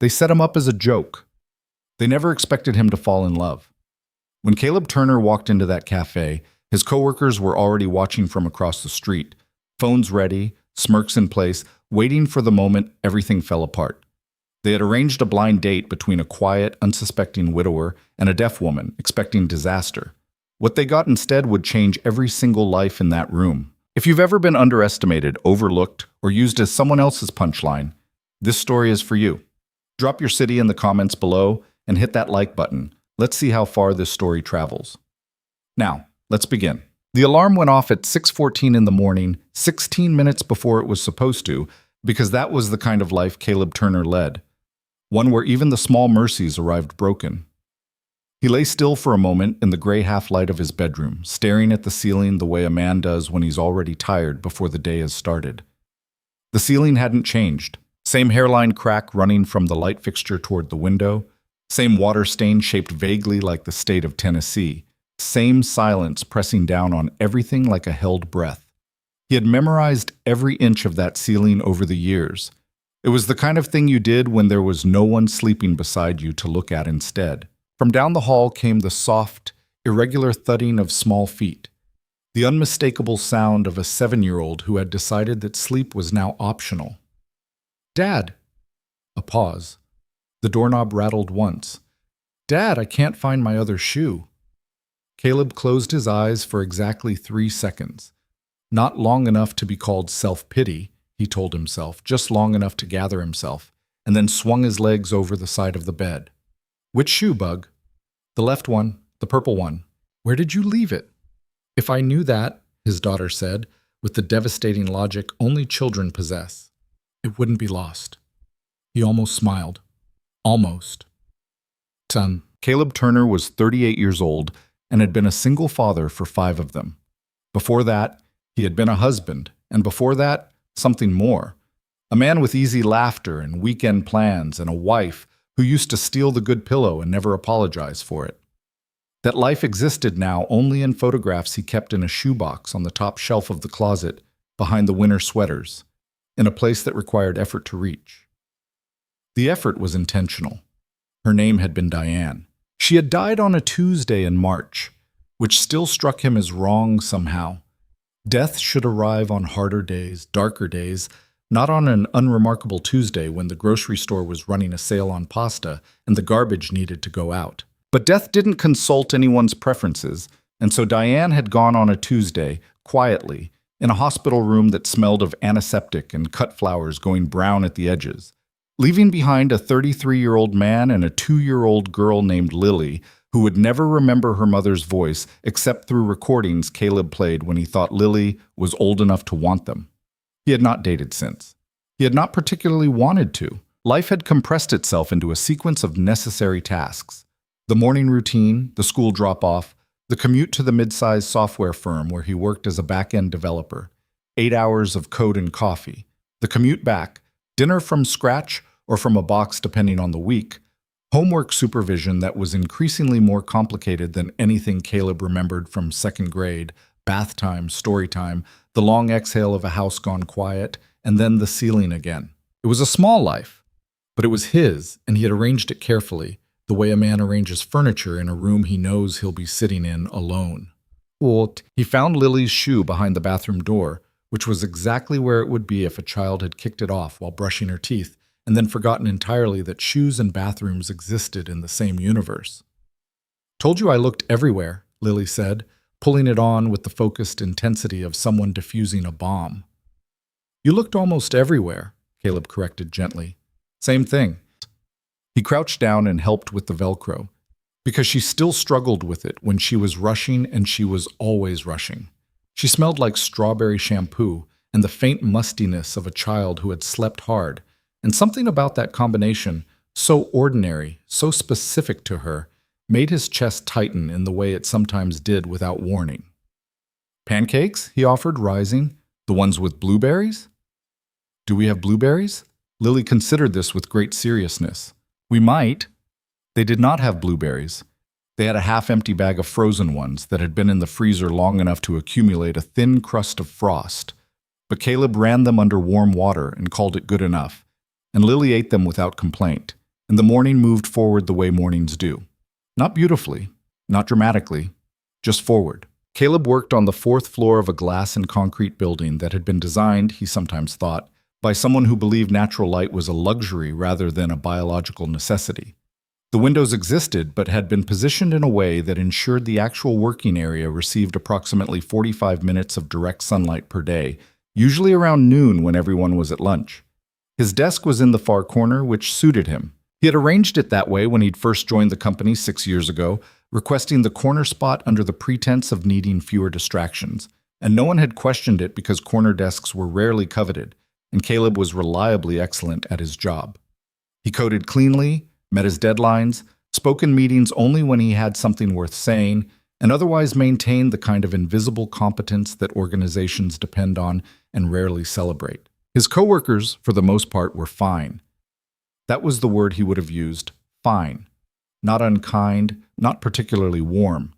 They set him up as a joke. They never expected him to fall in love. When Caleb Turner walked into that cafe, his coworkers were already watching from across the street, phones ready, smirks in place, waiting for the moment everything fell apart. They had arranged a blind date between a quiet, unsuspecting widower and a deaf woman, expecting disaster. What they got instead would change every single life in that room. If you've ever been underestimated, overlooked, or used as someone else's punchline, this story is for you. Drop your city in the comments below and hit that like button. Let's see how far this story travels. Now, let's begin. The alarm went off at 6:14 in the morning, 16 minutes before it was supposed to, because that was the kind of life Caleb Turner led. One where even the small mercies arrived broken. He lay still for a moment in the gray half-light of his bedroom, staring at the ceiling the way a man does when he's already tired before the day has started. The ceiling hadn't changed. Same hairline crack running from the light fixture toward the window, same water stain shaped vaguely like the state of Tennessee, same silence pressing down on everything like a held breath. He had memorized every inch of that ceiling over the years. It was the kind of thing you did when there was no one sleeping beside you to look at instead. From down the hall came the soft, irregular thudding of small feet, the unmistakable sound of a 7-year-old who had decided that sleep was now optional. "Dad!" A pause. The doorknob rattled once. "Dad, I can't find my other shoe." Caleb closed his eyes for exactly 3 seconds. Not long enough to be called self-pity, he told himself, just long enough to gather himself, and then swung his legs over the side of the bed. "Which shoe, Bug?" "The left one, the purple one." "Where did you leave it?" "If I knew that," his daughter said, with the devastating logic only children possess, "it wouldn't be lost." He almost smiled. Almost. Son. Caleb Turner was 38 years old and had been a single father for 5 of them. Before that, he had been a husband, and before that, something more. A man with easy laughter and weekend plans, and a wife who used to steal the good pillow and never apologize for it. That life existed now only in photographs he kept in a shoebox on the top shelf of the closet behind the winter sweaters, in a place that required effort to reach. The effort was intentional. Her name had been Diane. She had died on a Tuesday in March, which still struck him as wrong somehow. Death should arrive on harder days, darker days, not on an unremarkable Tuesday when the grocery store was running a sale on pasta and the garbage needed to go out. But death didn't consult anyone's preferences, and so Diane had gone on a Tuesday, quietly, in a hospital room that smelled of antiseptic and cut flowers going brown at the edges, leaving behind a 33-year-old man and a 2-year-old girl named Lily, who would never remember her mother's voice except through recordings Caleb played when he thought Lily was old enough to want them. He had not dated since. He had not particularly wanted to. Life had compressed itself into a sequence of necessary tasks. The morning routine, the school drop-off, the commute to the mid-sized software firm where he worked as a back-end developer, 8 hours of code and coffee, the commute back, dinner from scratch or from a box depending on the week, homework supervision that was increasingly more complicated than anything Caleb remembered from 2nd grade, bath time, story time, the long exhale of a house gone quiet, and then the ceiling again. It was a small life, but it was his, and he had arranged it carefully, the way a man arranges furniture in a room he knows he'll be sitting in alone. He found Lily's shoe behind the bathroom door, which was exactly where it would be if a child had kicked it off while brushing her teeth, and then forgotten entirely that shoes and bathrooms existed in the same universe. "Told you I looked everywhere," Lily said, pulling it on with the focused intensity of someone defusing a bomb. "You looked almost everywhere," Caleb corrected gently. "Same thing." He crouched down and helped with the Velcro, because she still struggled with it when she was rushing, and she was always rushing. She smelled like strawberry shampoo and the faint mustiness of a child who had slept hard, and something about that combination, so ordinary, so specific to her, made his chest tighten in the way it sometimes did without warning. "Pancakes?" he offered, rising. "The ones with blueberries?" "Do we have blueberries?" Lily considered this with great seriousness. "We might." They did not have blueberries. They had a half-empty bag of frozen ones that had been in the freezer long enough to accumulate a thin crust of frost. But Caleb ran them under warm water and called it good enough, and Lily ate them without complaint. and the morning moved forward the way mornings do. Not beautifully, not dramatically, just forward. Caleb worked on the fourth floor of a glass and concrete building that had been designed, he sometimes thought, by someone who believed natural light was a luxury rather than a biological necessity. The windows existed, but had been positioned in a way that ensured the actual working area received approximately 45 minutes of direct sunlight per day, usually around noon when everyone was at lunch. His desk was in the far corner, which suited him. He had arranged it that way when he'd first joined the company 6 years ago, requesting the corner spot under the pretense of needing fewer distractions, and no one had questioned it because corner desks were rarely coveted, and Caleb was reliably excellent at his job. He coded cleanly, met his deadlines, spoke in meetings only when he had something worth saying, and otherwise maintained the kind of invisible competence that organizations depend on and rarely celebrate. His coworkers, for the most part, were fine. That was the word he would have used, fine. Not unkind, not particularly warm.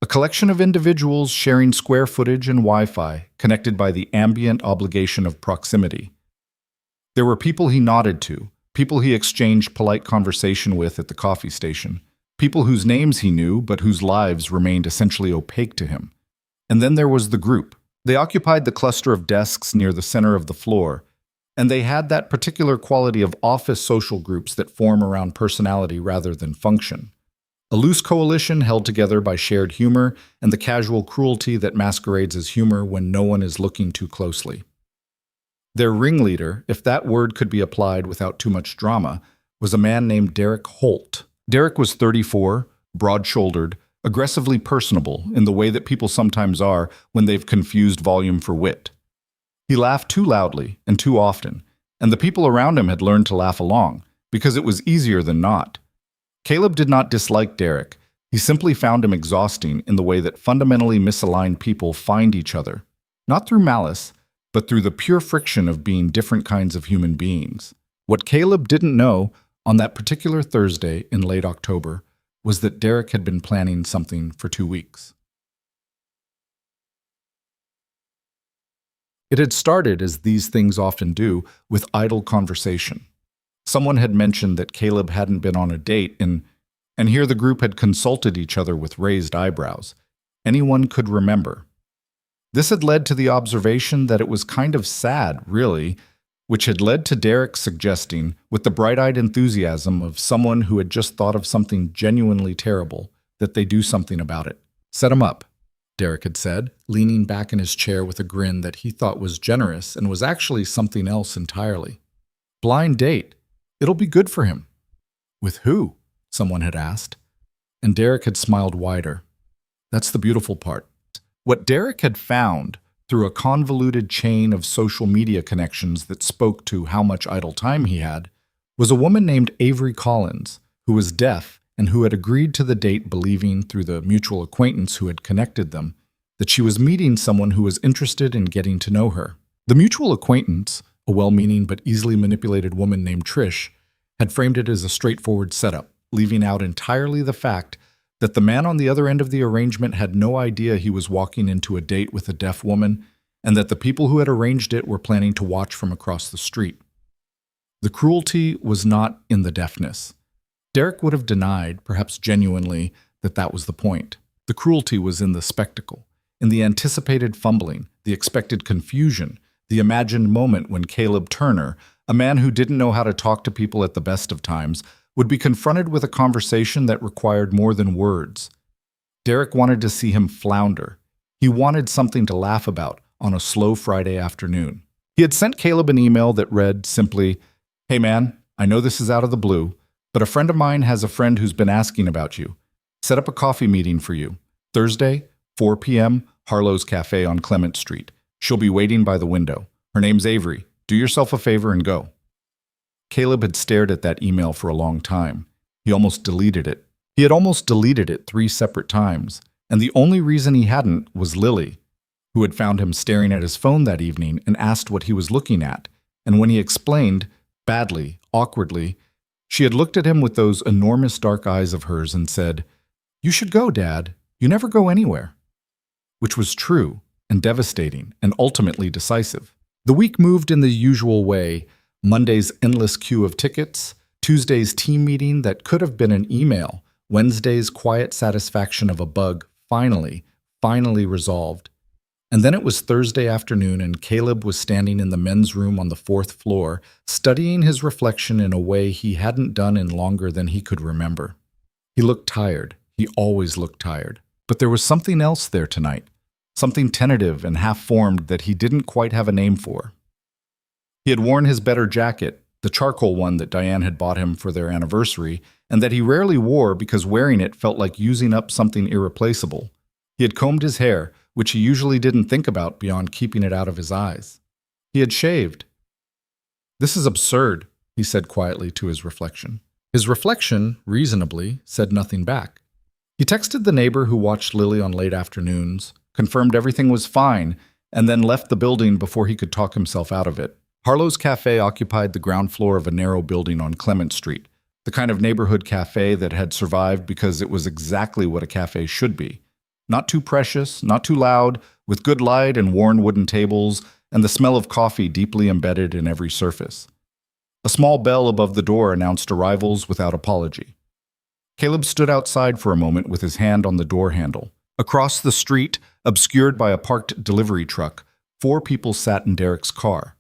A collection of individuals sharing square footage and Wi-Fi, connected by the ambient obligation of proximity. There were people he nodded to, people he exchanged polite conversation with at the coffee station, people whose names he knew but whose lives remained essentially opaque to him. And then there was the group. They occupied the cluster of desks near the center of the floor, and they had that particular quality of office social groups that form around personality rather than function. A loose coalition held together by shared humor and the casual cruelty that masquerades as humor when no one is looking too closely. Their ringleader, if that word could be applied without too much drama, was a man named Derek Holt. Derek was 34, broad-shouldered, aggressively personable in the way that people sometimes are when they've confused volume for wit. He laughed too loudly and too often, and the people around him had learned to laugh along, because it was easier than not. Caleb did not dislike Derek. He simply found him exhausting in the way that fundamentally misaligned people find each other, not through malice, but through the pure friction of being different kinds of human beings. What Caleb didn't know on that particular Thursday in late October was that Derek had been planning something for 2 weeks. It had started, as these things often do, with idle conversation. Someone had mentioned that Caleb hadn't been on a date, and here the group had consulted each other with raised eyebrows. Anyone could remember. This had led to the observation that it was kind of sad, really, which had led to Derek suggesting, with the bright-eyed enthusiasm of someone who had just thought of something genuinely terrible, that they do something about it. Set him up, Derek had said, leaning back in his chair with a grin that he thought was generous and was actually something else entirely. Blind date. It'll be good for him. With who? Someone had asked. And Derek had smiled wider. That's the beautiful part. What Derek had found, through a convoluted chain of social media connections that spoke to how much idle time he had, was a woman named Avery Collins, who was deaf and who had agreed to the date believing, through the mutual acquaintance who had connected them, that she was meeting someone who was interested in getting to know her. The mutual acquaintance, a well-meaning but easily manipulated woman named Trish, had framed it as a straightforward setup, leaving out entirely the fact that the man on the other end of the arrangement had no idea he was walking into a date with a deaf woman, and that the people who had arranged it were planning to watch from across the street. The cruelty was not in the deafness. Derek would have denied, perhaps genuinely, that that was the point. The cruelty was in the spectacle, in the anticipated fumbling, the expected confusion, the imagined moment when Caleb Turner, a man who didn't know how to talk to people at the best of times, would be confronted with a conversation that required more than words. Derek wanted to see him flounder. He wanted something to laugh about on a slow Friday afternoon. He had sent Caleb an email that read simply, "Hey man, I know this is out of the blue, but a friend of mine has a friend who's been asking about you. Set up a coffee meeting for you. Thursday, 4 p.m., Harlow's Cafe on Clement Street. She'll be waiting by the window. Her name's Avery. Do yourself a favor and go." Caleb had stared at that email for a long time. He almost deleted it. He had almost deleted it 3 separate times, and the only reason he hadn't was Lily, who had found him staring at his phone that evening and asked what he was looking at, and when he explained, badly, awkwardly, she had looked at him with those enormous dark eyes of hers and said, "You should go, Dad. You never go anywhere." Which was true and devastating and ultimately decisive. The week moved in the usual way. Monday's endless queue of tickets, Tuesday's team meeting that could have been an email, Wednesday's quiet satisfaction of a bug finally resolved. And then it was Thursday afternoon, and Caleb was standing in the men's room on the fourth floor, studying his reflection in a way he hadn't done in longer than he could remember. He looked tired. He always looked tired. But there was something else there tonight, something tentative and half-formed that he didn't quite have a name for. He had worn his better jacket, the charcoal one that Diane had bought him for their anniversary, and that he rarely wore because wearing it felt like using up something irreplaceable. He had combed his hair, which he usually didn't think about beyond keeping it out of his eyes. He had shaved. "This is absurd," he said quietly to his reflection. His reflection, reasonably, said nothing back. He texted the neighbor who watched Lily on late afternoons, confirmed everything was fine, and then left the building before he could talk himself out of it. Harlow's Cafe occupied the ground floor of a narrow building on Clement Street, the kind of neighborhood cafe that had survived because it was exactly what a cafe should be. Not too precious, not too loud, with good light and worn wooden tables, and the smell of coffee deeply embedded in every surface. A small bell above the door announced arrivals without apology. Caleb stood outside for a moment with his hand on the door handle. Across the street, obscured by a parked delivery truck, 4 people sat in Derek's car.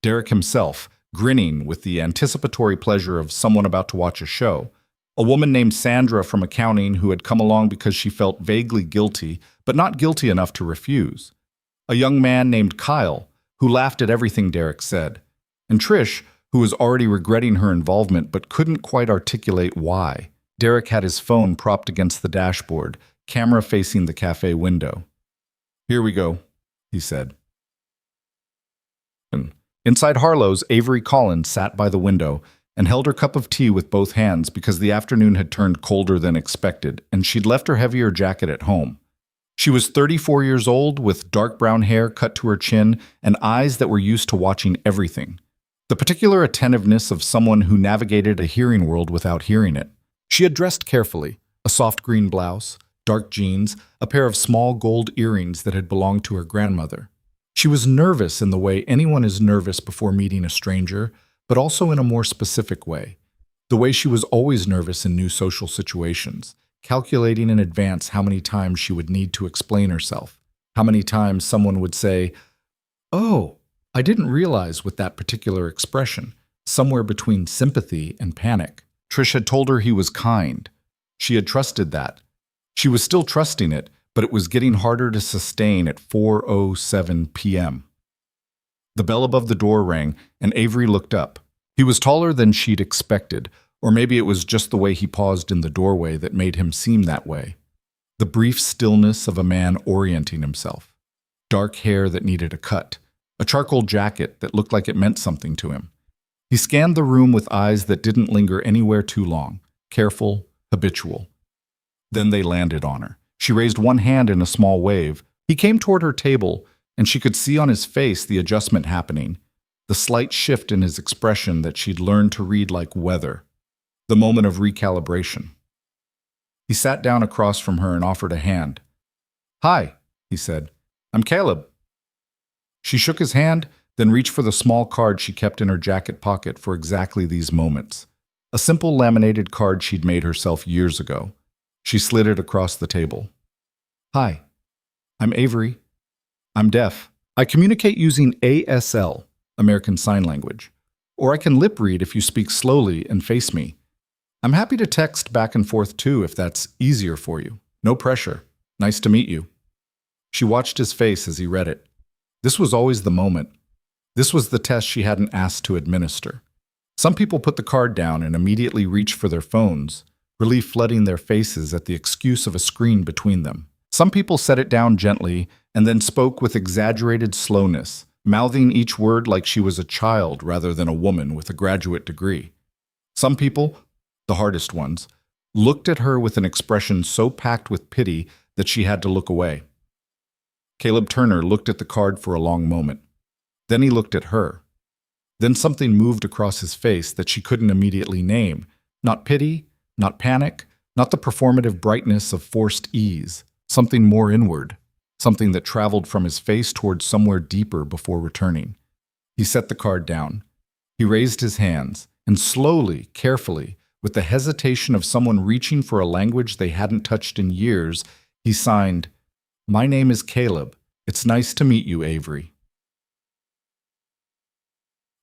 Derek himself, grinning with the anticipatory pleasure of someone about to watch a show. A woman named Sandra from accounting who had come along because she felt vaguely guilty, but not guilty enough to refuse. A young man named Kyle, who laughed at everything Derek said. And Trish, who was already regretting her involvement but couldn't quite articulate why. Derek had his phone propped against the dashboard, camera facing the cafe window. "Here we go," he said. Inside Harlow's, Avery Collins sat by the window and held her cup of tea with both hands because the afternoon had turned colder than expected, and she'd left her heavier jacket at home. She was 34 years old, with dark brown hair cut to her chin and eyes that were used to watching everything. The particular attentiveness of someone who navigated a hearing world without hearing it. She had dressed carefully, a soft green blouse, dark jeans, a pair of small gold earrings that had belonged to her grandmother. She was nervous in the way anyone is nervous before meeting a stranger, but also in a more specific way. The way she was always nervous in new social situations, calculating in advance how many times she would need to explain herself, how many times someone would say, "Oh, I didn't realize," with that particular expression, somewhere between sympathy and panic. Trish had told her he was kind. She had trusted that. She was still trusting it, but it was getting harder to sustain at 4:07 p.m. The bell above the door rang, and Avery looked up. He was taller than she'd expected, or maybe it was just the way he paused in the doorway that made him seem that way. The brief stillness of a man orienting himself. Dark hair that needed a cut. A charcoal jacket that looked like it meant something to him. He scanned the room with eyes that didn't linger anywhere too long. Careful, habitual. Then they landed on her. She raised one hand in a small wave. He came toward her table, and she could see on his face the adjustment happening, the slight shift in his expression that she'd learned to read like weather, the moment of recalibration. He sat down across from her and offered a hand. "Hi," he said. "I'm Caleb." She shook his hand, then reached for the small card she kept in her jacket pocket for exactly these moments. A simple laminated card she'd made herself years ago. She slid it across the table. "Hi, I'm Avery. I'm deaf. I communicate using ASL, American Sign Language. Or I can lip read if you speak slowly and face me. I'm happy to text back and forth too if that's easier for you. No pressure. Nice to meet you." She watched his face as he read it. This was always the moment. This was the test she hadn't asked to administer. Some people put the card down and immediately reach for their phones, relief flooding their faces at the excuse of a screen between them. Some people set it down gently and then spoke with exaggerated slowness, mouthing each word like she was a child rather than a woman with a graduate degree. Some people, the hardest ones, looked at her with an expression so packed with pity that she had to look away. Caleb Turner looked at the card for a long moment. Then he looked at her. Then something moved across his face that she couldn't immediately name. Not pity, not panic, not the performative brightness of forced ease. Something more inward, something that traveled from his face towards somewhere deeper before returning. He set the card down. He raised his hands, and slowly, carefully, with the hesitation of someone reaching for a language they hadn't touched in years, he signed, "My name is Caleb. It's nice to meet you, Avery."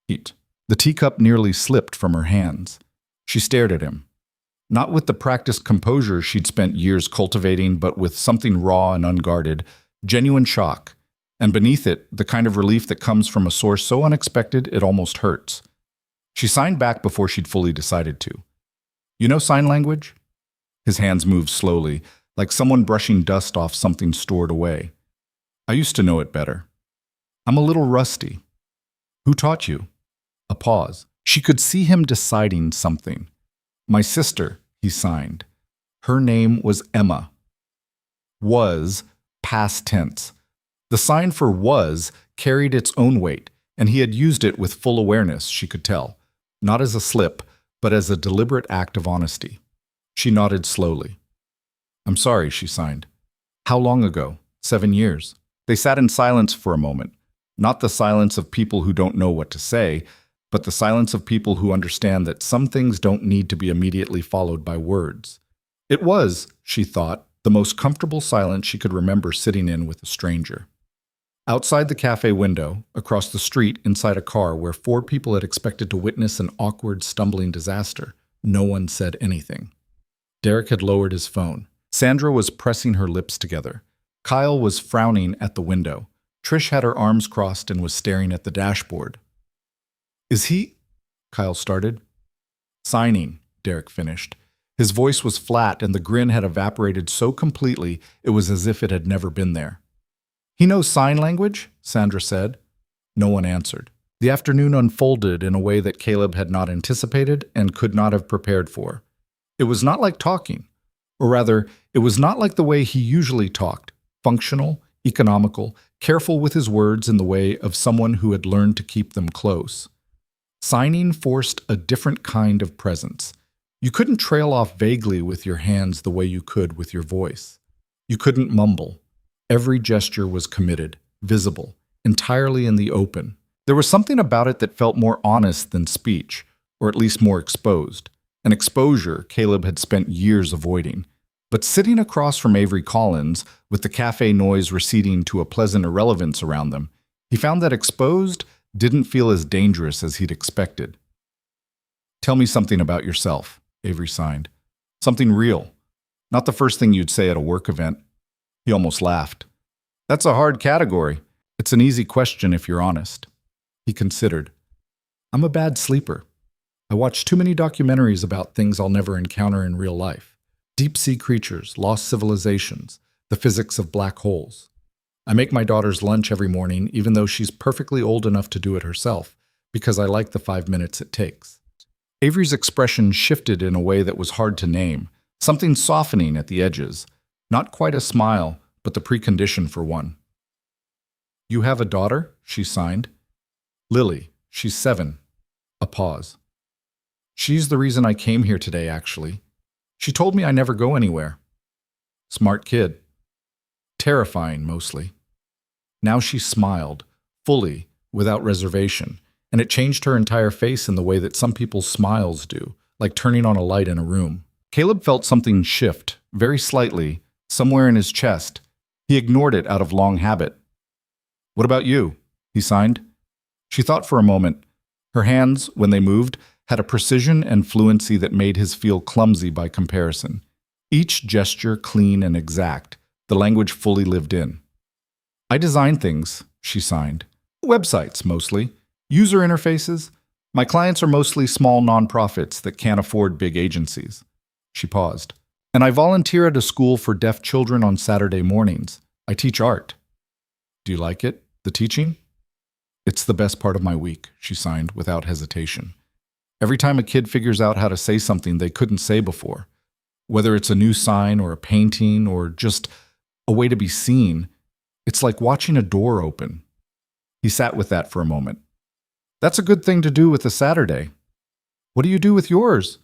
The teacup nearly slipped from her hands. She stared at him. Not with the practiced composure she'd spent years cultivating, but with something raw and unguarded, genuine shock, and beneath it, the kind of relief that comes from a source so unexpected it almost hurts. She signed back before she'd fully decided to. "You know sign language?" His hands moved slowly, like someone brushing dust off something stored away. "I used to know it better. I'm a little rusty." "Who taught you?" A pause. She could see him deciding something. "My sister," he signed. Her name was Emma. Was, past tense. The sign for was carried its own weight, and he had used it with full awareness, she could tell. Not as a slip, but as a deliberate act of honesty. She nodded slowly. "I'm sorry," she signed. "How long ago?" 7 years. They sat in silence for a moment. Not the silence of people who don't know what to say, but the silence of people who understand that some things don't need to be immediately followed by words. It was, she thought, the most comfortable silence she could remember sitting in with a stranger. Outside the cafe window, across the street inside a car where 4 people had expected to witness an awkward, stumbling disaster, no one said anything. Derek had lowered his phone. Sandra was pressing her lips together. Kyle was frowning at the window. Trish had her arms crossed and was staring at the dashboard. "Is he?" Kyle started. "Signing," Derek finished. His voice was flat and the grin had evaporated so completely it was as if it had never been there. "He knows sign language?" Sandra said. No one answered. The afternoon unfolded in a way that Caleb had not anticipated and could not have prepared for. It was not like talking. Or rather, it was not like the way he usually talked, functional, economical, careful with his words in the way of someone who had learned to keep them close. Signing forced a different kind of presence. You couldn't trail off vaguely with your hands the way you could with your voice. You couldn't mumble. Every gesture was committed, visible, entirely in the open. There was something about it that felt more honest than speech, or at least more exposed. An exposure Caleb had spent years avoiding. But sitting across from Avery Collins, with the cafe noise receding to a pleasant irrelevance around them, he found that exposed didn't feel as dangerous as he'd expected. "Tell me something about yourself," Avery signed. "Something real. Not the first thing you'd say at a work event." He almost laughed. "That's a hard category. It's an easy question if you're honest." He considered. "I'm a bad sleeper. I watch too many documentaries about things I'll never encounter in real life. Deep-sea creatures, lost civilizations, the physics of black holes. I make my daughter's lunch every morning, even though she's perfectly old enough to do it herself, because I like the 5 minutes it takes." Avery's expression shifted in a way that was hard to name, something softening at the edges. Not quite a smile, but the precondition for one. "You have a daughter?" she signed. "Lily. She's 7. A pause. "She's the reason I came here today, actually. She told me I never go anywhere." "Smart kid." "Terrifying, mostly." Now she smiled, fully, without reservation, and it changed her entire face in the way that some people's smiles do, like turning on a light in a room. Caleb felt something shift, very slightly, somewhere in his chest. He ignored it out of long habit. "What about you?" he signed. She thought for a moment. Her hands, when they moved, had a precision and fluency that made his feel clumsy by comparison. Each gesture clean and exact, the language fully lived in. "I design things," she signed. "Websites, mostly. User interfaces. My clients are mostly small nonprofits that can't afford big agencies." She paused. "And I volunteer at a school for deaf children on Saturday mornings. I teach art." "Do you like it, the teaching?" "It's the best part of my week," she signed without hesitation. "Every time a kid figures out how to say something they couldn't say before, whether it's a new sign or a painting or just a way to be seen, it's like watching a door open." He sat with that for a moment. "That's a good thing to do with a Saturday. What do you do with yours?"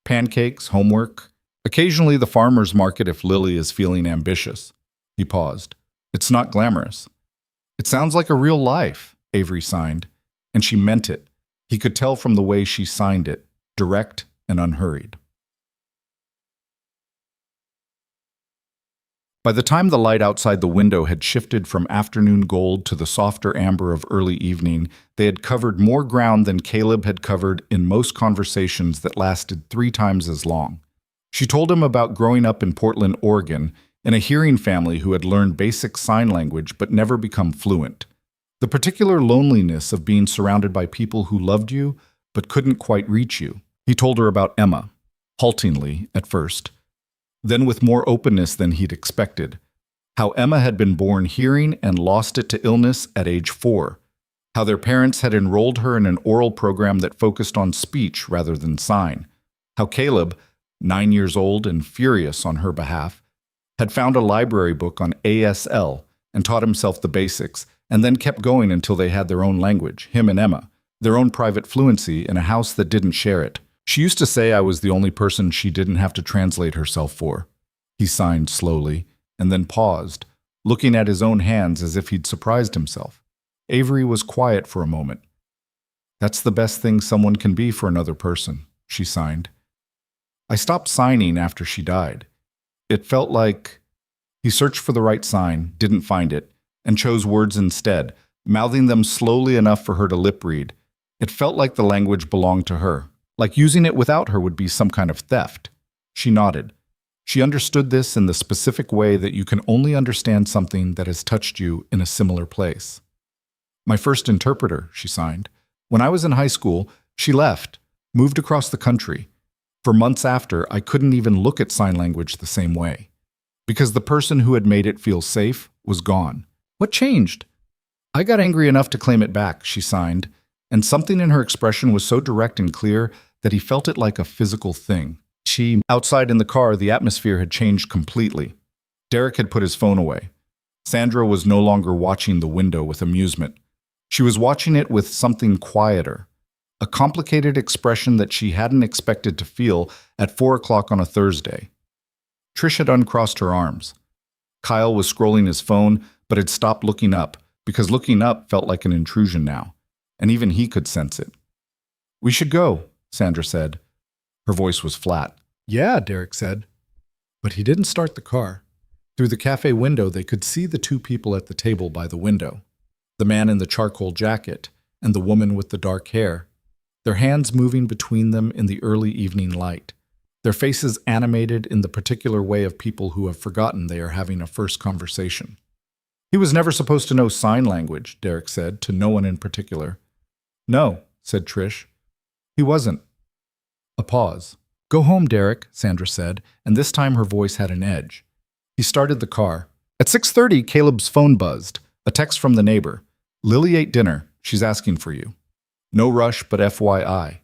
"Pancakes, homework. Occasionally the farmer's market if Lily is feeling ambitious." He paused. "It's not glamorous." "It sounds like a real life," Avery signed, and she meant it. He could tell from the way she signed it, direct and unhurried. By the time the light outside the window had shifted from afternoon gold to the softer amber of early evening, they had covered more ground than Caleb had covered in most conversations that lasted 3 times as long. She told him about growing up in Portland, Oregon, in a hearing family who had learned basic sign language but never become fluent. The particular loneliness of being surrounded by people who loved you but couldn't quite reach you. He told her about Emma, haltingly at first, then with more openness than he'd expected. How Emma had been born hearing and lost it to illness at age 4. How their parents had enrolled her in an oral program that focused on speech rather than sign. How Caleb, 9 years old and furious on her behalf, had found a library book on ASL and taught himself the basics, and then kept going until they had their own language, him and Emma, their own private fluency in a house that didn't share it. She used to say I was the only person she didn't have to translate herself for. He signed slowly, and then paused, looking at his own hands as if he'd surprised himself. Avery was quiet for a moment. That's the best thing someone can be for another person, she signed. I stopped signing after she died. It felt like... He searched for the right sign, didn't find it, and chose words instead, mouthing them slowly enough for her to lip read. It felt like the language belonged to her. Like using it without her would be some kind of theft. She nodded. She understood this in the specific way that you can only understand something that has touched you in a similar place. My first interpreter, she signed. When I was in high school, she left, moved across the country. For months after, I couldn't even look at sign language the same way. Because the person who had made it feel safe was gone. What changed? I got angry enough to claim it back, she signed, and something in her expression was so direct and clear that he felt it like a physical thing. Outside in the car, the atmosphere had changed completely. Derek had put his phone away. Sandra was no longer watching the window with amusement. She was watching it with something quieter, a complicated expression that she hadn't expected to feel at 4 o'clock on a Thursday. Trish had uncrossed her arms. Kyle was scrolling his phone, but had stopped looking up, because looking up felt like an intrusion now, and even he could sense it. "We should go," Sandra said. Her voice was flat. "Yeah," Derek said. But he didn't start the car. Through the cafe window, they could see the 2 people at the table by the window. The man in the charcoal jacket and the woman with the dark hair, their hands moving between them in the early evening light, their faces animated in the particular way of people who have forgotten they are having a first conversation. "He was never supposed to know sign language," Derek said, to no one in particular. "No," said Trish. "He wasn't." A pause. "Go home, Derek," Sandra said, and this time her voice had an edge. He started the car. At 6:30, Caleb's phone buzzed. A text from the neighbor. "Lily ate dinner. She's asking for you. No rush, but FYI."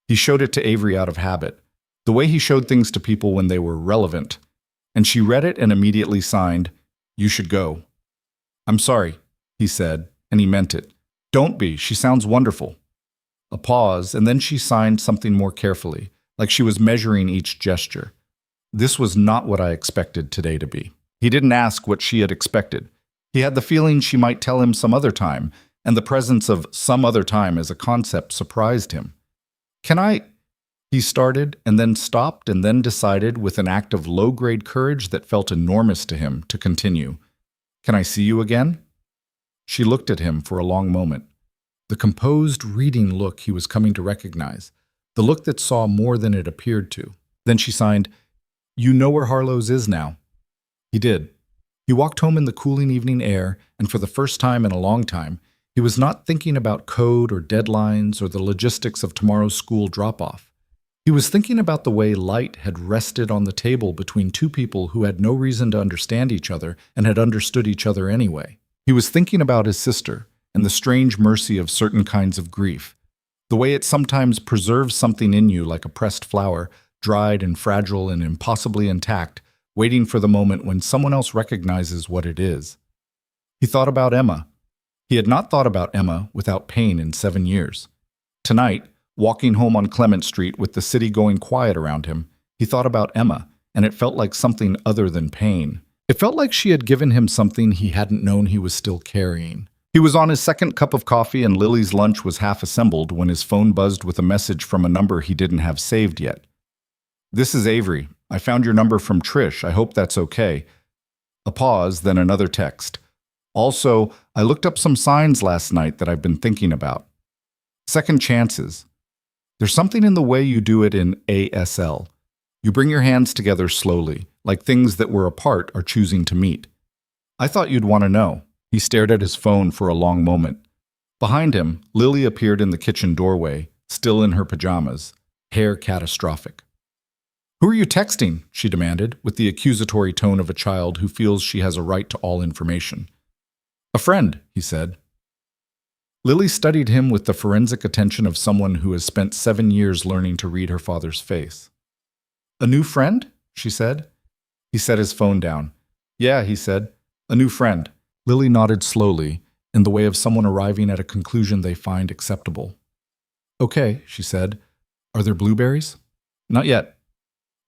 He showed it to Avery out of habit, the way he showed things to people when they were relevant. And she read it and immediately signed, "You should go." "I'm sorry," he said, and he meant it. "Don't be. She sounds wonderful." A pause, and then she signed something more carefully, like she was measuring each gesture. This was not what I expected today to be. He didn't ask what she had expected. He had the feeling she might tell him some other time, and the presence of some other time as a concept surprised him. "Can I—" he started, and then stopped, and then decided, with an act of low-grade courage that felt enormous to him, to continue. "Can I see you again?" She looked at him for a long moment. The composed, reading look he was coming to recognize, the look that saw more than it appeared to. Then she signed, "You know where Harlow's is now." He did. He walked home in the cooling evening air, and for the first time in a long time, he was not thinking about code or deadlines or the logistics of tomorrow's school drop-off. He was thinking about the way light had rested on the table between 2 people who had no reason to understand each other and had understood each other anyway. He was thinking about his sister and the strange mercy of certain kinds of grief, the way it sometimes preserves something in you like a pressed flower, dried and fragile and impossibly intact, waiting for the moment when someone else recognizes what it is. He thought about Emma. He had not thought about Emma without pain in 7 years. Tonight, walking home on Clement Street with the city going quiet around him, he thought about Emma, and it felt like something other than pain. It felt like she had given him something he hadn't known he was still carrying. He was on his second cup of coffee and Lily's lunch was half assembled when his phone buzzed with a message from a number he didn't have saved yet. "This is Avery. I found your number from Trish. I hope that's okay." A pause, then another text. "Also, I looked up some signs last night that I've been thinking about. Second chances. There's something in the way you do it in ASL. You bring your hands together slowly, like things that were apart are choosing to meet. I thought you'd want to know." He stared at his phone for a long moment. Behind him, Lily appeared in the kitchen doorway, still in her pajamas, hair catastrophic. "Who are you texting?" she demanded, with the accusatory tone of a child who feels she has a right to all information. "A friend," he said. Lily studied him with the forensic attention of someone who has spent 7 years learning to read her father's face. "A new friend?" she said. He set his phone down. "Yeah," he said. "A new friend." Lily nodded slowly, in the way of someone arriving at a conclusion they find acceptable. "Okay," she said. "Are there blueberries?" "Not yet."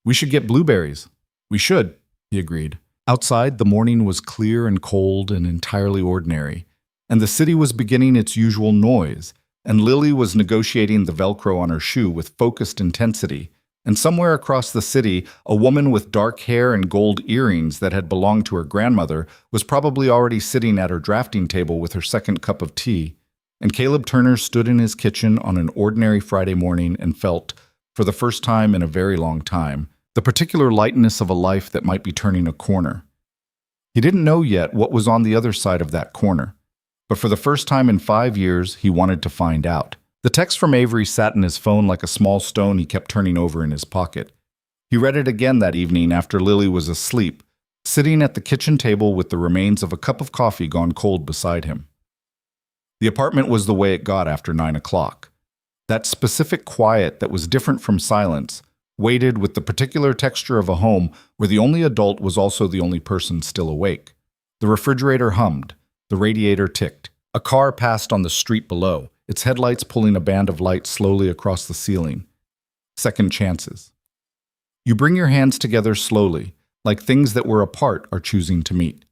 "We should get blueberries." "We should," he agreed. Outside, the morning was clear and cold and entirely ordinary, and the city was beginning its usual noise, and Lily was negotiating the Velcro on her shoe with focused intensity. And somewhere across the city, a woman with dark hair and gold earrings that had belonged to her grandmother was probably already sitting at her drafting table with her second cup of tea. And Caleb Turner stood in his kitchen on an ordinary Friday morning and felt, for the first time in a very long time, the particular lightness of a life that might be turning a corner. He didn't know yet what was on the other side of that corner, but for the first time in 5 years, he wanted to find out. The text from Avery sat in his phone like a small stone he kept turning over in his pocket. He read it again that evening after Lily was asleep, sitting at the kitchen table with the remains of a cup of coffee gone cold beside him. The apartment was the way it got after 9 o'clock. That specific quiet that was different from silence, weighted with the particular texture of a home where the only adult was also the only person still awake. The refrigerator hummed. The radiator ticked. A car passed on the street below, its headlights pulling a band of light slowly across the ceiling. Second chances. You bring your hands together slowly, like things that were apart are choosing to meet.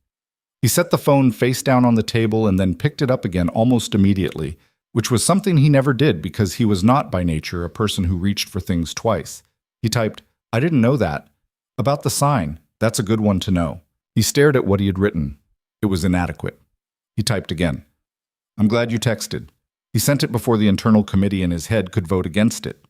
He set the phone face down on the table and then picked it up again almost immediately, which was something he never did because he was not by nature a person who reached for things twice. He typed, "I didn't know that. About the sign, that's a good one to know." He stared at what he had written. It was inadequate. He typed again. "I'm glad you texted." He sent it before the internal committee in his head could vote against it.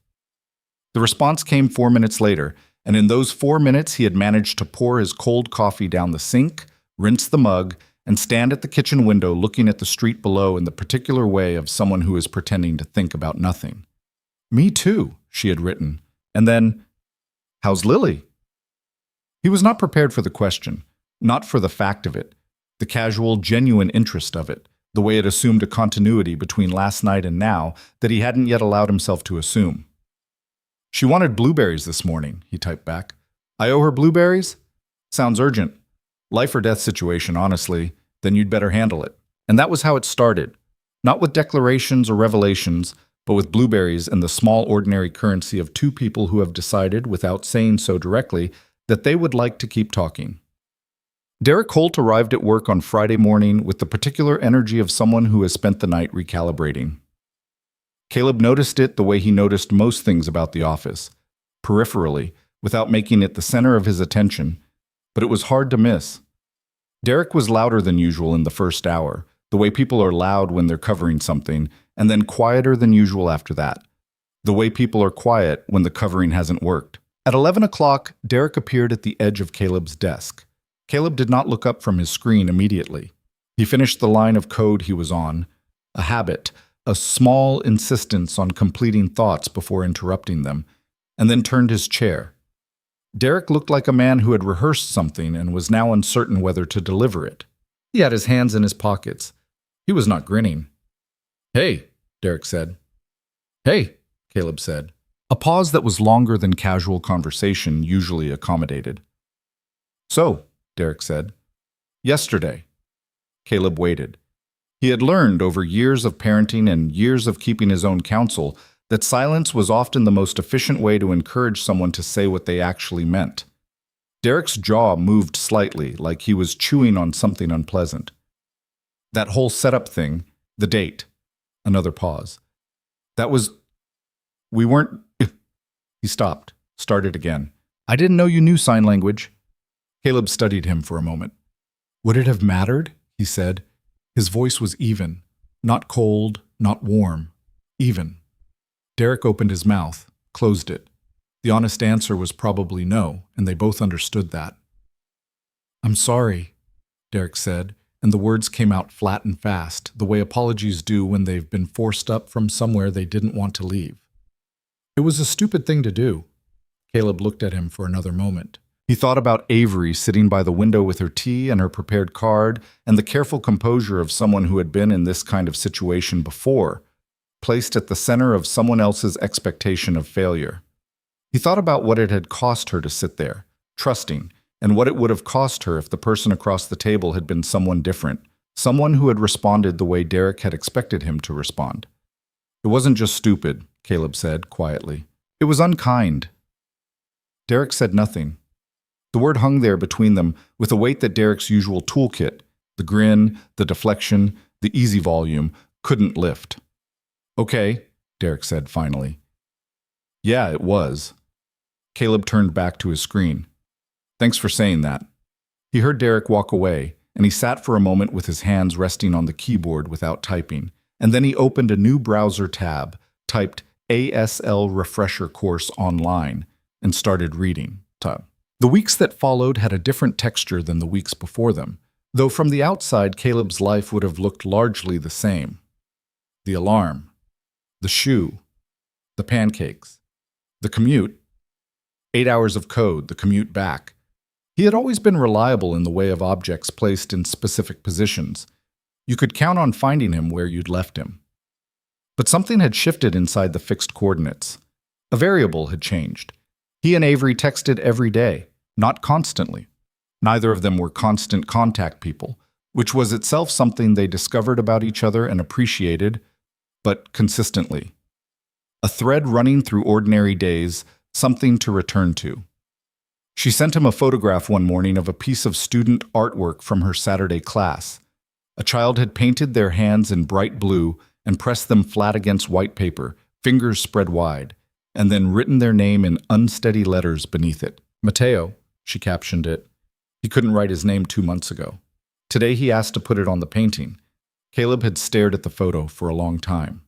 The response came 4 minutes later, and in those 4 minutes he had managed to pour his cold coffee down the sink, rinse the mug, and stand at the kitchen window looking at the street below in the particular way of someone who is pretending to think about nothing. "Me too," she had written. And then, "How's Lily?" He was not prepared for the question, not for the fact of it, the casual, genuine interest of it, the way it assumed a continuity between last night and now that he hadn't yet allowed himself to assume. "She wanted blueberries this morning," he typed back. "I owe her blueberries? Sounds urgent. Life or death situation, honestly. Then you'd better handle it." And that was how it started. Not with declarations or revelations, but with blueberries and the small ordinary currency of two people who have decided, without saying so directly, that they would like to keep talking. Derek Holt arrived at work on Friday morning with the particular energy of someone who has spent the night recalibrating. Caleb noticed it the way he noticed most things about the office, peripherally, without making it the center of his attention, but it was hard to miss. Derek was louder than usual in the first hour, the way people are loud when they're covering something, and then quieter than usual after that, the way people are quiet when the covering hasn't worked. At 11 o'clock, Derek appeared at the edge of Caleb's desk. Caleb did not look up from his screen immediately. He finished the line of code he was on, a habit, a small insistence on completing thoughts before interrupting them, and then turned his chair. Derek looked like a man who had rehearsed something and was now uncertain whether to deliver it. He had his hands in his pockets. He was not grinning. "Hey," Derek said. "Hey," Caleb said. A pause that was longer than casual conversation usually accommodated. "So," Derek said. "Yesterday." Caleb waited. He had learned over years of parenting and years of keeping his own counsel that silence was often the most efficient way to encourage someone to say what they actually meant. Derek's jaw moved slightly, like he was chewing on something unpleasant. That whole setup thing, the date. Another pause. That was. We weren't. He stopped, started again. I didn't know you knew sign language. Caleb studied him for a moment. Would it have mattered? He said. His voice was even. Not cold, not warm. Even. Derek opened his mouth, closed it. The honest answer was probably no, and they both understood that. I'm sorry, Derek said, and the words came out flat and fast, the way apologies do when they've been forced up from somewhere they didn't want to leave. It was a stupid thing to do. Caleb looked at him for another moment. He thought about Avery sitting by the window with her tea and her prepared card, and the careful composure of someone who had been in this kind of situation before, placed at the center of someone else's expectation of failure. He thought about what it had cost her to sit there, trusting, and what it would have cost her if the person across the table had been someone different, someone who had responded the way Derek had expected him to respond. It wasn't just stupid, Caleb said quietly. It was unkind. Derek said nothing. The word hung there between them with a weight that Derek's usual toolkit, the grin, the deflection, the easy volume, couldn't lift. Okay, Derek said finally. Yeah, it was. Caleb turned back to his screen. Thanks for saying that. He heard Derek walk away, and he sat for a moment with his hands resting on the keyboard without typing, and then he opened a new browser tab, typed ASL Refresher Course Online, and started reading. The weeks that followed had a different texture than the weeks before them, though from the outside Caleb's life would have looked largely the same. The alarm, the shoe, the pancakes, the commute, 8 hours of code, the commute back. He had always been reliable in the way of objects placed in specific positions. You could count on finding him where you'd left him. But something had shifted inside the fixed coordinates. A variable had changed. He and Avery texted every day, not constantly. Neither of them were constant contact people, which was itself something they discovered about each other and appreciated, but consistently. A thread running through ordinary days, something to return to. She sent him a photograph one morning of a piece of student artwork from her Saturday class. A child had painted their hands in bright blue and pressed them flat against white paper, fingers spread wide, and then written their name in unsteady letters beneath it. Mateo, she captioned it. He couldn't write his name 2 months ago. Today he asked to put it on the painting. Caleb had stared at the photo for a long time.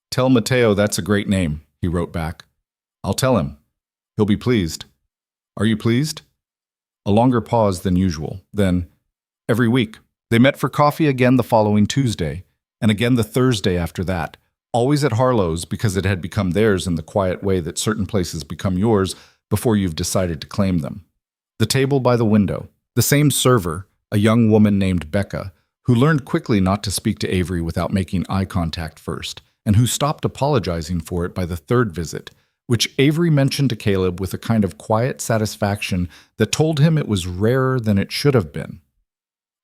Tell Mateo that's a great name, he wrote back. I'll tell him. He'll be pleased. Are you pleased? A longer pause than usual. Then, every week. They met for coffee again the following Tuesday, and again the Thursday after that, always at Harlow's because it had become theirs in the quiet way that certain places become yours before you've decided to claim them. The table by the window, the same server, a young woman named Becca, who learned quickly not to speak to Avery without making eye contact first, and who stopped apologizing for it by the third visit, which Avery mentioned to Caleb with a kind of quiet satisfaction that told him it was rarer than it should have been.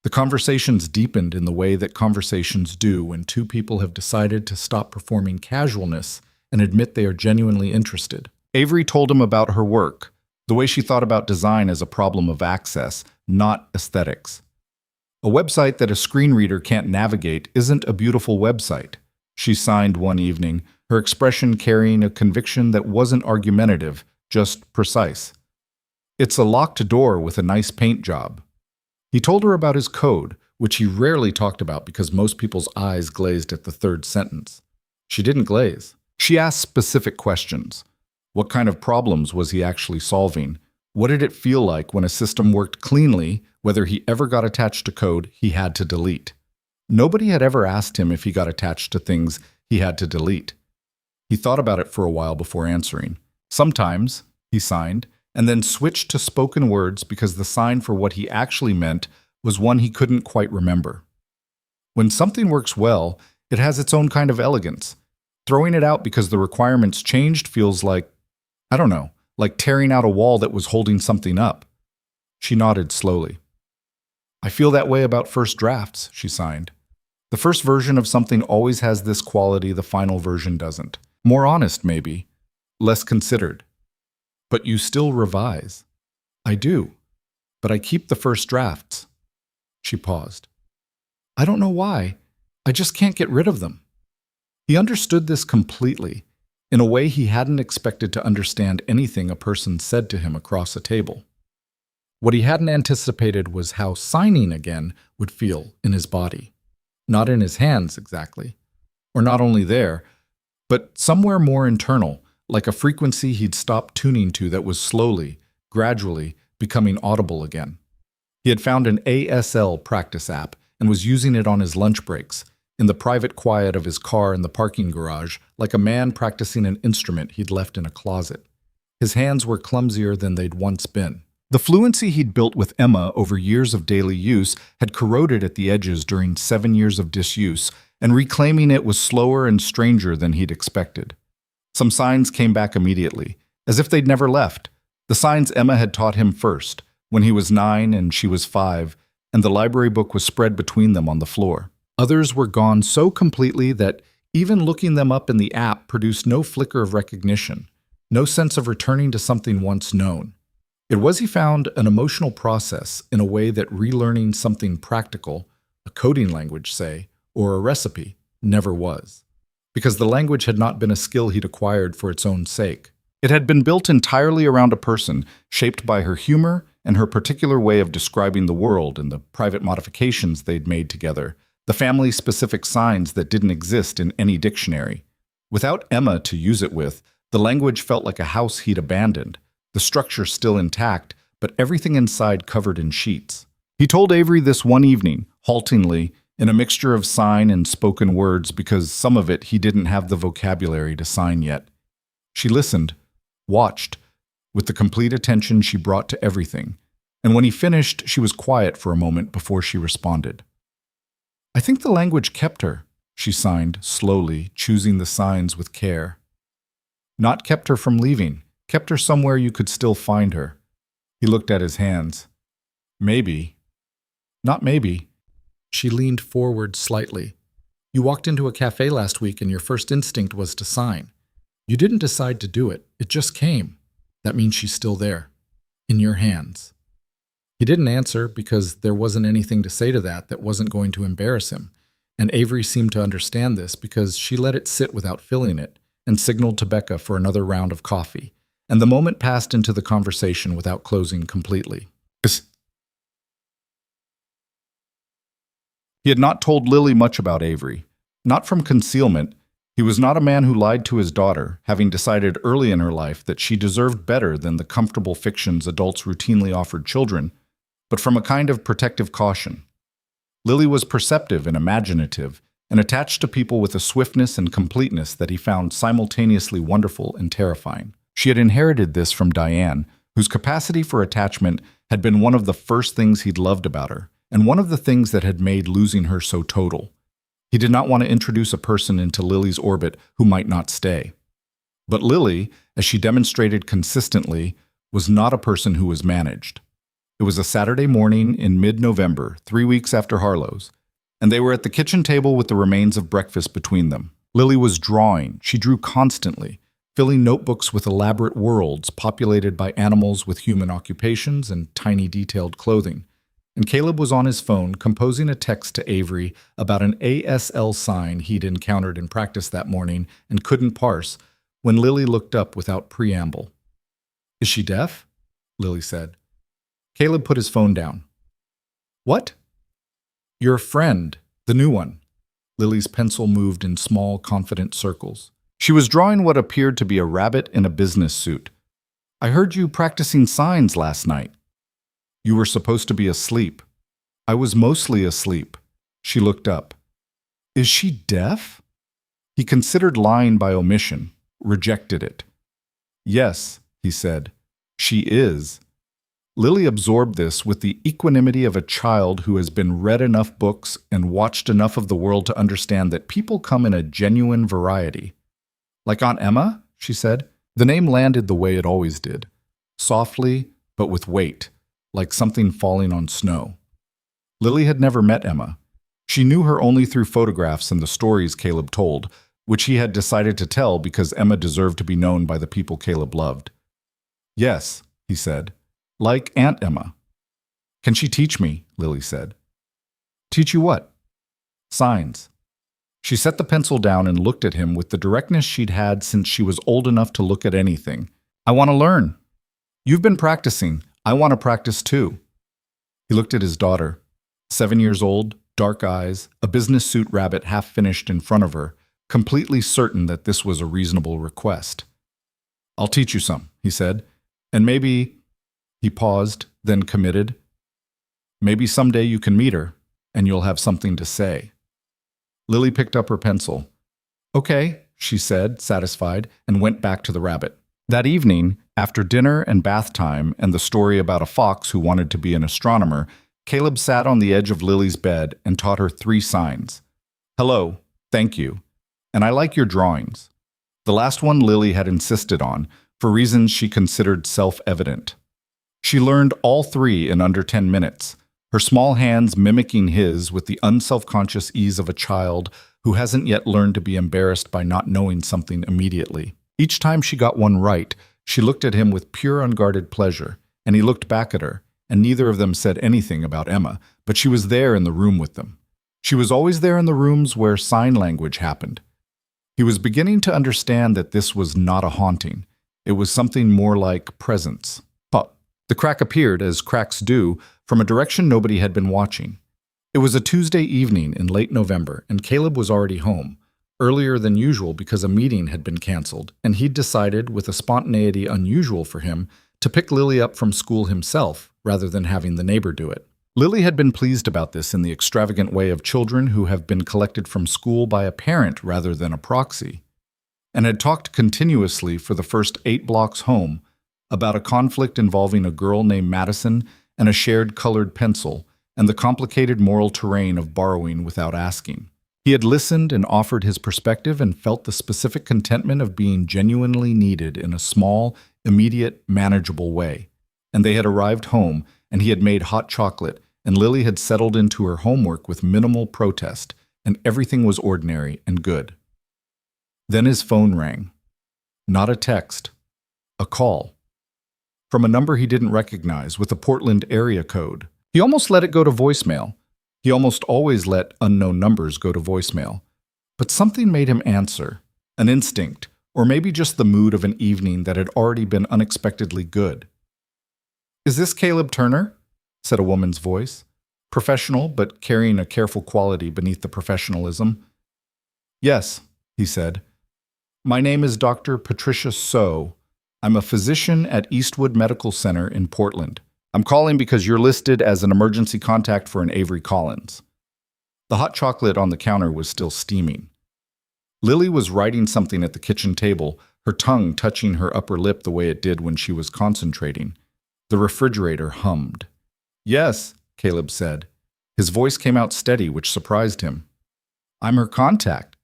The conversations deepened in the way that conversations do when two people have decided to stop performing casualness and admit they are genuinely interested. Avery told him about her work, the way she thought about design as a problem of access, not aesthetics. A website that a screen reader can't navigate isn't a beautiful website, she signed one evening, her expression carrying a conviction that wasn't argumentative, just precise. It's a locked door with a nice paint job. He told her about his code, which he rarely talked about because most people's eyes glazed at the third sentence. She didn't glaze. She asked specific questions. What kind of problems was he actually solving? What did it feel like when a system worked cleanly, whether he ever got attached to code he had to delete? Nobody had ever asked him if he got attached to things he had to delete. He thought about it for a while before answering. Sometimes, he signed, and then switched to spoken words because the sign for what he actually meant was one he couldn't quite remember. When something works well, it has its own kind of elegance. Throwing it out because the requirements changed feels like, I don't know, like tearing out a wall that was holding something up. She nodded slowly. I feel that way about first drafts, she signed. The first version of something always has this quality the final version doesn't. More honest, maybe. Less considered. But you still revise. I do. But I keep the first drafts. She paused. I don't know why. I just can't get rid of them. He understood this completely, in a way he hadn't expected to understand anything a person said to him across a table. What he hadn't anticipated was how signing again would feel in his body. Not in his hands, exactly. Or not only there, but somewhere more internal, like a frequency he'd stopped tuning to that was slowly, gradually becoming audible again. He had found an ASL practice app and was using it on his lunch breaks, in the private quiet of his car in the parking garage, like a man practicing an instrument he'd left in a closet. His hands were clumsier than they'd once been. The fluency he'd built with Emma over years of daily use had corroded at the edges during 7 years of disuse, and reclaiming it was slower and stranger than he'd expected. Some signs came back immediately, as if they'd never left. The signs Emma had taught him first, when he was 9 and she was 5, and the library book was spread between them on the floor. Others were gone so completely that even looking them up in the app produced no flicker of recognition, no sense of returning to something once known. It was, he found, an emotional process in a way that relearning something practical, a coding language, say, or a recipe, never was. Because the language had not been a skill he'd acquired for its own sake. It had been built entirely around a person, shaped by her humor and her particular way of describing the world and the private modifications they'd made together, the family-specific signs that didn't exist in any dictionary. Without Emma to use it with, the language felt like a house he'd abandoned, the structure still intact, but everything inside covered in sheets. He told Avery this one evening, haltingly, in a mixture of sign and spoken words because some of it he didn't have the vocabulary to sign yet. She listened, watched, with the complete attention she brought to everything, and when he finished, she was quiet for a moment before she responded. I think the language kept her, she signed, slowly, choosing the signs with care. Not kept her from leaving, kept her somewhere you could still find her. He looked at his hands. Maybe. Not maybe. She leaned forward slightly. You walked into a cafe last week and your first instinct was to sign. You didn't decide to do it. It just came. That means she's still there. In your hands. He didn't answer because there wasn't anything to say to that wasn't going to embarrass him. And Avery seemed to understand this because she let it sit without filling it and signaled to Becca for another round of coffee. And the moment passed into the conversation without closing completely. He had not told Lily much about Avery. Not from concealment. He was not a man who lied to his daughter, having decided early in her life that she deserved better than the comfortable fictions adults routinely offered children, but from a kind of protective caution. Lily was perceptive and imaginative, and attached to people with a swiftness and completeness that he found simultaneously wonderful and terrifying. She had inherited this from Diane, whose capacity for attachment had been one of the first things he'd loved about her, and one of the things that had made losing her so total. He did not want to introduce a person into Lily's orbit who might not stay. But Lily, as she demonstrated consistently, was not a person who was managed. It was a Saturday morning in mid-November, 3 weeks after Harlow's, and they were at the kitchen table with the remains of breakfast between them. Lily was drawing. She drew constantly, filling notebooks with elaborate worlds populated by animals with human occupations and tiny detailed clothing. And Caleb was on his phone composing a text to Avery about an ASL sign he'd encountered in practice that morning and couldn't parse when Lily looked up without preamble. Is she deaf? Lily said. Caleb put his phone down. What? Your friend, the new one. Lily's pencil moved in small, confident circles. She was drawing what appeared to be a rabbit in a business suit. I heard you practicing signs last night. You were supposed to be asleep. I was mostly asleep. She looked up. Is she deaf? He considered lying by omission, rejected it. Yes, he said. She is. Lily absorbed this with the equanimity of a child who has been read enough books and watched enough of the world to understand that people come in a genuine variety. Like Aunt Emma, she said. The name landed the way it always did, softly but with weight, like something falling on snow. Lily had never met Emma. She knew her only through photographs and the stories Caleb told, which he had decided to tell because Emma deserved to be known by the people Caleb loved. Yes, he said, like Aunt Emma. Can she teach me? Lily said. Teach you what? Signs. She set the pencil down and looked at him with the directness she'd had since she was old enough to look at anything. I want to learn. You've been practicing. I want to practice too. He looked at his daughter. 7 years old, dark eyes, a business suit rabbit half finished in front of her, completely certain that this was a reasonable request. I'll teach you some, he said, and maybe, he paused, then committed, maybe someday you can meet her, and you'll have something to say. Lily picked up her pencil. Okay, she said, satisfied, and went back to the rabbit. That evening, after dinner and bath time and the story about a fox who wanted to be an astronomer, Caleb sat on the edge of Lily's bed and taught her 3 signs. Hello, thank you, and I like your drawings. The last one Lily had insisted on, for reasons she considered self-evident. She learned all 3 in under 10 minutes, her small hands mimicking his with the unselfconscious ease of a child who hasn't yet learned to be embarrassed by not knowing something immediately. Each time she got one right, she looked at him with pure unguarded pleasure, and he looked back at her, and neither of them said anything about Emma, but she was there in the room with them. She was always there in the rooms where sign language happened. He was beginning to understand that this was not a haunting. It was something more like presence. But the crack appeared, as cracks do, from a direction nobody had been watching. It was a Tuesday evening in late November, and Caleb was already home, earlier than usual because a meeting had been canceled, and he'd decided, with a spontaneity unusual for him, to pick Lily up from school himself rather than having the neighbor do it. Lily had been pleased about this in the extravagant way of children who have been collected from school by a parent rather than a proxy, and had talked continuously for the first 8 blocks home about a conflict involving a girl named Madison and a shared colored pencil and the complicated moral terrain of borrowing without asking. He had listened and offered his perspective and felt the specific contentment of being genuinely needed in a small, immediate, manageable way. And they had arrived home, and he had made hot chocolate, and Lily had settled into her homework with minimal protest, and everything was ordinary and good. Then his phone rang. Not a text. A call. From a number he didn't recognize with a Portland area code. He almost let it go to voicemail. He almost always let unknown numbers go to voicemail. But something made him answer. An instinct, or maybe just the mood of an evening that had already been unexpectedly good. Is this Caleb Turner? Said a woman's voice. Professional, but carrying a careful quality beneath the professionalism. Yes, he said. My name is Dr. Patricia So. I'm a physician at Eastwood Medical Center in Portland. I'm calling because you're listed as an emergency contact for an Avery Collins. The hot chocolate on the counter was still steaming. Lily was writing something at the kitchen table, her tongue touching her upper lip the way it did when she was concentrating. The refrigerator hummed. Yes, Caleb said. His voice came out steady, which surprised him. I'm her contact.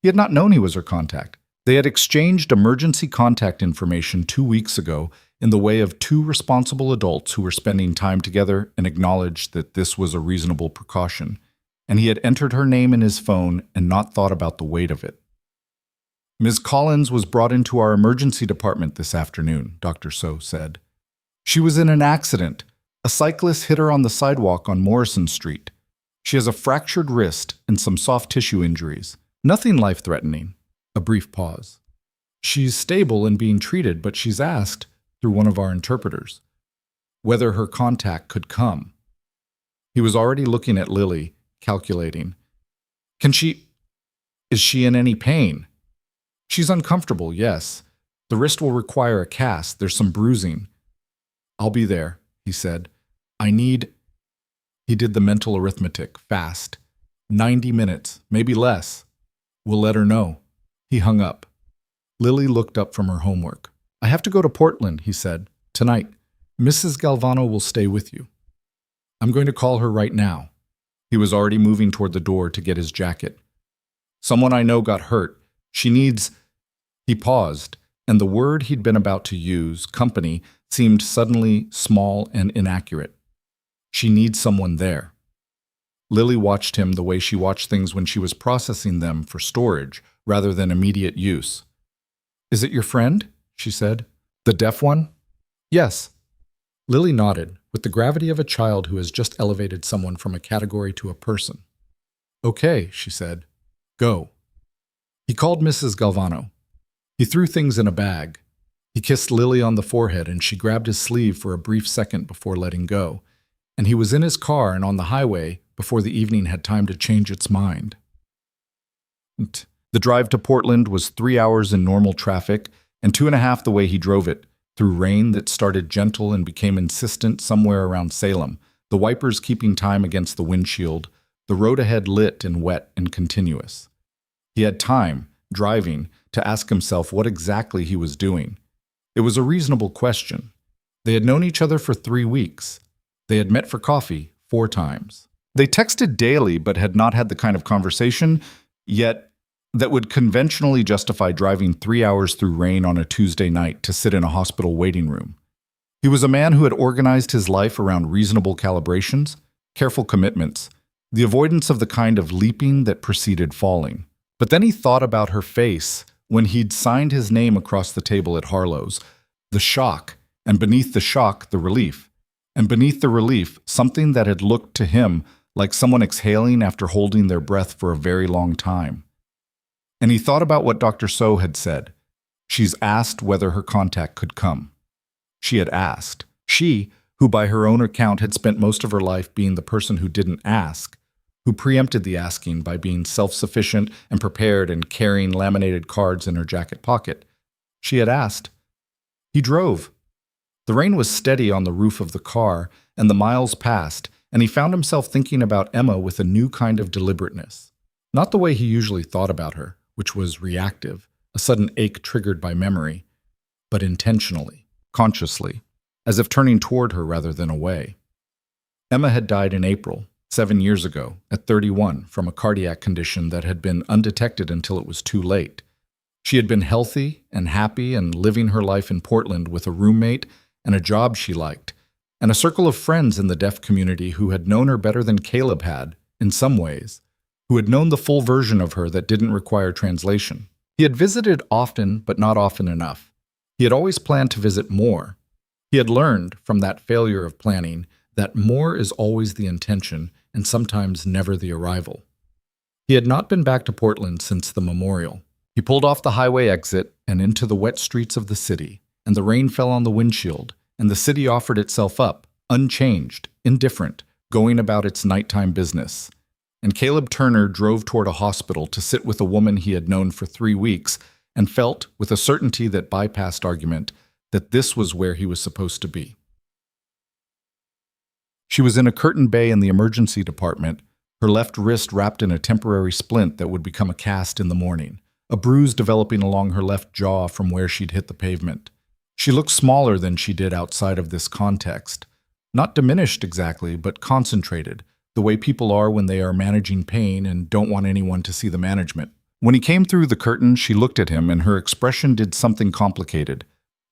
He had not known he was her contact. They had exchanged emergency contact information 2 weeks ago in the way of 2 responsible adults who were spending time together and acknowledged that this was a reasonable precaution, and he had entered her name in his phone and not thought about the weight of it. Ms. Collins was brought into our emergency department this afternoon, Dr. So said. She was in an accident. A cyclist hit her on the sidewalk on Morrison Street. She has a fractured wrist and some soft tissue injuries. Nothing life-threatening. A brief pause. She's stable and being treated, but she's asked, through one of our interpreters, whether her contact could come. He was already looking at Lily, calculating. Is she in any pain? She's uncomfortable, yes. The wrist will require a cast. There's some bruising. I'll be there, he said. He did the mental arithmetic, fast. 90 minutes, maybe less. We'll let her know. He hung up. Lily looked up from her homework. I have to go to Portland, he said. Tonight. Mrs. Galvano will stay with you. I'm going to call her right now. He was already moving toward the door to get his jacket. Someone I know got hurt. She needs... He paused, and the word he'd been about to use, company, seemed suddenly small and inaccurate. She needs someone there. Lily watched him the way she watched things when she was processing them for storage rather than immediate use. Is it your friend? She said. The deaf one? Yes. Lily nodded, with the gravity of a child who has just elevated someone from a category to a person. "Okay," she said. "Go." He called Mrs. Galvano. He threw things in a bag. He kissed Lily on the forehead, and she grabbed his sleeve for a brief second before letting go. And he was in his car and on the highway before the evening had time to change its mind. The drive to Portland was 3 hours in normal traffic and 2.5 the way he drove it, through rain that started gentle and became insistent somewhere around Salem, the wipers keeping time against the windshield, the road ahead lit and wet and continuous. He had time, driving, to ask himself what exactly he was doing. It was a reasonable question. They had known each other for 3 weeks. They had met for coffee 4 times. They texted daily but had not had the kind of conversation yet that would conventionally justify driving 3 hours through rain on a Tuesday night to sit in a hospital waiting room. He was a man who had organized his life around reasonable calibrations, careful commitments, the avoidance of the kind of leaping that preceded falling. But then he thought about her face when he'd signed his name across the table at Harlow's, the shock, and beneath the shock, the relief. And beneath the relief, something that had looked to him like someone exhaling after holding their breath for a very long time. And he thought about what Dr. So had said. She's asked whether her contact could come. She had asked. She, who by her own account had spent most of her life being the person who didn't ask, who preempted the asking by being self-sufficient and prepared and carrying laminated cards in her jacket pocket. She had asked. He drove. The rain was steady on the roof of the car, and the miles passed, and he found himself thinking about Emma with a new kind of deliberateness. Not the way he usually thought about her, which was reactive, a sudden ache triggered by memory, but intentionally, consciously, as if turning toward her rather than away. Emma had died in April, 7 years ago, at 31, from a cardiac condition that had been undetected until it was too late. She had been healthy and happy and living her life in Portland with a roommate and a job she liked, and a circle of friends in the deaf community who had known her better than Caleb had, in some ways, who had known the full version of her that didn't require translation. He had visited often, but not often enough. He had always planned to visit more. He had learned, from that failure of planning, that more is always the intention and sometimes never the arrival. He had not been back to Portland since the memorial. He pulled off the highway exit and into the wet streets of the city, and the rain fell on the windshield, and the city offered itself up, unchanged, indifferent, going about its nighttime business. And Caleb Turner drove toward a hospital to sit with a woman he had known for 3 weeks and felt, with a certainty that bypassed argument, that this was where he was supposed to be. She was in a curtain bay in the emergency department, her left wrist wrapped in a temporary splint that would become a cast in the morning, a bruise developing along her left jaw from where she'd hit the pavement. She looked smaller than she did outside of this context. Not diminished exactly, but concentrated, the way people are when they are managing pain and don't want anyone to see the management. When he came through the curtain, she looked at him, and her expression did something complicated,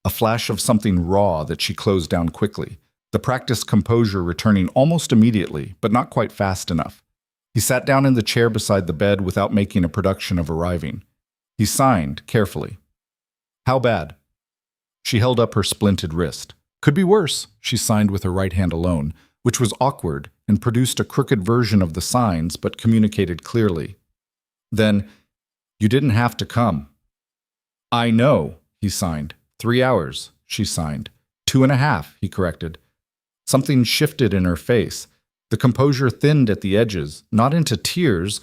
a flash of something raw that she closed down quickly, the practiced composure returning almost immediately, but not quite fast enough. He sat down in the chair beside the bed without making a production of arriving. He signed, carefully. "How bad?" She held up her splinted wrist. "Could be worse," she signed with her right hand alone, which was awkward and produced a crooked version of the signs but communicated clearly. Then, "You didn't have to come." "I know," he signed. 3 hours, she signed. 2.5, he corrected. Something shifted in her face. The composure thinned at the edges, not into tears.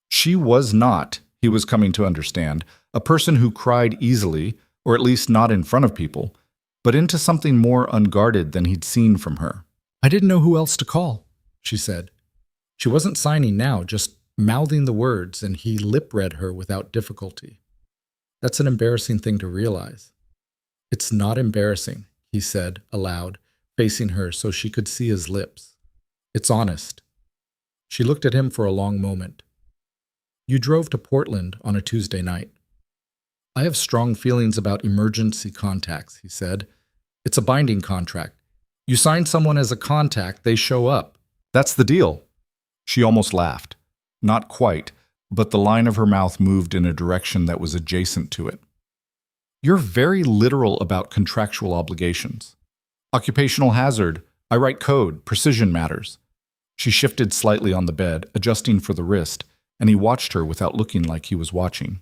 She was not, he was coming to understand, a person who cried easily, or at least not in front of people, but into something more unguarded than he'd seen from her. "I didn't know who else to call," she said. She wasn't signing now, just mouthing the words, and he lip-read her without difficulty. That's an embarrassing thing to realize. "It's not embarrassing," he said, aloud, facing her so she could see his lips. "It's honest." She looked at him for a long moment. "You drove to Portland on a Tuesday night." "I have strong feelings about emergency contacts," he said. "It's a binding contract. You sign someone as a contact, they show up. That's the deal." She almost laughed. Not quite, but the line of her mouth moved in a direction that was adjacent to it. "You're very literal about contractual obligations. Occupational hazard, I write code, precision matters. She shifted slightly on the bed, adjusting for the wrist, and he watched her without looking like he was watching.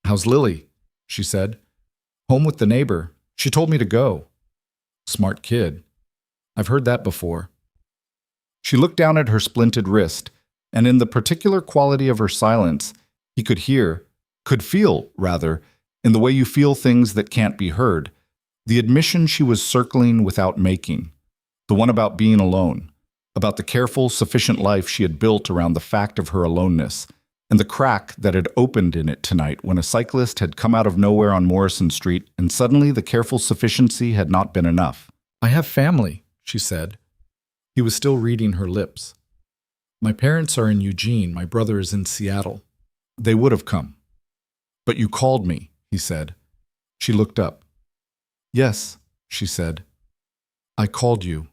"How's Lily?" she said. "Home with the neighbor. She told me to go." "Smart kid. I've heard that before." She looked down at her splinted wrist, and in the particular quality of her silence, he could feel, in the way you feel things that can't be heard, the admission she was circling without making, the one about being alone, about the careful, sufficient life she had built around the fact of her aloneness, and the crack that had opened in it tonight when a cyclist had come out of nowhere on Morrison Street, and suddenly the careful sufficiency had not been enough. "I have family," she said. He was still reading her lips. "My parents are in Eugene. My brother is in Seattle. They would have come." "But you called me," he said. She looked up. "Yes," she said. "I called you."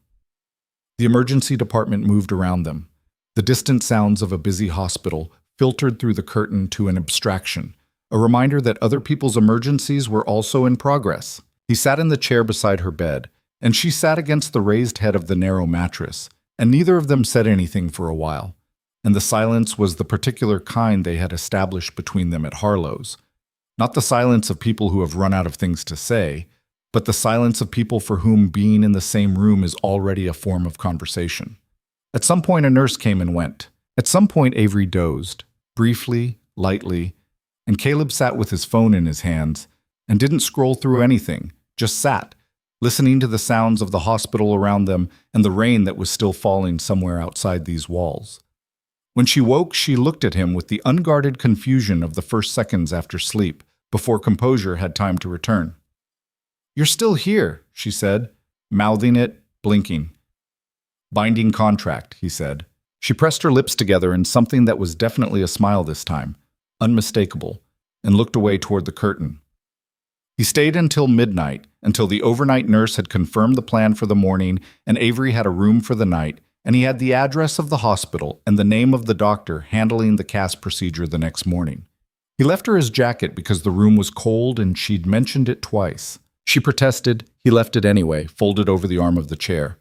The emergency department moved around them. The distant sounds of a busy hospital filtered through the curtain to an abstraction, a reminder that other people's emergencies were also in progress. He sat in the chair beside her bed, and she sat against the raised head of the narrow mattress, and neither of them said anything for a while, and the silence was the particular kind they had established between them at Harlow's. Not the silence of people who have run out of things to say, but the silence of people for whom being in the same room is already a form of conversation. At some point a nurse came and went. At some point Avery dozed, briefly, lightly, and Caleb sat with his phone in his hands and didn't scroll through anything, just sat, listening to the sounds of the hospital around them and the rain that was still falling somewhere outside these walls. When she woke, she looked at him with the unguarded confusion of the first seconds after sleep, before composure had time to return. "You're still here," she said, mouthing it, blinking. "Binding contract," he said. She pressed her lips together in something that was definitely a smile this time, unmistakable, and looked away toward the curtain. He stayed until midnight, until the overnight nurse had confirmed the plan for the morning, and Avery had a room for the night, and he had the address of the hospital and the name of the doctor handling the cast procedure the next morning. He left her his jacket because the room was cold and she'd mentioned it twice. She protested. He left it anyway, folded over the arm of the chair.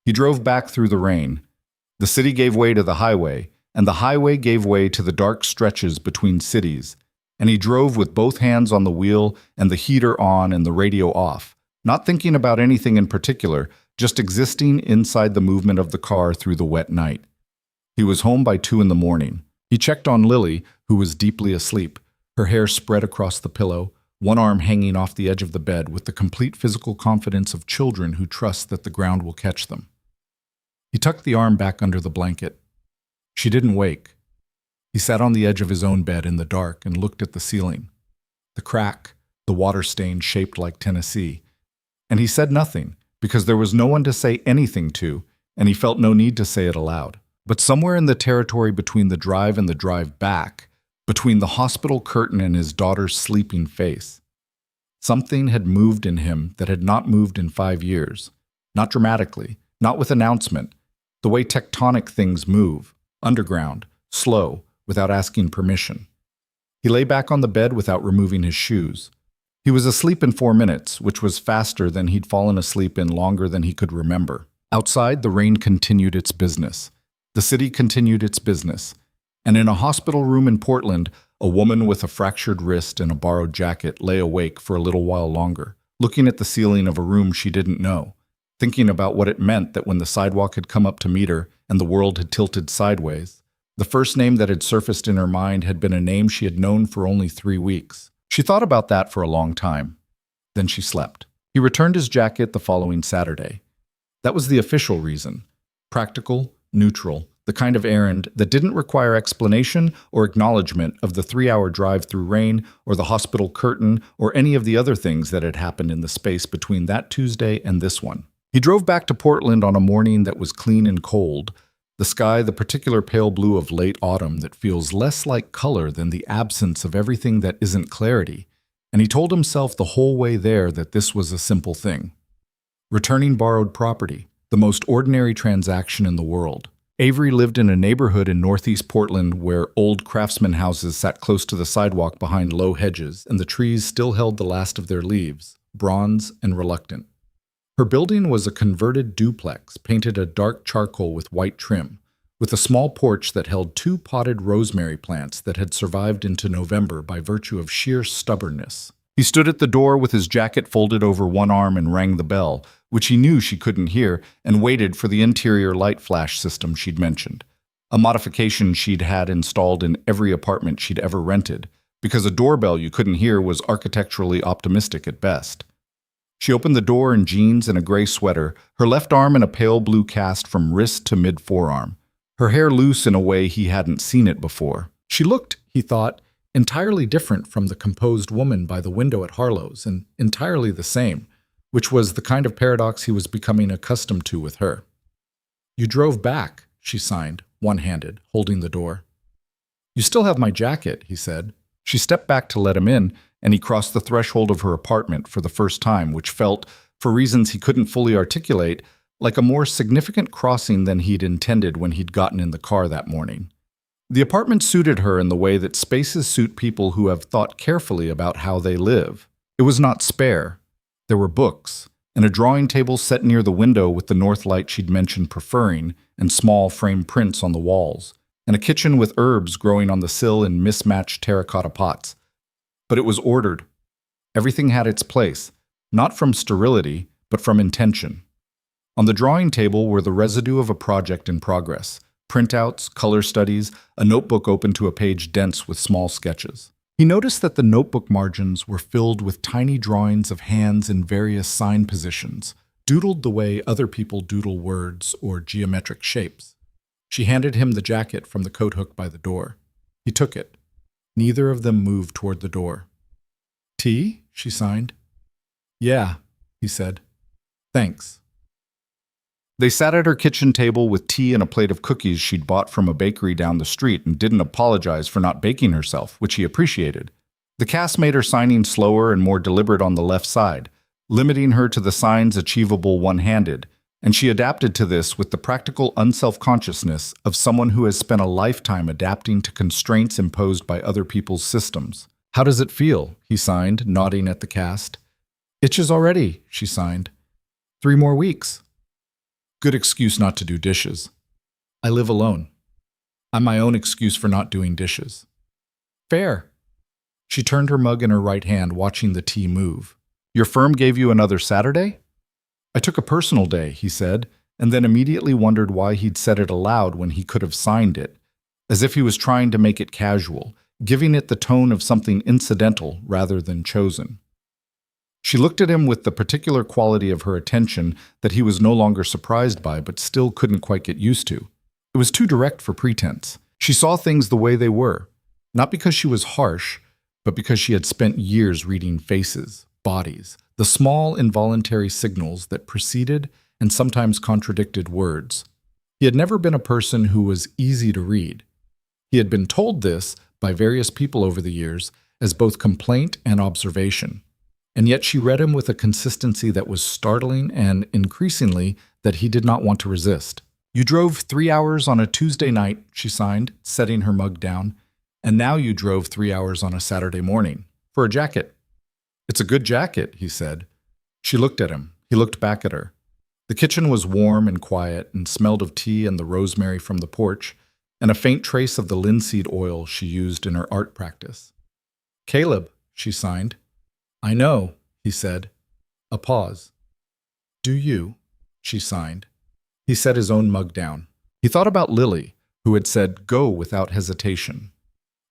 He drove back through the rain. The city gave way to the highway, and the highway gave way to the dark stretches between cities, and he drove with both hands on the wheel and the heater on and the radio off, not thinking about anything in particular, just existing inside the movement of the car through the wet night. He was home by 2 a.m. He checked on Lily, who was deeply asleep, her hair spread across the pillow, one arm hanging off the edge of the bed with the complete physical confidence of children who trust that the ground will catch them. He tucked the arm back under the blanket. She didn't wake. He sat on the edge of his own bed in the dark and looked at the ceiling. The crack, the water stain shaped like Tennessee. And he said nothing, because there was no one to say anything to, and he felt no need to say it aloud. But somewhere in the territory between the drive and the drive back, between the hospital curtain and his daughter's sleeping face, something had moved in him that had not moved in 5 years. Not dramatically, not with announcement, the way tectonic things move, underground, slow, without asking permission. He lay back on the bed without removing his shoes. He was asleep in 4 minutes, which was faster than he'd fallen asleep in longer than he could remember. Outside, the rain continued its business. The city continued its business. And in a hospital room in Portland, a woman with a fractured wrist and a borrowed jacket lay awake for a little while longer, looking at the ceiling of a room she didn't know, thinking about what it meant that when the sidewalk had come up to meet her and the world had tilted sideways, the first name that had surfaced in her mind had been a name she had known for only 3 weeks. She thought about that for a long time. Then she slept. He returned his jacket the following Saturday. That was the official reason. Practical, neutral, the kind of errand that didn't require explanation or acknowledgement of the 3-hour drive through rain or the hospital curtain or any of the other things that had happened in the space between that Tuesday and this one. He drove back to Portland on a morning that was clean and cold, the sky the particular pale blue of late autumn that feels less like color than the absence of everything that isn't clarity, and he told himself the whole way there that this was a simple thing. Returning borrowed property, the most ordinary transaction in the world. Avery lived in a neighborhood in northeast Portland where old craftsman houses sat close to the sidewalk behind low hedges, and the trees still held the last of their leaves, bronze and reluctant. Her building was a converted duplex painted a dark charcoal with white trim, with a small porch that held 2 potted rosemary plants that had survived into November by virtue of sheer stubbornness. He stood at the door with his jacket folded over one arm and rang the bell, which he knew she couldn't hear, and waited for the interior light flash system she'd mentioned, a modification she'd had installed in every apartment she'd ever rented, because a doorbell you couldn't hear was architecturally optimistic at best. She opened the door in jeans and a gray sweater, her left arm in a pale blue cast from wrist to mid-forearm, her hair loose in a way he hadn't seen it before. She looked, he thought, entirely different from the composed woman by the window at Harlow's, and entirely the same, which was the kind of paradox he was becoming accustomed to with her. "You drove back," she signed, one-handed, holding the door. "You still have my jacket," he said. She stepped back to let him in, and he crossed the threshold of her apartment for the first time, which felt, for reasons he couldn't fully articulate, like a more significant crossing than he'd intended when he'd gotten in the car that morning. The apartment suited her in the way that spaces suit people who have thought carefully about how they live. It was not spare. There were books, and a drawing table set near the window with the north light she'd mentioned preferring, and small frame prints on the walls, and a kitchen with herbs growing on the sill in mismatched terracotta pots. But it was ordered. Everything had its place, not from sterility, but from intention. On the drawing table were the residue of a project in progress, printouts, color studies, a notebook open to a page dense with small sketches. He noticed that the notebook margins were filled with tiny drawings of hands in various sign positions, doodled the way other people doodle words or geometric shapes. She handed him the jacket from the coat hook by the door. He took it. Neither of them moved toward the door. "Tea?" she signed. "Yeah," he said. "Thanks." They sat at her kitchen table with tea and a plate of cookies she'd bought from a bakery down the street and didn't apologize for not baking herself, which he appreciated. The cast made her signing slower and more deliberate on the left side, limiting her to the signs achievable one-handed, and she adapted to this with the practical unself-consciousness of someone who has spent a lifetime adapting to constraints imposed by other people's systems. "How does it feel?" he signed, nodding at the cast. "Itches already," she signed. "3 more weeks." "Good excuse not to do dishes." "I live alone. I'm my own excuse for not doing dishes." "Fair." She turned her mug in her right hand, watching the tea move. "Your firm gave you another Saturday?" "I took a personal day," he said, and then immediately wondered why he'd said it aloud when he could have signed it, as if he was trying to make it casual, giving it the tone of something incidental rather than chosen. She looked at him with the particular quality of her attention that he was no longer surprised by but still couldn't quite get used to. It was too direct for pretense. She saw things the way they were, not because she was harsh, but because she had spent years reading faces, bodies, the small involuntary signals that preceded and sometimes contradicted words. He had never been a person who was easy to read. He had been told this by various people over the years as both complaint and observation. And yet she read him with a consistency that was startling and, increasingly, that he did not want to resist. "You drove 3 hours on a Tuesday night," she signed, setting her mug down, "and now you drove 3 hours on a Saturday morning. For a jacket." "It's a good jacket," he said. She looked at him. He looked back at her. The kitchen was warm and quiet and smelled of tea and the rosemary from the porch, and a faint trace of the linseed oil she used in her art practice. "Caleb," she signed. "I know," he said. A pause. "Do you?" she signed. He set his own mug down. He thought about Lily, who had said, "Go," without hesitation.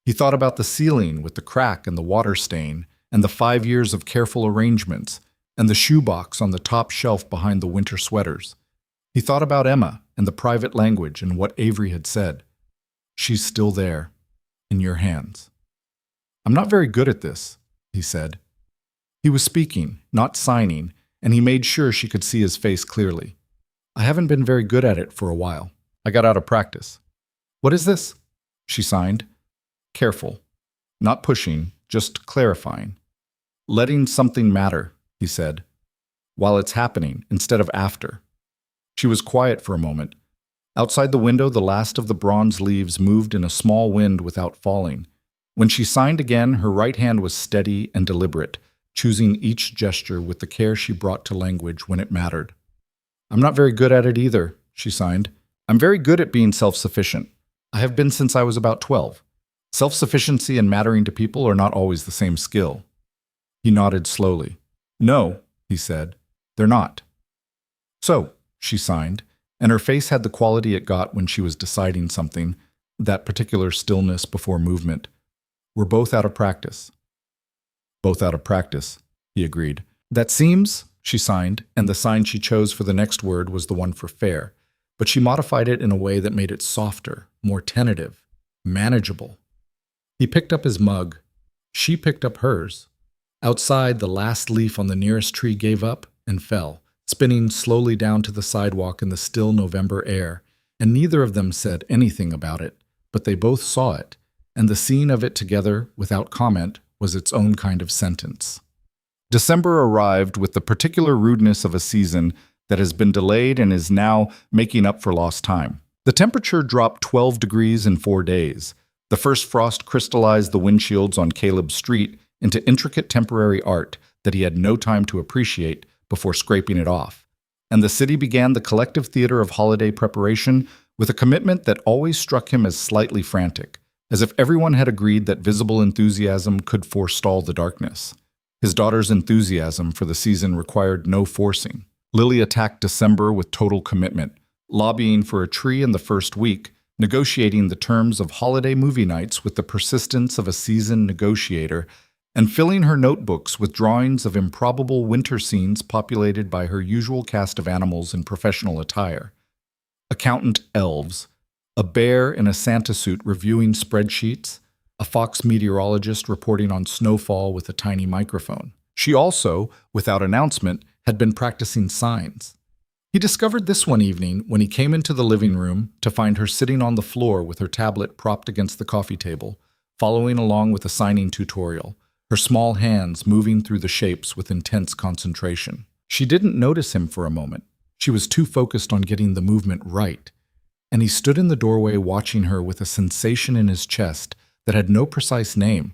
He thought about the ceiling with the crack and the water stain, and the 5 years of careful arrangements, and the shoebox on the top shelf behind the winter sweaters. He thought about Emma and the private language and what Avery had said. "She's still there, in your hands." "I'm not very good at this," he said. He was speaking, not signing, and he made sure she could see his face clearly. "I haven't been very good at it for a while. I got out of practice." "What is this?" she signed. Careful. Not pushing, just clarifying. "Letting something matter," he said. "While it's happening, instead of after." She was quiet for a moment. Outside the window, the last of the bronze leaves moved in a small wind without falling. When she signed again, her right hand was steady and deliberate, choosing each gesture with the care she brought to language when it mattered. "I'm not very good at it either," she signed. "I'm very good at being self-sufficient. I have been since I was about 12. Self-sufficiency and mattering to people are not always the same skill." He nodded slowly. "No," he said, "they're not." "So," she signed, and her face had the quality it got when she was deciding something, that particular stillness before movement. "We're both out of practice." "Both out of practice," he agreed. "That seems," she signed, and the sign she chose for the next word was the one for fair, but she modified it in a way that made it softer, more tentative, manageable. He picked up his mug. She picked up hers. Outside, the last leaf on the nearest tree gave up and fell, spinning slowly down to the sidewalk in the still November air, and neither of them said anything about it, but they both saw it, and the seeing of it together, without comment, was its own kind of sentence. December arrived with the particular rudeness of a season that has been delayed and is now making up for lost time. The temperature dropped 12 degrees in 4 days. The first frost crystallized the windshields on Caleb's street into intricate temporary art that he had no time to appreciate before scraping it off. And the city began the collective theater of holiday preparation with a commitment that always struck him as slightly frantic, as if everyone had agreed that visible enthusiasm could forestall the darkness. His daughter's enthusiasm for the season required no forcing. Lily attacked December with total commitment, lobbying for a tree in the first week, negotiating the terms of holiday movie nights with the persistence of a seasoned negotiator, and filling her notebooks with drawings of improbable winter scenes populated by her usual cast of animals in professional attire. Accountant elves, a bear in a Santa suit reviewing spreadsheets, a fox meteorologist reporting on snowfall with a tiny microphone. She also, without announcement, had been practicing signs. He discovered this one evening when he came into the living room to find her sitting on the floor with her tablet propped against the coffee table, following along with a signing tutorial, her small hands moving through the shapes with intense concentration. She didn't notice him for a moment. She was too focused on getting the movement right. And he stood in the doorway watching her with a sensation in his chest that had no precise name,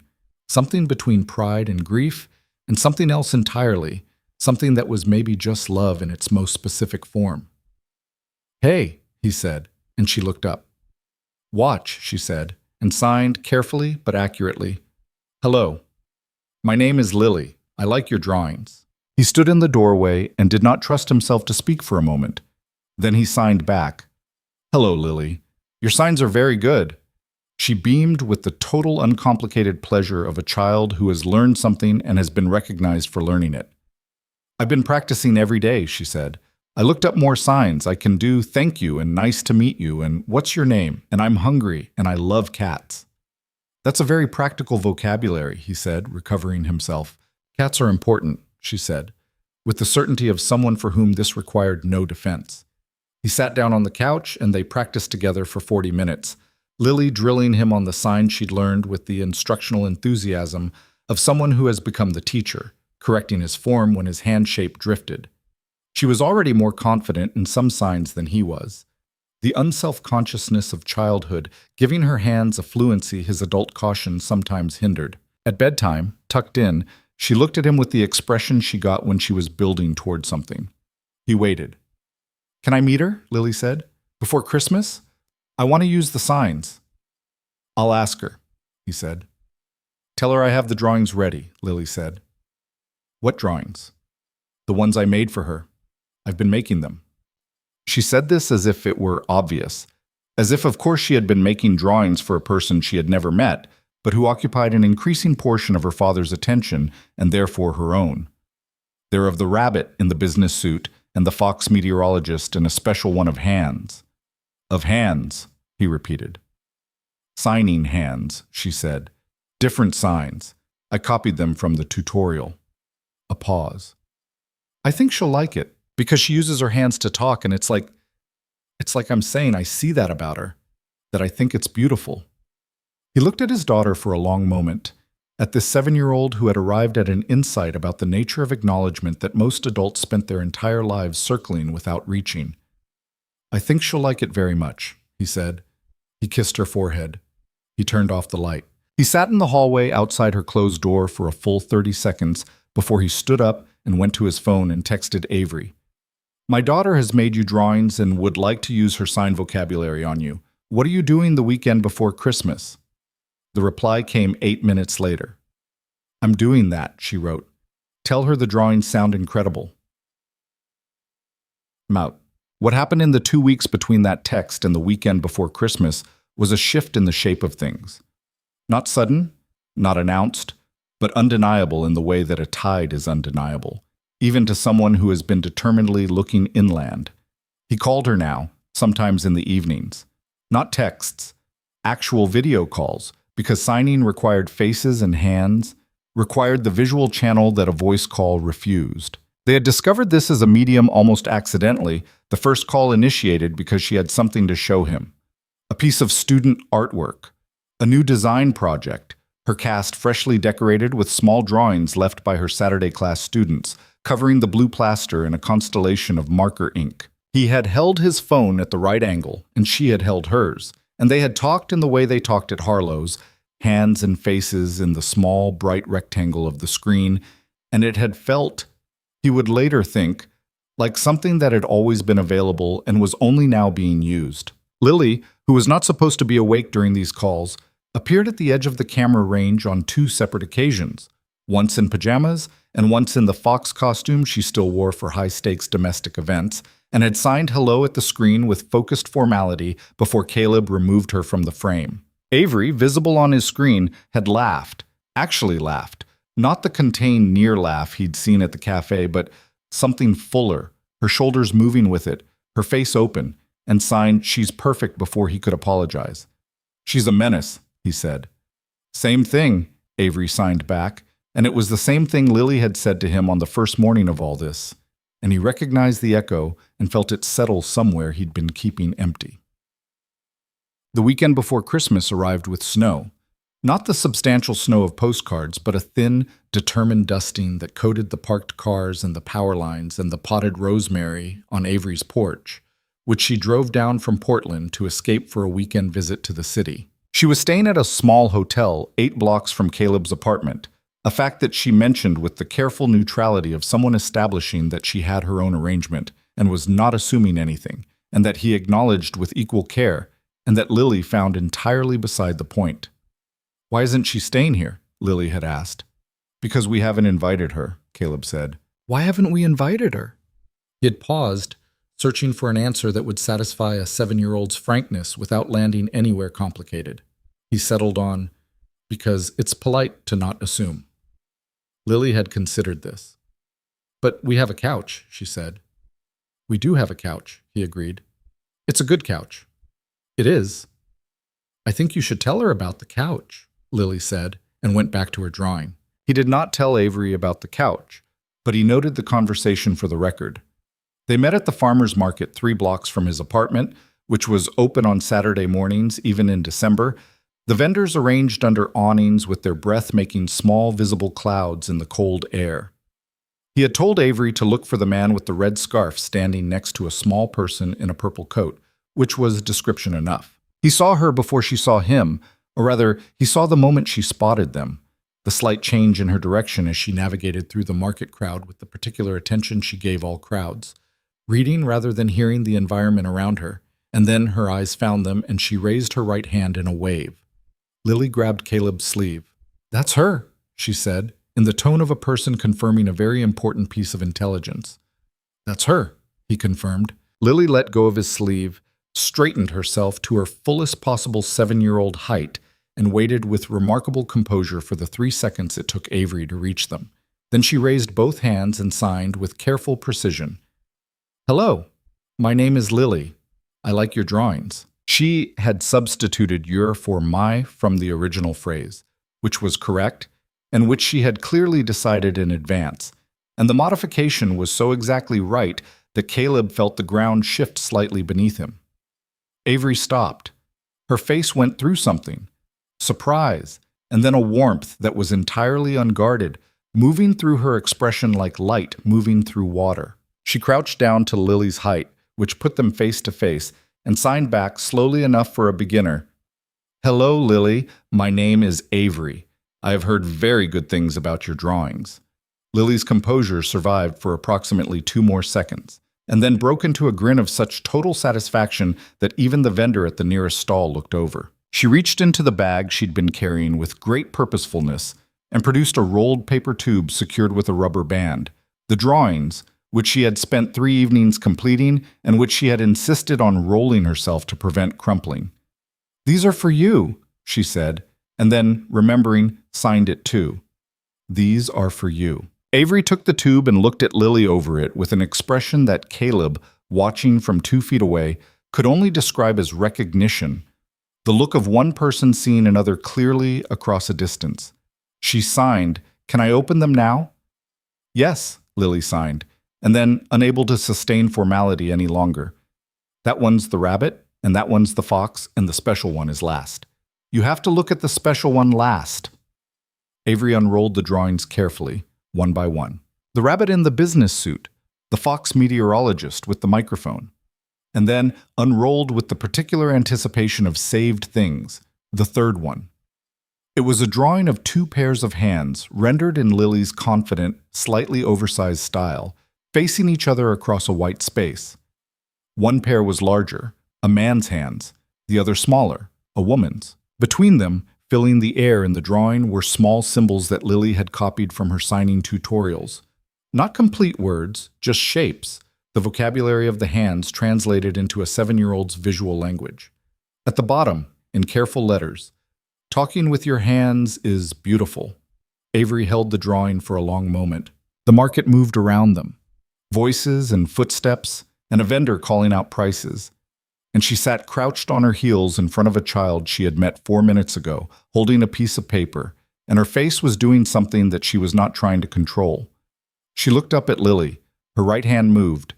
something between pride and grief, and something else entirely, something that was maybe just love in its most specific form. "Hey," he said, and she looked up. "Watch," she said, and signed carefully but accurately. "Hello. My name is Lily. I like your drawings." He stood in the doorway and did not trust himself to speak for a moment. Then he signed back. "Hello, Lily. Your signs are very good." She beamed with the total uncomplicated pleasure of a child who has learned something and has been recognized for learning it. "I've been practicing every day," she said. "I looked up more signs. I can do thank you and nice to meet you and what's your name and I'm hungry and I love cats." "That's a very practical vocabulary," he said, recovering himself. "Cats are important," she said, with the certainty of someone for whom this required no defense. He sat down on the couch and they practiced together for 40 minutes, Lily drilling him on the signs she'd learned with the instructional enthusiasm of someone who has become the teacher, correcting his form when his hand shape drifted. She was already more confident in some signs than he was. The unself-consciousness of childhood, giving her hands a fluency his adult caution sometimes hindered. At bedtime, tucked in, she looked at him with the expression she got when she was building toward something. He waited. "Can I meet her?" Lily said. "Before Christmas? I want to use the signs." "I'll ask her," he said. "Tell her I have the drawings ready," Lily said. "What drawings?" "The ones I made for her. I've been making them." She said this as if it were obvious, as if of course she had been making drawings for a person she had never met, but who occupied an increasing portion of her father's attention and therefore her own. They're of the rabbit in the business suit and the fox meteorologist and a special one of hands. "Of hands," he repeated. "Signing hands," she said. "Different signs. I copied them from the tutorial." A pause. "I think she'll like it, because she uses her hands to talk, and it's like I'm saying I see that about her, that I think it's beautiful." He looked at his daughter for a long moment, at this 7-year-old who had arrived at an insight about the nature of acknowledgement that most adults spent their entire lives circling without reaching. "I think she'll like it very much," he said. He kissed her forehead. He turned off the light. He sat in the hallway outside her closed door for a full 30 seconds before he stood up and went to his phone and texted Avery. My daughter has made you drawings and would like to use her sign vocabulary on you. What are you doing the weekend before Christmas? The reply came 8 minutes later. I'm doing that, she wrote. Tell her the drawings sound incredible. Mout. What happened in the 2 weeks between that text and the weekend before Christmas was a shift in the shape of things. Not sudden, not announced, but undeniable in the way that a tide is undeniable, even to someone who has been determinedly looking inland. He called her now, sometimes in the evenings. Not texts, actual video calls, because signing required faces and hands, required the visual channel that a voice call refused. They had discovered this as a medium almost accidentally, the first call initiated because she had something to show him. A piece of student artwork, a new design project, her cast freshly decorated with small drawings left by her Saturday class students, covering the blue plaster in a constellation of marker ink. He had held his phone at the right angle, and she had held hers, and they had talked in the way they talked at Harlow's, hands and faces in the small, bright rectangle of the screen, and it had felt, he would later think, like something that had always been available and was only now being used. Lily, who was not supposed to be awake during these calls, appeared at the edge of the camera range on 2 separate occasions, once in pajamas and once in the fox costume she still wore for high-stakes domestic events, and had signed hello at the screen with focused formality before Caleb removed her from the frame. Avery, visible on his screen, had laughed, actually laughed, not the contained near laugh he'd seen at the cafe, but something fuller, her shoulders moving with it, her face open, and signed, "She's perfect," before he could apologize. "She's a menace," he said. "Same thing," Avery signed back, and it was the same thing Lily had said to him on the first morning of all this, and he recognized the echo and felt it settle somewhere he'd been keeping empty. The weekend before Christmas arrived with snow. Not the substantial snow of postcards, but a thin, determined dusting that coated the parked cars and the power lines and the potted rosemary on Avery's porch, which she drove down from Portland to escape for a weekend visit to the city. She was staying at a small hotel 8 blocks from Caleb's apartment, a fact that she mentioned with the careful neutrality of someone establishing that she had her own arrangement and was not assuming anything, and that he acknowledged with equal care, and that Lily found entirely beside the point. "Why isn't she staying here?" Lily had asked. "Because we haven't invited her," Caleb said. "Why haven't we invited her?" He had paused, searching for an answer that would satisfy a 7-year-old's frankness without landing anywhere complicated. He settled on, "Because it's polite to not assume." Lily had considered this. "But we have a couch," she said. "We do have a couch," he agreed. "It's a good couch." "It is." "I think you should tell her about the couch," Lily said, and went back to her drawing. He did not tell Avery about the couch, but he noted the conversation for the record. They met at the farmer's market 3 blocks from his apartment, which was open on Saturday mornings, even in December. The vendors arranged under awnings with their breath making small visible clouds in the cold air. He had told Avery to look for the man with the red scarf standing next to a small person in a purple coat, which was description enough. He saw her before she saw him, or rather, he saw the moment she spotted them, the slight change in her direction as she navigated through the market crowd with the particular attention she gave all crowds, reading rather than hearing the environment around her, and then her eyes found them and she raised her right hand in a wave. Lily grabbed Caleb's sleeve. "That's her," she said, in the tone of a person confirming a very important piece of intelligence. "That's her," he confirmed. Lily let go of his sleeve, straightened herself to her fullest possible 7-year-old height, and waited with remarkable composure for the 3 seconds it took Avery to reach them. Then she raised both hands and signed with careful precision. "Hello, my name is Lily. I like your drawings." She had substituted your for my from the original phrase, which was correct, and which she had clearly decided in advance, and the modification was so exactly right that Caleb felt the ground shift slightly beneath him. Avery stopped. Her face went through something. Surprise, and then a warmth that was entirely unguarded, moving through her expression like light moving through water. She crouched down to Lily's height, which put them face to face, and signed back slowly enough for a beginner. "Hello, Lily. My name is Avery. I have heard very good things about your drawings." Lily's composure survived for approximately 2 more seconds, and then broke into a grin of such total satisfaction that even the vendor at the nearest stall looked over. She reached into the bag she'd been carrying with great purposefulness and produced a rolled paper tube secured with a rubber band. The drawings, which she had spent 3 evenings completing and which she had insisted on rolling herself to prevent crumpling. "These are for you," she said, and then, remembering, signed it too. "These are for you." Avery took the tube and looked at Lily over it with an expression that Caleb, watching from 2 feet away, could only describe as recognition, the look of one person seeing another clearly across a distance. She signed, "Can I open them now?" "Yes," Lily signed, and then, unable to sustain formality any longer. "That one's the rabbit, and that one's the fox, and the special one is last. You have to look at the special one last." Avery unrolled the drawings carefully, one by one. The rabbit in the business suit, the fox meteorologist with the microphone, and then unrolled with the particular anticipation of saved things, the third one. It was a drawing of 2 pairs of hands, rendered in Lily's confident, slightly oversized style, facing each other across a white space. One pair was larger, a man's hands, the other smaller, a woman's. Between them, filling the air in the drawing, were small symbols that Lily had copied from her signing tutorials. Not complete words, just shapes, the vocabulary of the hands translated into a 7-year-old's visual language. At the bottom, in careful letters, "Talking with your hands is beautiful." Avery held the drawing for a long moment. The market moved around them. Voices and footsteps, and a vendor calling out prices. And she sat crouched on her heels in front of a child she had met 4 minutes ago, holding a piece of paper, and her face was doing something that she was not trying to control. She looked up at Lily. Her right hand moved.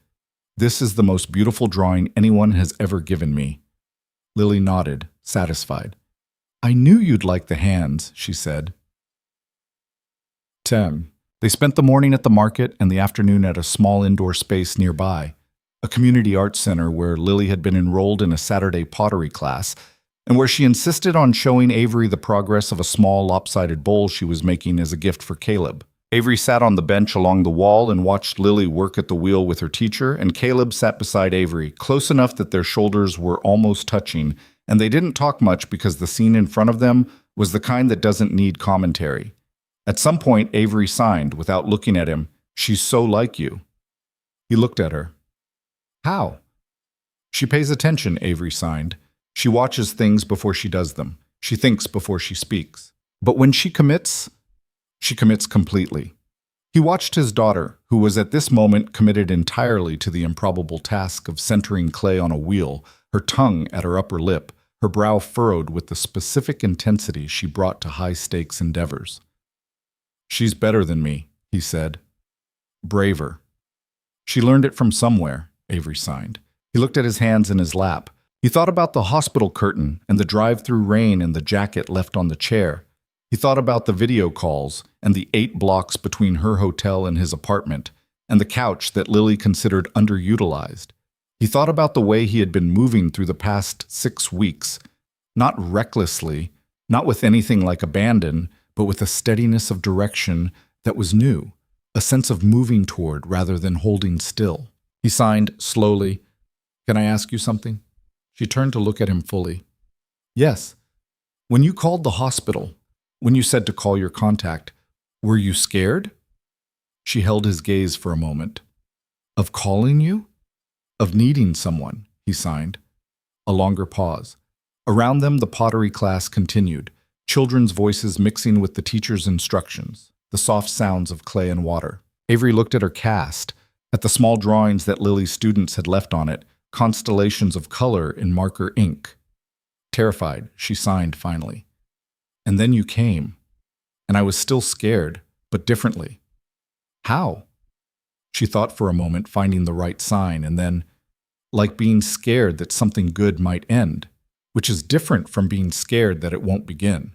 "This is the most beautiful drawing anyone has ever given me." Lily nodded, satisfied. "I knew you'd like the hands," she said. 10. They spent the morning at the market and the afternoon at a small indoor space nearby, a community arts center where Lily had been enrolled in a Saturday pottery class, and where she insisted on showing Avery the progress of a small lopsided bowl she was making as a gift for Caleb. Avery sat on the bench along the wall and watched Lily work at the wheel with her teacher, and Caleb sat beside Avery, close enough that their shoulders were almost touching, and they didn't talk much because the scene in front of them was the kind that doesn't need commentary. At some point, Avery signed, without looking at him, "She's so like you." He looked at her. "How?" "She pays attention," Avery signed. "She watches things before she does them. She thinks before she speaks. But when she commits completely." He watched his daughter, who was at this moment committed entirely to the improbable task of centering clay on a wheel, her tongue at her upper lip, her brow furrowed with the specific intensity she brought to high-stakes endeavors. "She's better than me," he said. "Braver." "She learned it from somewhere," Avery signed. He looked at his hands in his lap. He thought about the hospital curtain and the drive-through rain and the jacket left on the chair. He thought about the video calls and the 8 blocks between her hotel and his apartment, and the couch that Lily considered underutilized. He thought about the way he had been moving through the past 6 weeks, not recklessly, not with anything like abandon, but with a steadiness of direction that was new, a sense of moving toward rather than holding still. He signed slowly, "Can I ask you something?" She turned to look at him fully. "Yes. When you called the hospital, when you said to call your contact, were you scared?" She held his gaze for a moment. "Of calling you?" "Of needing someone," he signed. A longer pause. Around them the pottery class continued, children's voices mixing with the teacher's instructions, the soft sounds of clay and water. Avery looked at her cast, at the small drawings that Lily's students had left on it, constellations of color in marker ink. Terrified, she signed finally. "And then you came, and I was still scared, but differently." "How?" She thought for a moment, finding the right sign, and then, "Like being scared that something good might end, which is different from being scared that it won't begin."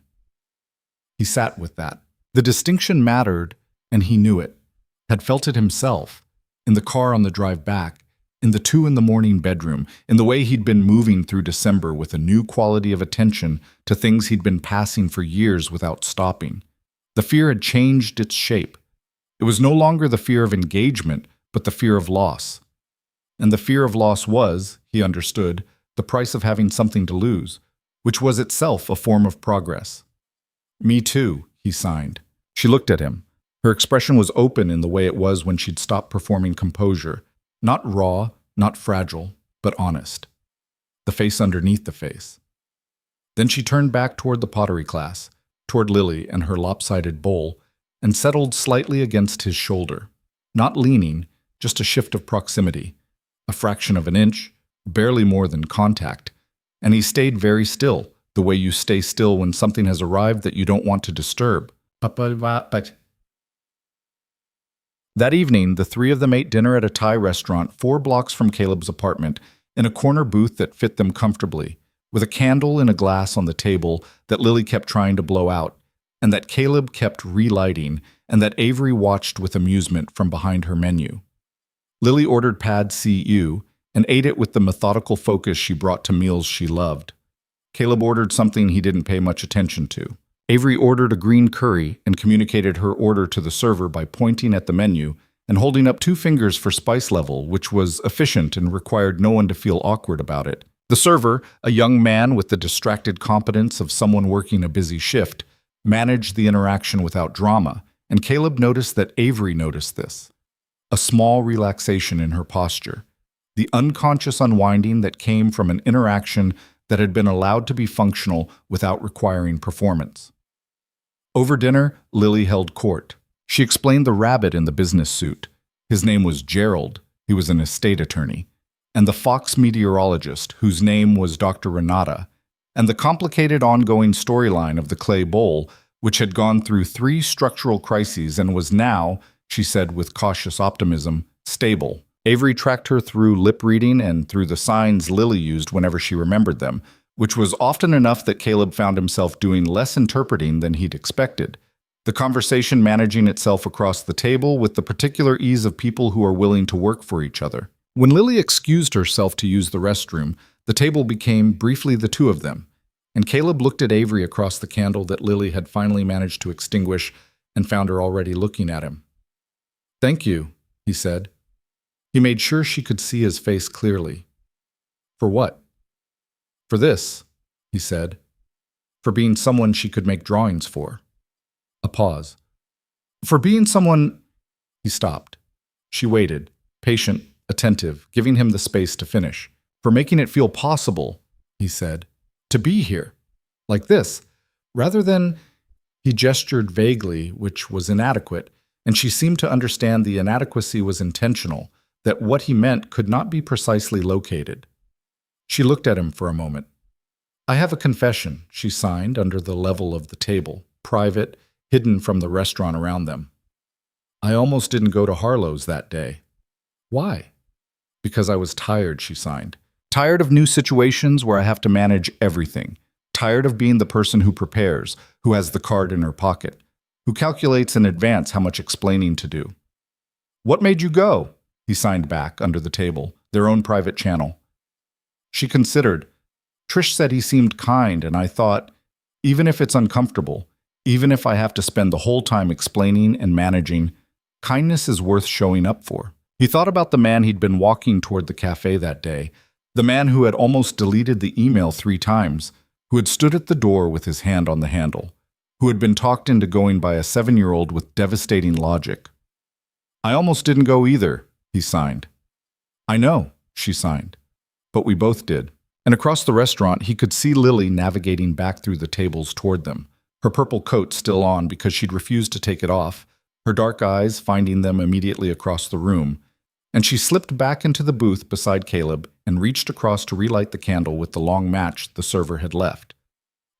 He sat with that. The distinction mattered, and he knew it, had felt it himself, in the car on the drive back, in the 2 a.m. bedroom, in the way he'd been moving through December with a new quality of attention to things he'd been passing for years without stopping. The fear had changed its shape. It was no longer the fear of engagement, but the fear of loss. And the fear of loss was, he understood, the price of having something to lose, which was itself a form of progress. Me too, he signed. She looked at him. Her expression was open in the way it was when she'd stopped performing composure. Not raw, not fragile, but honest. The face underneath the face. Then she turned back toward the pottery class, toward Lily and her lopsided bowl, and settled slightly against his shoulder. Not leaning, just a shift of proximity. A fraction of an inch, barely more than contact. And he stayed very still, the way you stay still when something has arrived that you don't want to disturb. That evening, the three of them ate dinner at a Thai restaurant 4 blocks from Caleb's apartment, in a corner booth that fit them comfortably, with a candle in a glass on the table that Lily kept trying to blow out, and that Caleb kept relighting, and that Avery watched with amusement from behind her menu. Lily ordered Pad See-Ew and ate it with the methodical focus she brought to meals she loved. Caleb ordered something he didn't pay much attention to. Avery ordered a green curry and communicated her order to the server by pointing at the menu and holding up 2 fingers for spice level, which was efficient and required no one to feel awkward about it. The server, a young man with the distracted competence of someone working a busy shift, managed the interaction without drama, and Caleb noticed that Avery noticed this. A small relaxation in her posture, the unconscious unwinding that came from an interaction that had been allowed to be functional without requiring performance. Over dinner, Lily held court. She explained the rabbit in the business suit. His name was Gerald, he was an estate attorney, and the fox meteorologist, whose name was Dr. Renata, and the complicated ongoing storyline of the clay bowl, which had gone through 3 structural crises and was now, she said with cautious optimism, stable. Avery tracked her through lip reading and through the signs Lily used whenever she remembered them, which was often enough that Caleb found himself doing less interpreting than he'd expected. The conversation managing itself across the table with the particular ease of people who are willing to work for each other. When Lily excused herself to use the restroom, the table became briefly the 2 of them, and Caleb looked at Avery across the candle that Lily had finally managed to extinguish and found her already looking at him. "Thank you," he said. He made sure she could see his face clearly. "For what?" "For this," he said. "For being someone she could make drawings for." A pause. "For being someone—" He stopped. She waited, patient, attentive, giving him the space to finish. "For making it feel possible," he said, "to be here, like this, rather than—" He gestured vaguely, which was inadequate, and she seemed to understand the inadequacy was intentional, that what he meant could not be precisely located. She looked at him for a moment. "I have a confession," she signed under the level of the table, private, hidden from the restaurant around them. "I almost didn't go to Harlow's that day." "Why?" "Because I was tired," she signed. "Tired of new situations where I have to manage everything. Tired of being the person who prepares, who has the card in her pocket, who calculates in advance how much explaining to do." "What made you go?" He signed back under the table, their own private channel. She considered. "Trish said he seemed kind, and I thought, even if it's uncomfortable, even if I have to spend the whole time explaining and managing, kindness is worth showing up for." He thought about the man he'd been walking toward the cafe that day, the man who had almost deleted the email 3 times, who had stood at the door with his hand on the handle, who had been talked into going by a 7-year-old with devastating logic. "I almost didn't go either," he signed. "I know," she signed. "But we both did." And across the restaurant, he could see Lily navigating back through the tables toward them, her purple coat still on because she'd refused to take it off, her dark eyes finding them immediately across the room, and she slipped back into the booth beside Caleb and reached across to relight the candle with the long match the server had left.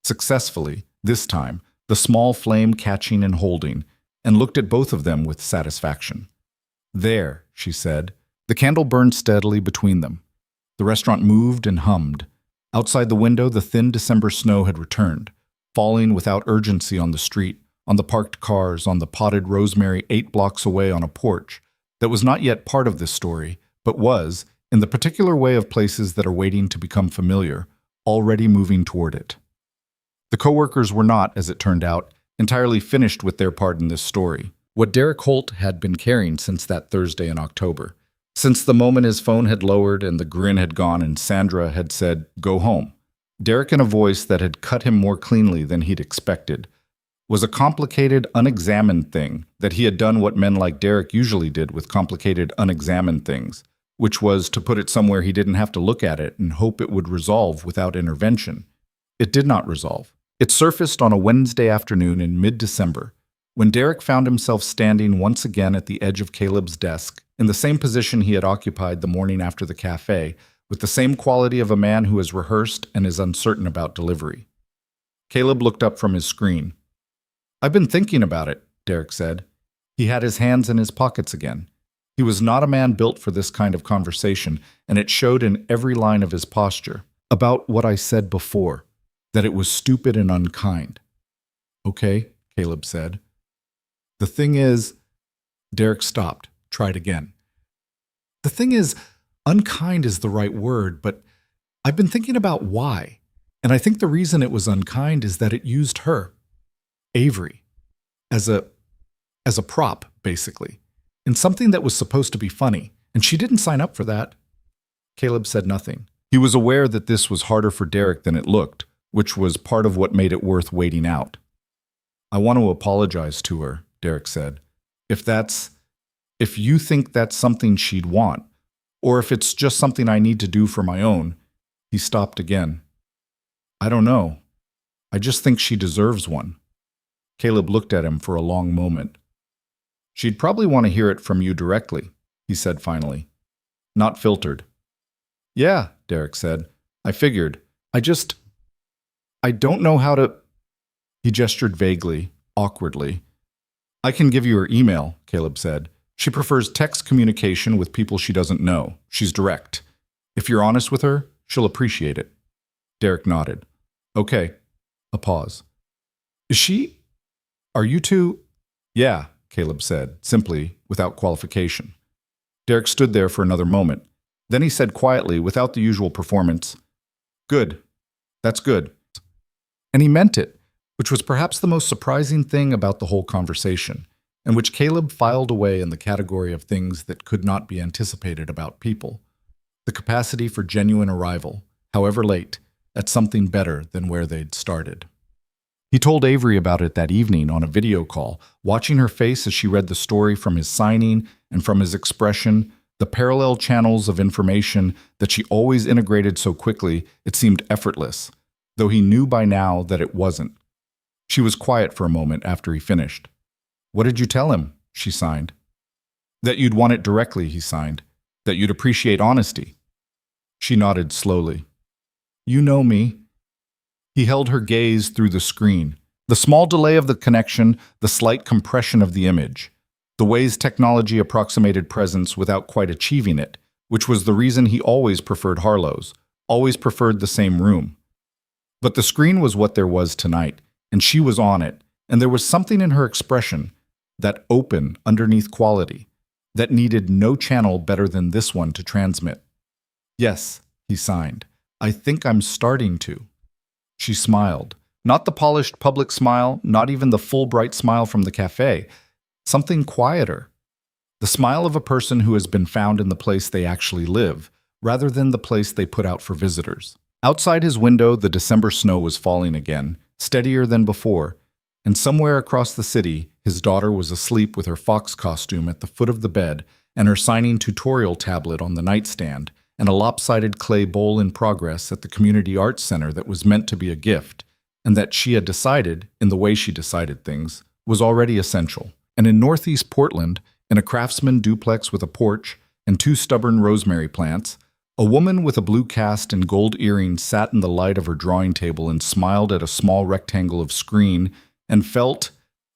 Successfully, this time, the small flame catching and holding, and looked at both of them with satisfaction. "There," she said. The candle burned steadily between them. The restaurant moved and hummed. Outside the window, the thin December snow had returned, falling without urgency on the street, on the parked cars, on the potted rosemary 8 blocks away on a porch that was not yet part of this story, but was, in the particular way of places that are waiting to become familiar, already moving toward it. The coworkers were not, as it turned out, entirely finished with their part in this story. what Derek Holt had been carrying since that Thursday in October. Since the moment his phone had lowered and the grin had gone and Sandra had said, "Go home." Derek, in a voice that had cut him more cleanly than he'd expected, was a complicated, unexamined thing that he had done what men like Derek usually did with complicated, unexamined things, which was to put it somewhere he didn't have to look at it and hope it would resolve without intervention. It did not resolve. It surfaced on a Wednesday afternoon in mid-December, when Derek found himself standing once again at the edge of Caleb's desk, in the same position he had occupied the morning after the cafe, with the same quality of a man who has rehearsed and is uncertain about delivery. Caleb looked up from his screen. "I've been thinking about it," Derek said. He had his hands in his pockets again. He was not a man built for this kind of conversation, and it showed in every line of his posture. "About what I said before, that it was stupid and unkind." "Okay," Caleb said. "The thing is," Derek stopped, tried again. "The thing is, unkind is the right word, but I've been thinking about why, and I think the reason it was unkind is that it used her, Avery, as a prop, basically, in something that was supposed to be funny, and she didn't sign up for that." Caleb said nothing. He was aware that this was harder for Derek than it looked, which was part of what made it worth waiting out. "I want to apologize to her," Derek said. If you think that's something she'd want, or if it's just something I need to do for my own." He stopped again. "I don't know. I just think she deserves one." Caleb looked at him for a long moment. "She'd probably want to hear it from you directly," he said finally. "Not filtered." "Yeah," Derek said. "I figured. I don't know how to—" He gestured vaguely, awkwardly. "I can give you her email," Caleb said. "She prefers text communication with people she doesn't know. She's direct. If you're honest with her, she'll appreciate it." Derek nodded. "Okay." A pause. Are you two—" "Yeah," Caleb said, simply, without qualification. Derek stood there for another moment. Then he said quietly, without the usual performance, "Good. That's good." And he meant it, which was perhaps the most surprising thing about the whole conversation, and which Caleb filed away in the category of things that could not be anticipated about people. The capacity for genuine arrival, however late, at something better than where they'd started. He told Avery about it that evening on a video call, watching her face as she read the story from his signing and from his expression, the parallel channels of information that she always integrated so quickly it seemed effortless, though he knew by now that it wasn't. She was quiet for a moment after he finished. "What did you tell him?" she signed. "That you'd want it directly," he signed. "That you'd appreciate honesty." She nodded slowly. "You know me." He held her gaze through the screen. The small delay of the connection, the slight compression of the image, the ways technology approximated presence without quite achieving it, which was the reason he always preferred Harlow's, always preferred the same room. But the screen was what there was tonight, and she was on it, and there was something in her expression, that open, underneath quality, that needed no channel better than this one to transmit. "Yes," he signed. "I think I'm starting to." She smiled. Not the polished public smile, not even the full bright smile from the cafe. Something quieter. The smile of a person who has been found in the place they actually live, rather than the place they put out for visitors. Outside his window, the December snow was falling again, steadier than before, and somewhere across the city, his daughter was asleep with her fox costume at the foot of the bed and her signing tutorial tablet on the nightstand, and a lopsided clay bowl in progress at the community arts center that was meant to be a gift, and that she had decided, in the way she decided things, was already essential. And in northeast Portland, in a craftsman duplex with a porch and 2 stubborn rosemary plants, a woman with a blue cast and gold earrings sat in the light of her drawing table and smiled at a small rectangle of screen and felt,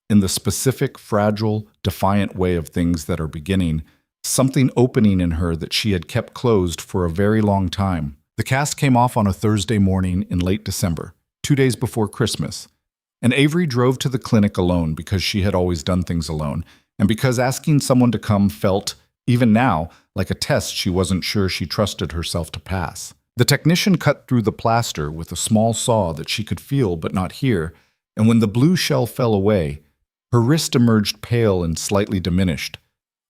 in the specific, fragile, defiant way of things that are beginning, something opening in her that she had kept closed for a very long time. The cast came off on a Thursday morning in late December, 2 days before Christmas, and Avery drove to the clinic alone because she had always done things alone, and because asking someone to come felt, even now, like a test she wasn't sure she trusted herself to pass. The technician cut through the plaster with a small saw that she could feel but not hear, and when the blue shell fell away, Her wrist emerged pale and slightly diminished,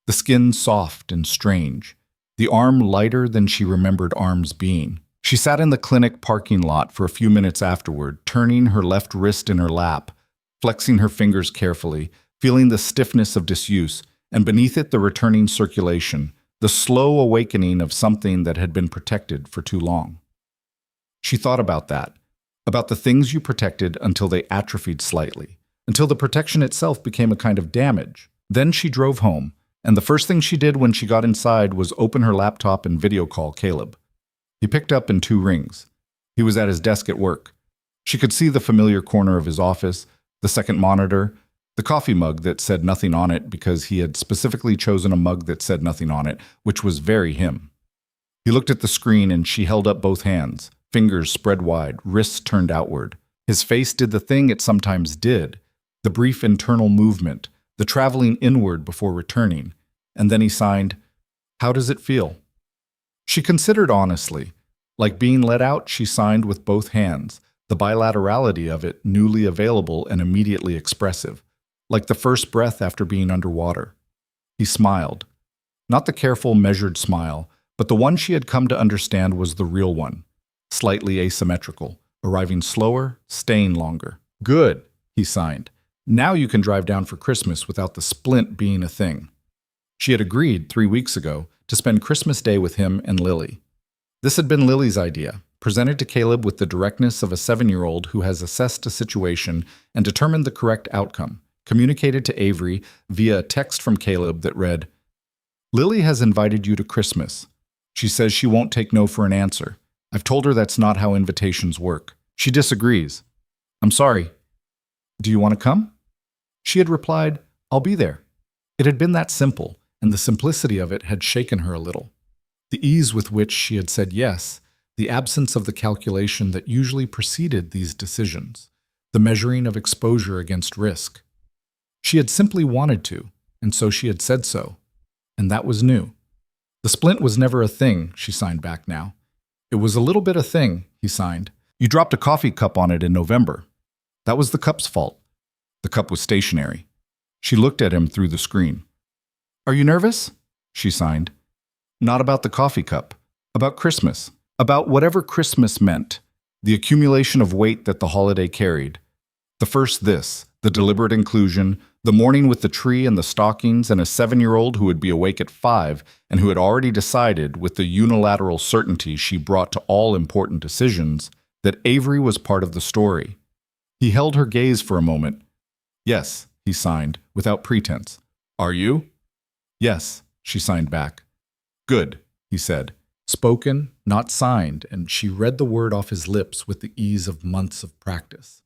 the skin soft and strange, the arm lighter than she remembered arms being. She sat in the clinic parking lot for a few minutes afterward, turning her left wrist in her lap, flexing her fingers carefully, feeling the stiffness of disuse, and beneath it the returning circulation, the slow awakening of something that had been protected for too long. She thought about that, about the things you protected until they atrophied slightly, until the protection itself became a kind of damage. Then she drove home, and the first thing she did when she got inside was open her laptop and video call Caleb. He picked up in 2 rings. He was at his desk at work. She could see the familiar corner of his office, the second monitor, the coffee mug that said nothing on it because he had specifically chosen a mug that said nothing on it, which was very him. He looked at the screen and she held up both hands, fingers spread wide, wrists turned outward. His face did the thing it sometimes did, the brief internal movement, the traveling inward before returning, and then he signed, "How does it feel?" She considered honestly. Like being let out, she signed with both hands, the bilaterality of it newly available and immediately expressive, like the first breath after being underwater. He smiled. Not the careful, measured smile, but the one she had come to understand was the real one, slightly asymmetrical, arriving slower, staying longer. "Good," he signed. "Now you can drive down for Christmas without the splint being a thing." She had agreed 3 weeks ago to spend Christmas Day with him and Lily. This had been Lily's idea, presented to Caleb with the directness of a 7-year-old who has assessed a situation and determined the correct outcome, communicated to Avery via a text from Caleb that read, "Lily has invited you to Christmas. She says she won't take no for an answer. I've told her that's not how invitations work. She disagrees. I'm sorry. Do you want to come?" She had replied, "I'll be there." It had been that simple, and the simplicity of it had shaken her a little. The ease with which she had said yes, the absence of the calculation that usually preceded these decisions, the measuring of exposure against risk. She had simply wanted to, and so she had said so. And that was new. The splint was never a thing, she signed back now. "It was a little bit a thing," he signed. "You dropped a coffee cup on it in November. That was the cup's fault." The cup was stationary. She looked at him through the screen. "Are you nervous?" she signed. "Not about the coffee cup. About Christmas. About whatever Christmas meant. The accumulation of weight that the holiday carried. The first this, the deliberate inclusion, the morning with the tree and the stockings, and a 7-year-old who would be awake at 5 and who had already decided, with the unilateral certainty she brought to all important decisions, that Avery was part of the story. He held her gaze for a moment. "Yes," he signed, without pretense. "Are you?" "Yes," she signed back. "Good," he said. Spoken, not signed, and she read the word off his lips with the ease of months of practice.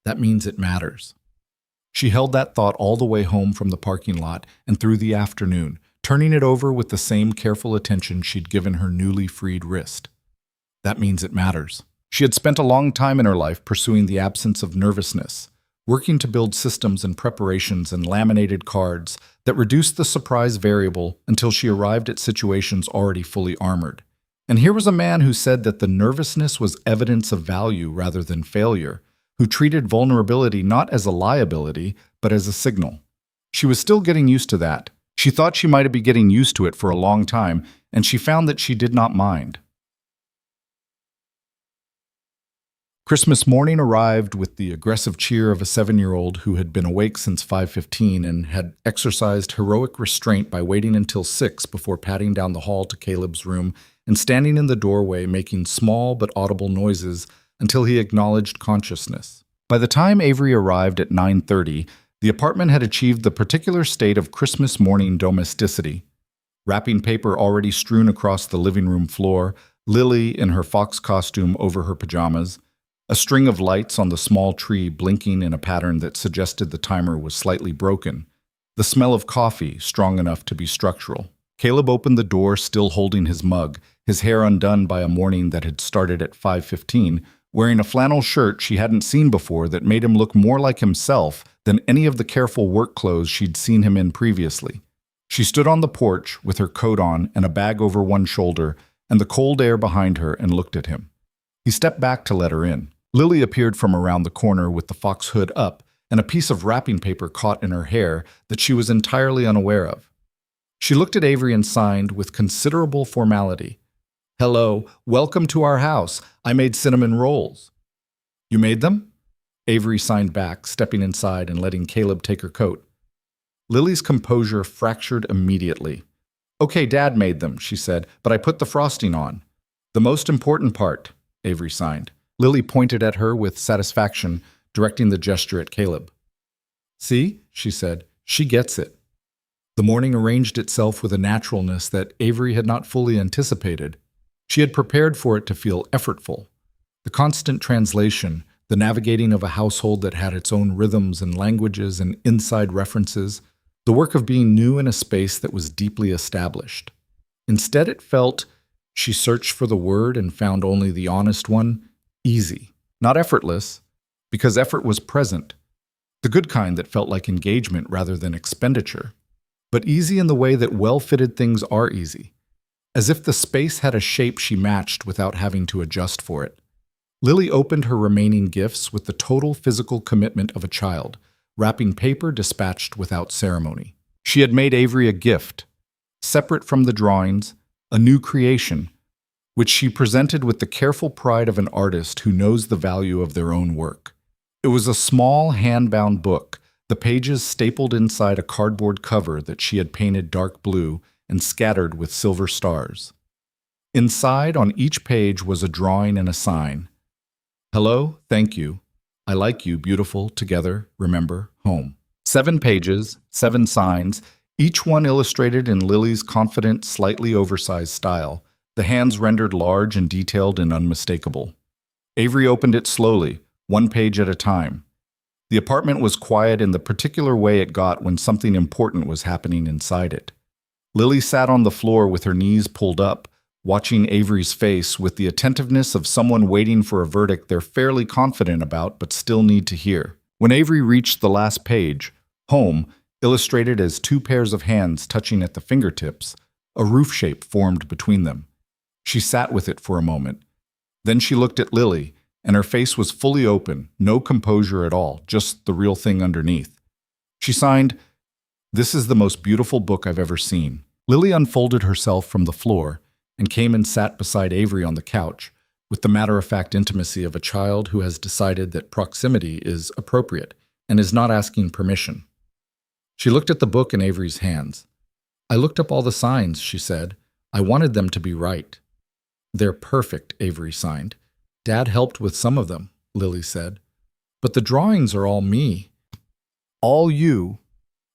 That means it matters. She held that thought all the way home from the parking lot and through the afternoon, turning it over with the same careful attention she'd given her newly freed wrist. That means it matters. She had spent a long time in her life pursuing the absence of nervousness, working to build systems and preparations and laminated cards that reduced the surprise variable until she arrived at situations already fully armored. And here was a man who said that the nervousness was evidence of value rather than failure, who treated vulnerability not as a liability, but as a signal. She was still getting used to that. She thought she might have been getting used to it for a long time, and she found that she did not mind. Christmas morning arrived with the aggressive cheer of a 7-year-old who had been awake since 5:15 and had exercised heroic restraint by waiting until 6 before padding down the hall to Caleb's room and standing in the doorway making small but audible noises until he acknowledged consciousness. By the time Avery arrived at 9:30, the apartment had achieved the particular state of Christmas morning domesticity. Wrapping paper already strewn across the living room floor, Lily in her fox costume over her pajamas, a string of lights on the small tree blinking in a pattern that suggested the timer was slightly broken, the smell of coffee strong enough to be structural. Caleb opened the door still holding his mug, his hair undone by a morning that had started at 5:15, wearing a flannel shirt she hadn't seen before that made him look more like himself than any of the careful work clothes she'd seen him in previously. She stood on the porch with her coat on and a bag over one shoulder and the cold air behind her and looked at him. He stepped back to let her in. Lily appeared from around the corner with the fox hood up and a piece of wrapping paper caught in her hair that she was entirely unaware of. She looked at Avery and signed with considerable formality. "Hello, welcome to our house. I made cinnamon rolls." "You made them?" Avery signed back, stepping inside and letting Caleb take her coat. Lily's composure fractured immediately. "Okay, Dad made them," she said, "but I put the frosting on." "The most important part," Avery signed. Lily pointed at her with satisfaction, directing the gesture at Caleb. "See," she said, "she gets it." The morning arranged itself with a naturalness that Avery had not fully anticipated. She had prepared for it to feel effortful. The constant translation, the navigating of a household that had its own rhythms and languages and inside references, the work of being new in a space that was deeply established. Instead, it felt, she searched for the word and found only the honest one, easy. Not effortless, because effort was present. The good kind that felt like engagement rather than expenditure. But easy in the way that well-fitted things are easy. As if the space had a shape she matched without having to adjust for it. Lily opened her remaining gifts with the total physical commitment of a child, wrapping paper dispatched without ceremony. She had made Avery a gift, separate from the drawings, a new creation, which she presented with the careful pride of an artist who knows the value of their own work. It was a small, hand-bound book, the pages stapled inside a cardboard cover that she had painted dark blue and scattered with silver stars. Inside, on each page, was a drawing and a sign. "Hello, thank you. I like you, beautiful, together, remember, home." 7 pages, 7 signs, each one illustrated in Lily's confident, slightly oversized style, the hands rendered large and detailed and unmistakable. Avery opened it slowly, 1 page at a time. The apartment was quiet in the particular way it got when something important was happening inside it. Lily sat on the floor with her knees pulled up, watching Avery's face with the attentiveness of someone waiting for a verdict they're fairly confident about but still need to hear. When Avery reached the last page, home, illustrated as 2 pairs of hands touching at the fingertips, a roof shape formed between them. She sat with it for a moment. Then she looked at Lily, and her face was fully open, no composure at all, just the real thing underneath. She signed, "This is the most beautiful book I've ever seen." Lily unfolded herself from the floor and came and sat beside Avery on the couch, with the matter-of-fact intimacy of a child who has decided that proximity is appropriate and is not asking permission. She looked at the book in Avery's hands. "I looked up all the signs," she said. "I wanted them to be right." "They're perfect," Avery signed. "Dad helped with some of them," Lily said. "But the drawings are all me." "All you,"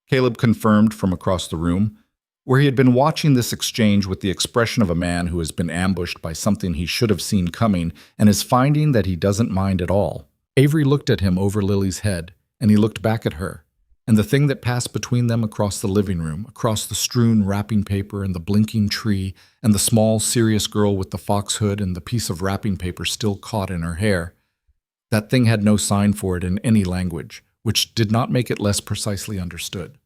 Caleb confirmed from across the room, where he had been watching this exchange with the expression of a man who has been ambushed by something he should have seen coming and is finding that he doesn't mind at all. Avery looked at him over Lily's head, and he looked back at her, and the thing that passed between them across the living room, across the strewn wrapping paper and the blinking tree, and the small, serious girl with the fox hood and the piece of wrapping paper still caught in her hair. That thing had no sign for it in any language, which did not make it less precisely understood.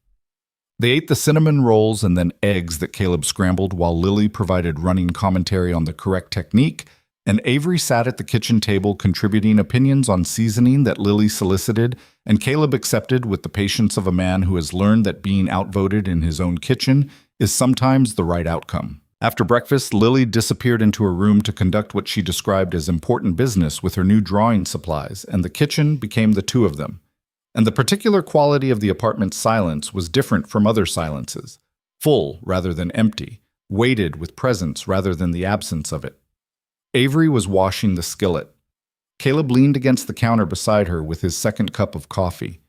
They ate the cinnamon rolls and then eggs that Caleb scrambled while Lily provided running commentary on the correct technique, and Avery sat at the kitchen table contributing opinions on seasoning that Lily solicited, and Caleb accepted with the patience of a man who has learned that being outvoted in his own kitchen is sometimes the right outcome. After breakfast, Lily disappeared into her room to conduct what she described as important business with her new drawing supplies, and the kitchen became the 2 of them. And the particular quality of the apartment's silence was different from other silences, full rather than empty, weighted with presence rather than the absence of it. Avery was washing the skillet. Caleb leaned against the counter beside her with his second cup of coffee.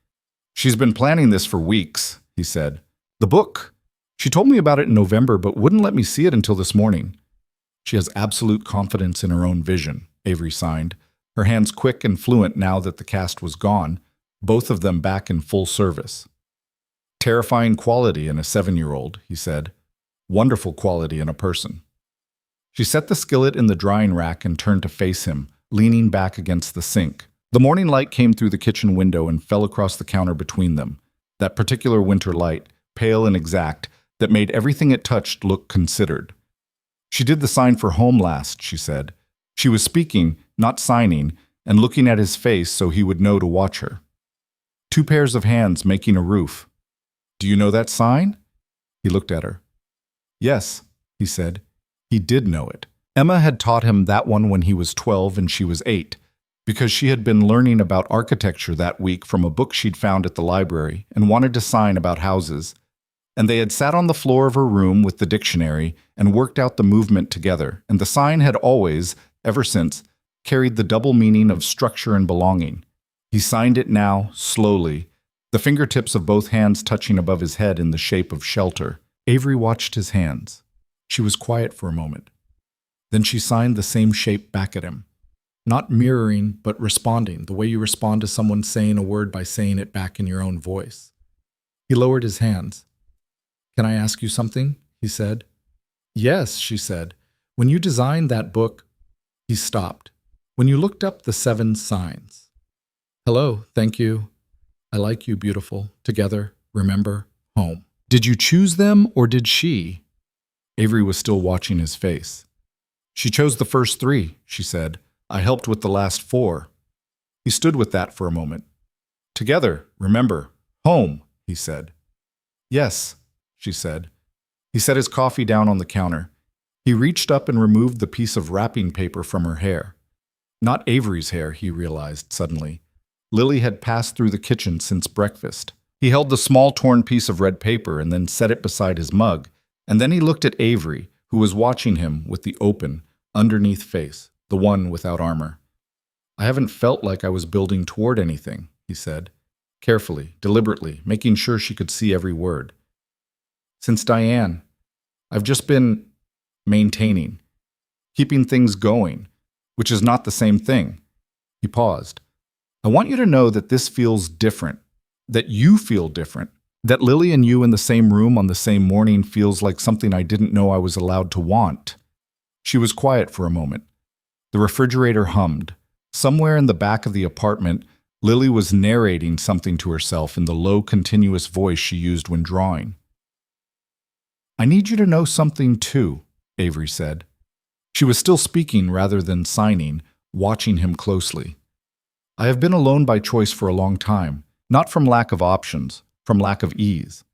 "She's been planning this for weeks," he said. "The book. She told me about it in November, but wouldn't let me see it until this morning." "She has absolute confidence in her own vision," Avery signed, her hands quick and fluent now that the cast was gone, both of them back in full service. "Terrifying quality in a 7-year-old," he said. "Wonderful quality in a person." She set the skillet in the drying rack and turned to face him, leaning back against the sink. The morning light came through the kitchen window and fell across the counter between them, that particular winter light, pale and exact, that made everything it touched look considered. "She did the sign for home last," she said. She was speaking, not signing, and looking at his face so he would know to watch her. Two pairs of hands making a roof. Do you know that sign? He looked at her. Yes, he said. He did know it. Emma had taught him that one when he was 12 and she was 8, because she had been learning about architecture that week from a book she'd found at the library and wanted to sign about houses. And they had sat on the floor of her room with the dictionary and worked out the movement together, and the sign had always, ever since, carried the double meaning of structure and belonging. He signed it now, slowly, the fingertips of both hands touching above his head in the shape of shelter. Avery watched his hands. She was quiet for a moment. Then she signed the same shape back at him. Not mirroring, but responding, the way you respond to someone saying a word by saying it back in your own voice. He lowered his hands. Can I ask you something? He said. Yes, she said. When you designed that book, he stopped. When you looked up the 7 signs. Hello, thank you. I like you, beautiful. Together, remember, home. Did you choose them or did she? Avery was still watching his face. She chose the first 3, she said. I helped with the last 4. He stood with that for a moment. Together, remember, home, he said. Yes, she said. He set his coffee down on the counter. He reached up and removed the piece of wrapping paper from her hair. Not Avery's hair, he realized suddenly. Lily had passed through the kitchen since breakfast. He held the small torn piece of red paper and then set it beside his mug, and then he looked at Avery, who was watching him with the open, underneath face, the one without armor. I haven't felt like I was building toward anything, he said, carefully, deliberately, making sure she could see every word. Since Diane, I've just been maintaining, keeping things going, which is not the same thing. He paused. I want you to know that this feels different, that you feel different, that Lily and you in the same room on the same morning feels like something I didn't know I was allowed to want. She was quiet for a moment. The refrigerator hummed. Somewhere in the back of the apartment, Lily was narrating something to herself in the low, continuous voice she used when drawing. I need you to know something too, Avery said. She was still speaking rather than signing, watching him closely. I have been alone by choice for a long time, not from lack of options, from lack of ease.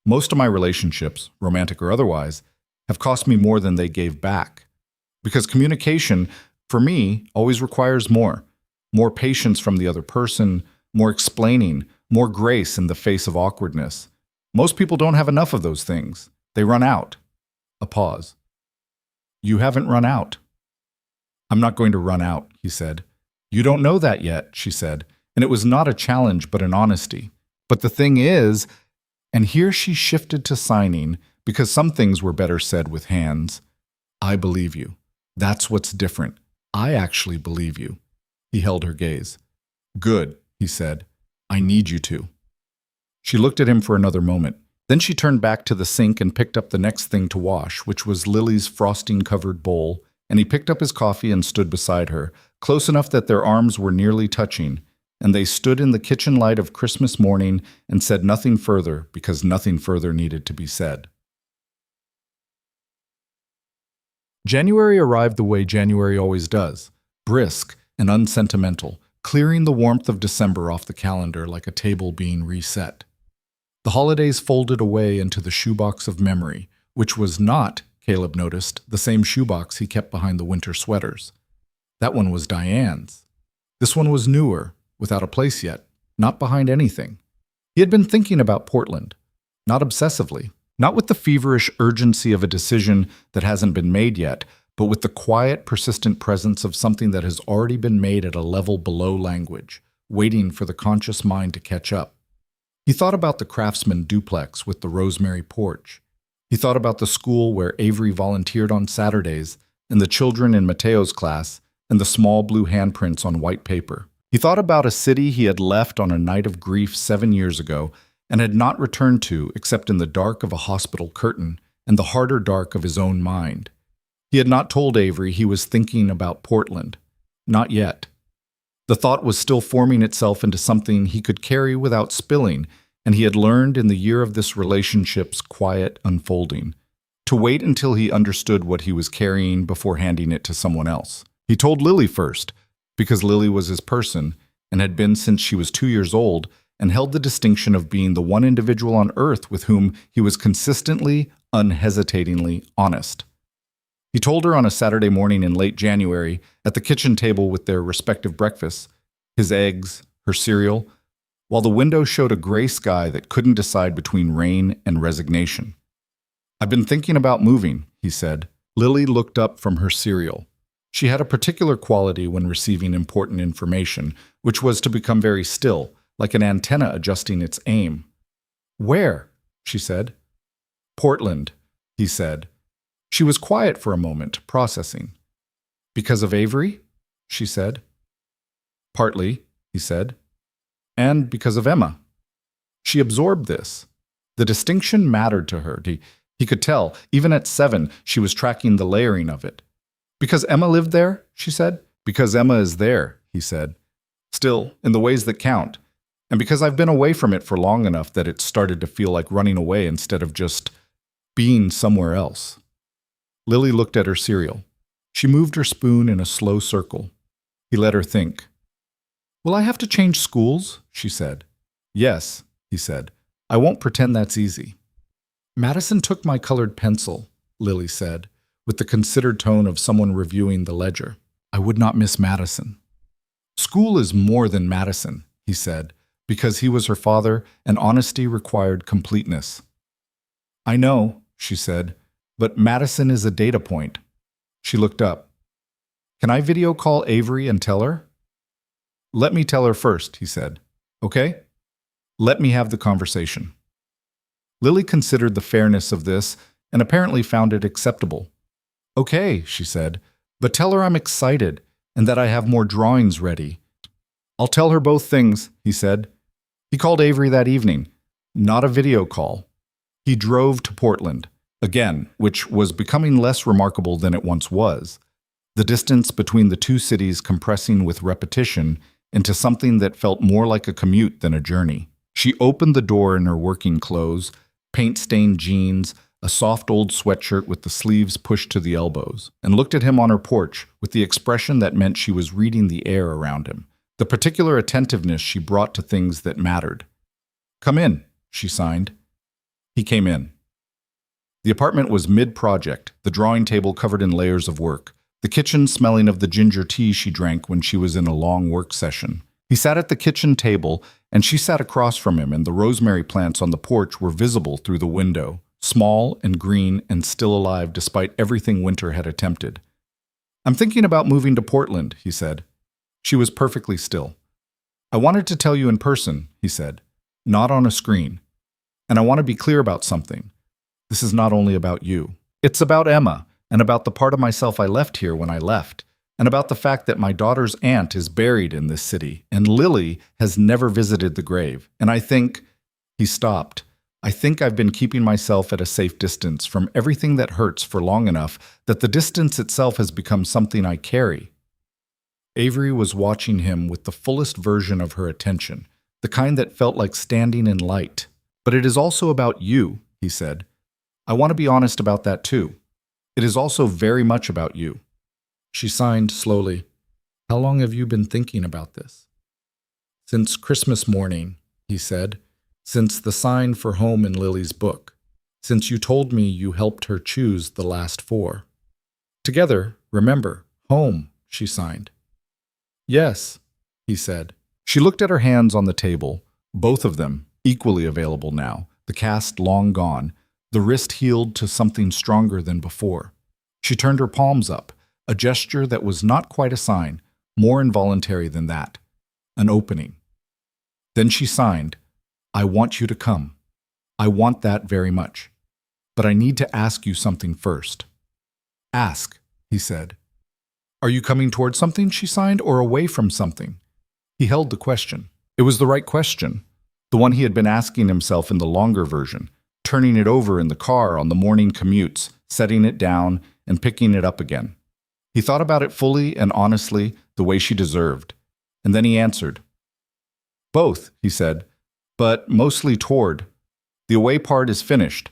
Most of my relationships, romantic or otherwise, have cost me more than they gave back. Because communication, for me, always requires more. More patience from the other person, more explaining, more grace in the face of awkwardness. Most people don't have enough of those things. They run out. A pause. You haven't run out. I'm not going to run out, he said. You don't know that yet, she said, and it was not a challenge but an honesty. But the thing is, and here she shifted to signing, because some things were better said with hands, I believe you. That's what's different. I actually believe you. He held her gaze. Good, he said. I need you to. She looked at him for another moment. Then she turned back to the sink and picked up the next thing to wash, which was Lily's frosting-covered bowl, and he picked up his coffee and stood beside her, close enough that their arms were nearly touching, and they stood in the kitchen light of Christmas morning and said nothing further because nothing further needed to be said. January arrived the way January always does, brisk and unsentimental, clearing the warmth of December off the calendar like a table being reset. The holidays folded away into the shoebox of memory, which was not, Caleb noticed, the same shoebox he kept behind the winter sweaters. That one was Diane's. This one was newer, without a place yet, not behind anything. He had been thinking about Portland, not obsessively, not with the feverish urgency of a decision that hasn't been made yet, but with the quiet, persistent presence of something that has already been made at a level below language, waiting for the conscious mind to catch up. He thought about the Craftsman duplex with the rosemary porch. He thought about the school where Avery volunteered on Saturdays, and the children in Mateo's class, and the small blue handprints on white paper. He thought about a city he had left on a night of grief 7 years ago and had not returned to except in the dark of a hospital curtain and the harder dark of his own mind. He had not told Avery he was thinking about Portland. Not yet. The thought was still forming itself into something he could carry without spilling, and he had learned in the year of this relationship's quiet unfolding to wait until he understood what he was carrying before handing it to someone else. He told Lily first, because Lily was his person and had been since she was 2 years old, and held the distinction of being the one individual on earth with whom he was consistently, unhesitatingly honest. He told her on a Saturday morning in late January, at the kitchen table with their respective breakfasts, his eggs, her cereal, while the window showed a gray sky that couldn't decide between rain and resignation. "I've been thinking about moving," he said. Lily looked up from her cereal. She had a particular quality when receiving important information, which was to become very still, like an antenna adjusting its aim. "Where?" she said. "Portland," he said. She was quiet for a moment, processing. "Because of Avery?" she said. "Partly," he said. "And because of Emma." She absorbed this. The distinction mattered to her. He could tell, even at 7, she was tracking the layering of it. "Because Emma lived there?" she said. "Because Emma is there," he said. "Still, in the ways that count. And because I've been away from it for long enough that it started to feel like running away instead of just being somewhere else." Lily looked at her cereal. She moved her spoon in a slow circle. He let her think. "Will I have to change schools?" she said. "Yes," he said. "I won't pretend that's easy." "Madison took my colored pencil," Lily said, with the considered tone of someone reviewing the ledger. "I would not miss Madison." "School is more than Madison," he said, because he was her father and honesty required completeness. "I know," she said, "but Madison is a data point." She looked up. "Can I video call Avery and tell her?" "Let me tell her first," he said. "Okay? Let me have the conversation." Lily considered the fairness of this and apparently found it acceptable. "Okay," she said, "but tell her I'm excited and that I have more drawings ready." "I'll tell her both things," he said. He called Avery that evening. Not a video call. He drove to Portland, again, which was becoming less remarkable than it once was, the distance between the two cities compressing with repetition into something that felt more like a commute than a journey. She opened the door in her working clothes, paint-stained jeans, a soft old sweatshirt with the sleeves pushed to the elbows, and looked at him on her porch with the expression that meant she was reading the air around him, the particular attentiveness she brought to things that mattered. "Come in," she signed. He came in. The apartment was mid-project, the drawing table covered in layers of work, the kitchen smelling of the ginger tea she drank when she was in a long work session. He sat at the kitchen table, and she sat across from him, and the rosemary plants on the porch were visible through the window, small and green and still alive despite everything winter had attempted. "I'm thinking about moving to Portland," he said. She was perfectly still. "I wanted to tell you in person," he said, "not on a screen. And I want to be clear about something. This is not only about you. It's about Emma, and about the part of myself I left here when I left, and about the fact that my daughter's aunt is buried in this city, and Lily has never visited the grave. And I think—" He stopped. "I think I've been keeping myself at a safe distance from everything that hurts for long enough that the distance itself has become something I carry." Avery was watching him with the fullest version of her attention, the kind that felt like standing in light. "But it is also about you," he said. "I want to be honest about that too. It is also very much about you." She signed slowly. "How long have you been thinking about this?" "Since Christmas morning," he said. "Since the sign for home in Lily's book. Since you told me you helped her choose the last 4. Together, remember, home," she signed. "Yes," he said. She looked at her hands on the table, both of them equally available now, the cast long gone, the wrist healed to something stronger than before. She turned her palms up, a gesture that was not quite a sign, more involuntary than that, an opening. Then she signed, "I want you to come. I want that very much. But I need to ask you something first." "Ask," he said. "Are you coming toward something," she signed, "or away from something?" He held the question. It was the right question, the one he had been asking himself in the longer version, turning it over in the car on the morning commutes, setting it down, and picking it up again. He thought about it fully and honestly, the way she deserved. And then he answered. "Both," he said, "but mostly toward. The away part is finished.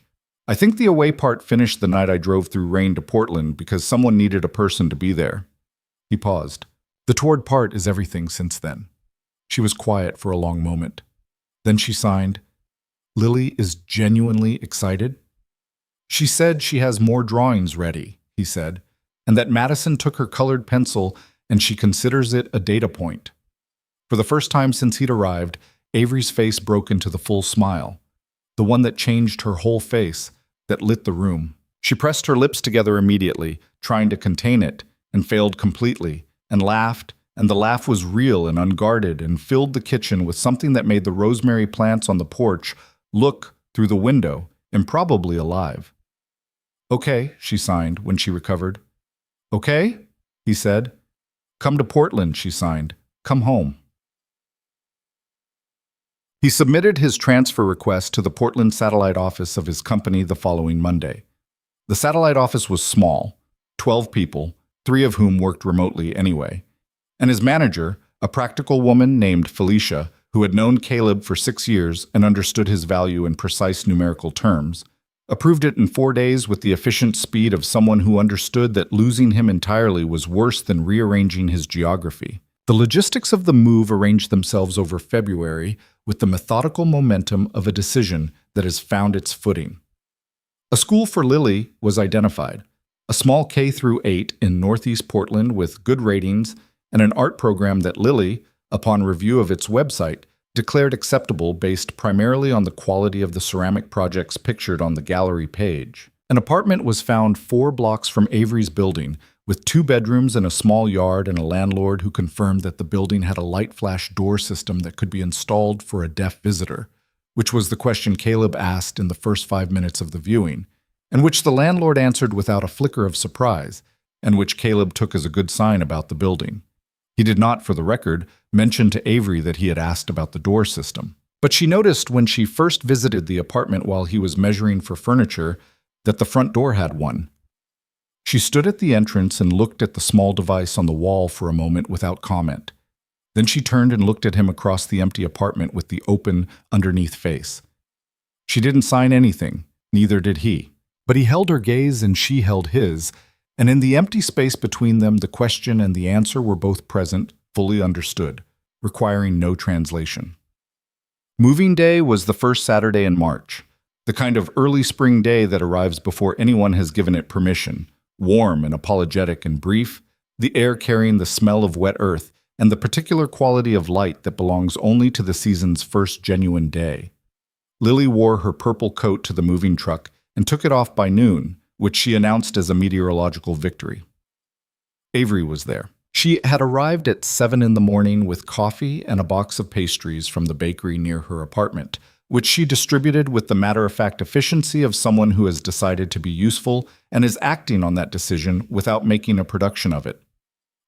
I think the away part finished the night I drove through rain to Portland because someone needed a person to be there." He paused. "The toward part is everything since then." She was quiet for a long moment. Then she signed, "Lily is genuinely excited." "She said she has more drawings ready," he said, "and that Madison took her colored pencil and she considers it a data point." For the first time since he'd arrived, Avery's face broke into the full smile, the one that changed her whole face, that lit the room. She pressed her lips together immediately, trying to contain it, and failed completely, and laughed, and the laugh was real and unguarded and filled the kitchen with something that made the rosemary plants on the porch look, through the window, improbably alive. "Okay," she signed when she recovered. "Okay?" he said. "Come to Portland," she signed. "Come home." He submitted his transfer request to the Portland satellite office of his company the following Monday. The satellite office was small, 12 people, 3 of whom worked remotely anyway, and his manager, a practical woman named Felicia, who had known Caleb for 6 years and understood his value in precise numerical terms, approved it in 4 days with the efficient speed of someone who understood that losing him entirely was worse than rearranging his geography. The logistics of the move arranged themselves over February with the methodical momentum of a decision that has found its footing. A school for Lily was identified, a small K-8 in Northeast Portland with good ratings and an art program that Lily, upon review of its website, declared acceptable based primarily on the quality of the ceramic projects pictured on the gallery page. An apartment was found 4 blocks from Avery's building, with 2 bedrooms and a small yard, and a landlord who confirmed that the building had a light flash door system that could be installed for a deaf visitor, which was the question Caleb asked in the first 5 minutes of the viewing, and which the landlord answered without a flicker of surprise, and which Caleb took as a good sign about the building. He did not, for the record, mention to Avery that he had asked about the door system. But she noticed when she first visited the apartment while he was measuring for furniture that the front door had one. She stood at the entrance and looked at the small device on the wall for a moment without comment. Then she turned and looked at him across the empty apartment with the open, underneath face. She didn't sign anything, neither did he. But he held her gaze and she held his, and in the empty space between them the question and the answer were both present, fully understood, requiring no translation. Moving day was the first Saturday in March, the kind of early spring day that arrives before anyone has given it permission. Warm and apologetic and brief, the air carrying the smell of wet earth and the particular quality of light that belongs only to the season's first genuine day. Lily wore her purple coat to the moving truck and took it off by noon, which she announced as a meteorological victory. Avery was there. She had arrived at 7 in the morning with coffee and a box of pastries from the bakery near her apartment, which she distributed with the matter-of-fact efficiency of someone who has decided to be useful and is acting on that decision without making a production of it.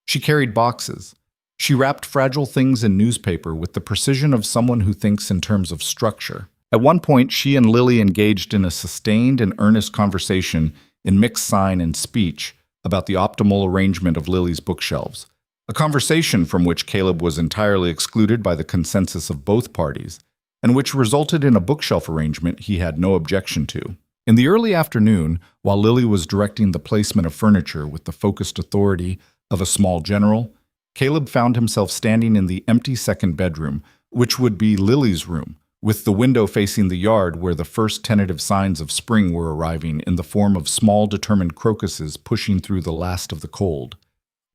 She carried boxes. She wrapped fragile things in newspaper with the precision of someone who thinks in terms of structure. At one point, she and Lily engaged in a sustained and earnest conversation in mixed sign and speech about the optimal arrangement of Lily's bookshelves, a conversation from which Caleb was entirely excluded by the consensus of both parties, and which resulted in a bookshelf arrangement he had no objection to. In the early afternoon, while Lily was directing the placement of furniture with the focused authority of a small general, Caleb found himself standing in the empty second bedroom, which would be Lily's room, with the window facing the yard where the first tentative signs of spring were arriving in the form of small determined crocuses pushing through the last of the cold.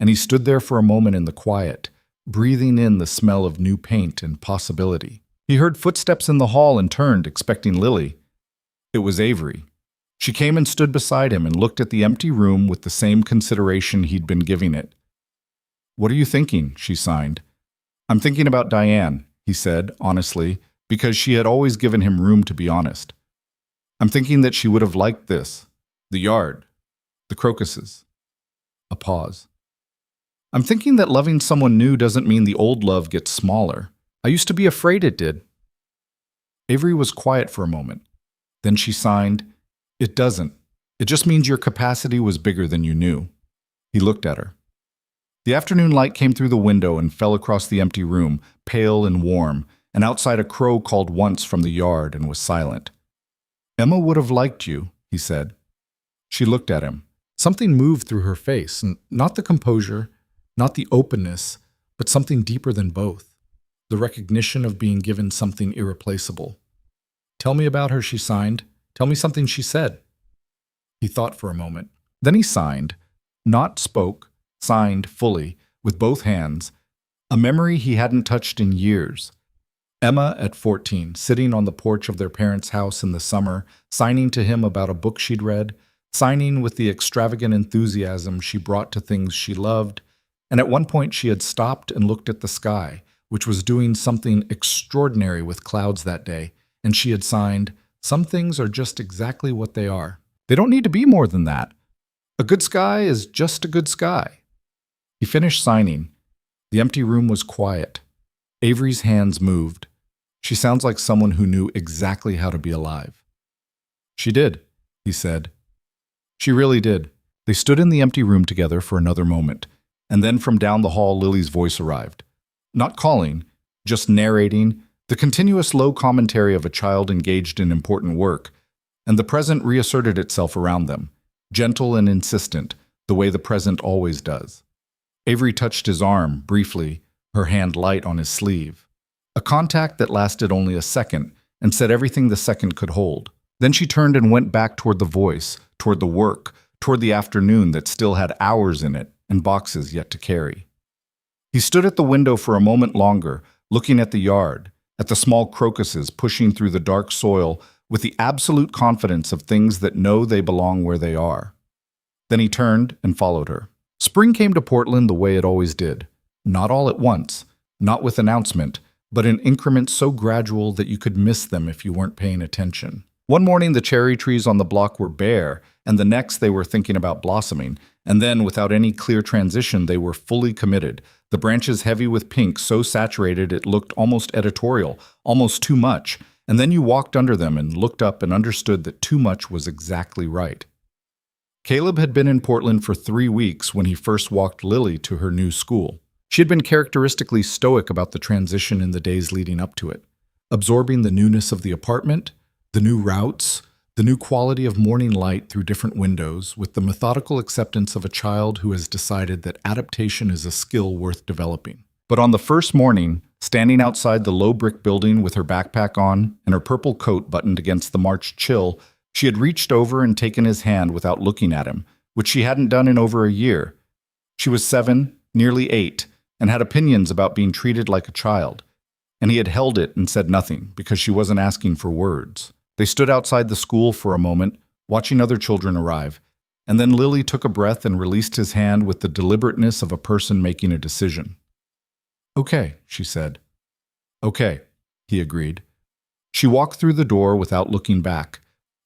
And he stood there for a moment in the quiet, breathing in the smell of new paint and possibility. He heard footsteps in the hall and turned, expecting Lily. It was Avery. She came and stood beside him and looked at the empty room with the same consideration he'd been giving it. "What are you thinking?" she signed. "I'm thinking about Diane," he said, honestly, because she had always given him room to be honest. "I'm thinking that she would have liked this. The yard. The crocuses." A pause. "I'm thinking that loving someone new doesn't mean the old love gets smaller. I used to be afraid it did." Avery was quiet for a moment. Then she signed, "It doesn't. It just means your capacity was bigger than you knew." He looked at her. The afternoon light came through the window and fell across the empty room, pale and warm, and outside a crow called once from the yard and was silent. "Emma would have liked you," he said. She looked at him. Something moved through her face, not the composure, not the openness, but something deeper than both. the recognition of being given something irreplaceable. "Tell me about her," she signed. "Tell me something she said." He thought for a moment. Then he signed, not spoke, signed fully, with both hands, a memory he hadn't touched in years. Emma at 14, sitting on the porch of their parents' house in the summer, signing to him about a book she'd read, signing with the extravagant enthusiasm she brought to things she loved, and at one point she had stopped and looked at the sky, which was doing something extraordinary with clouds that day, and she had signed, "Some things are just exactly what they are. They don't need to be more than that. A good sky is just a good sky." He finished signing. The empty room was quiet. Avery's hands moved. "She sounds like someone who knew exactly how to be alive." "She did," he said. She really did. They stood in the empty room together for another moment, and then from down the hall Lily's voice arrived. Not calling, just narrating, the continuous low commentary of a child engaged in important work, and the present reasserted itself around them, gentle and insistent, the way the present always does. Avery touched his arm, briefly, her hand light on his sleeve. A contact that lasted only a second and said everything the second could hold. Then she turned and went back toward the voice, toward the work, toward the afternoon that still had hours in it and boxes yet to carry. He stood at the window for a moment longer, looking at the yard, at the small crocuses pushing through the dark soil with the absolute confidence of things that know they belong where they are. Then he turned and followed her. Spring came to Portland the way it always did. Not all at once, not with announcement, but in increments so gradual that you could miss them if you weren't paying attention. One morning the cherry trees on the block were bare, and the next they were thinking about blossoming, and then without any clear transition they were fully committed, the branches heavy with pink so saturated it looked almost editorial, almost too much, and then you walked under them and looked up and understood that too much was exactly right. Caleb had been in Portland for 3 weeks when he first walked Lily to her new school. She had been characteristically stoic about the transition in the days leading up to it, absorbing the newness of the apartment, the new routes, the new quality of morning light through different windows, with the methodical acceptance of a child who has decided that adaptation is a skill worth developing. But on the first morning, standing outside the low brick building with her backpack on and her purple coat buttoned against the March chill, she had reached over and taken his hand without looking at him, which she hadn't done in over a year. She was 7, nearly 8, and had opinions about being treated like a child, and he had held it and said nothing because she wasn't asking for words. They stood outside the school for a moment, watching other children arrive, and then Lily took a breath and released his hand with the deliberateness of a person making a decision. "Okay," she said. "Okay," he agreed. She walked through the door without looking back,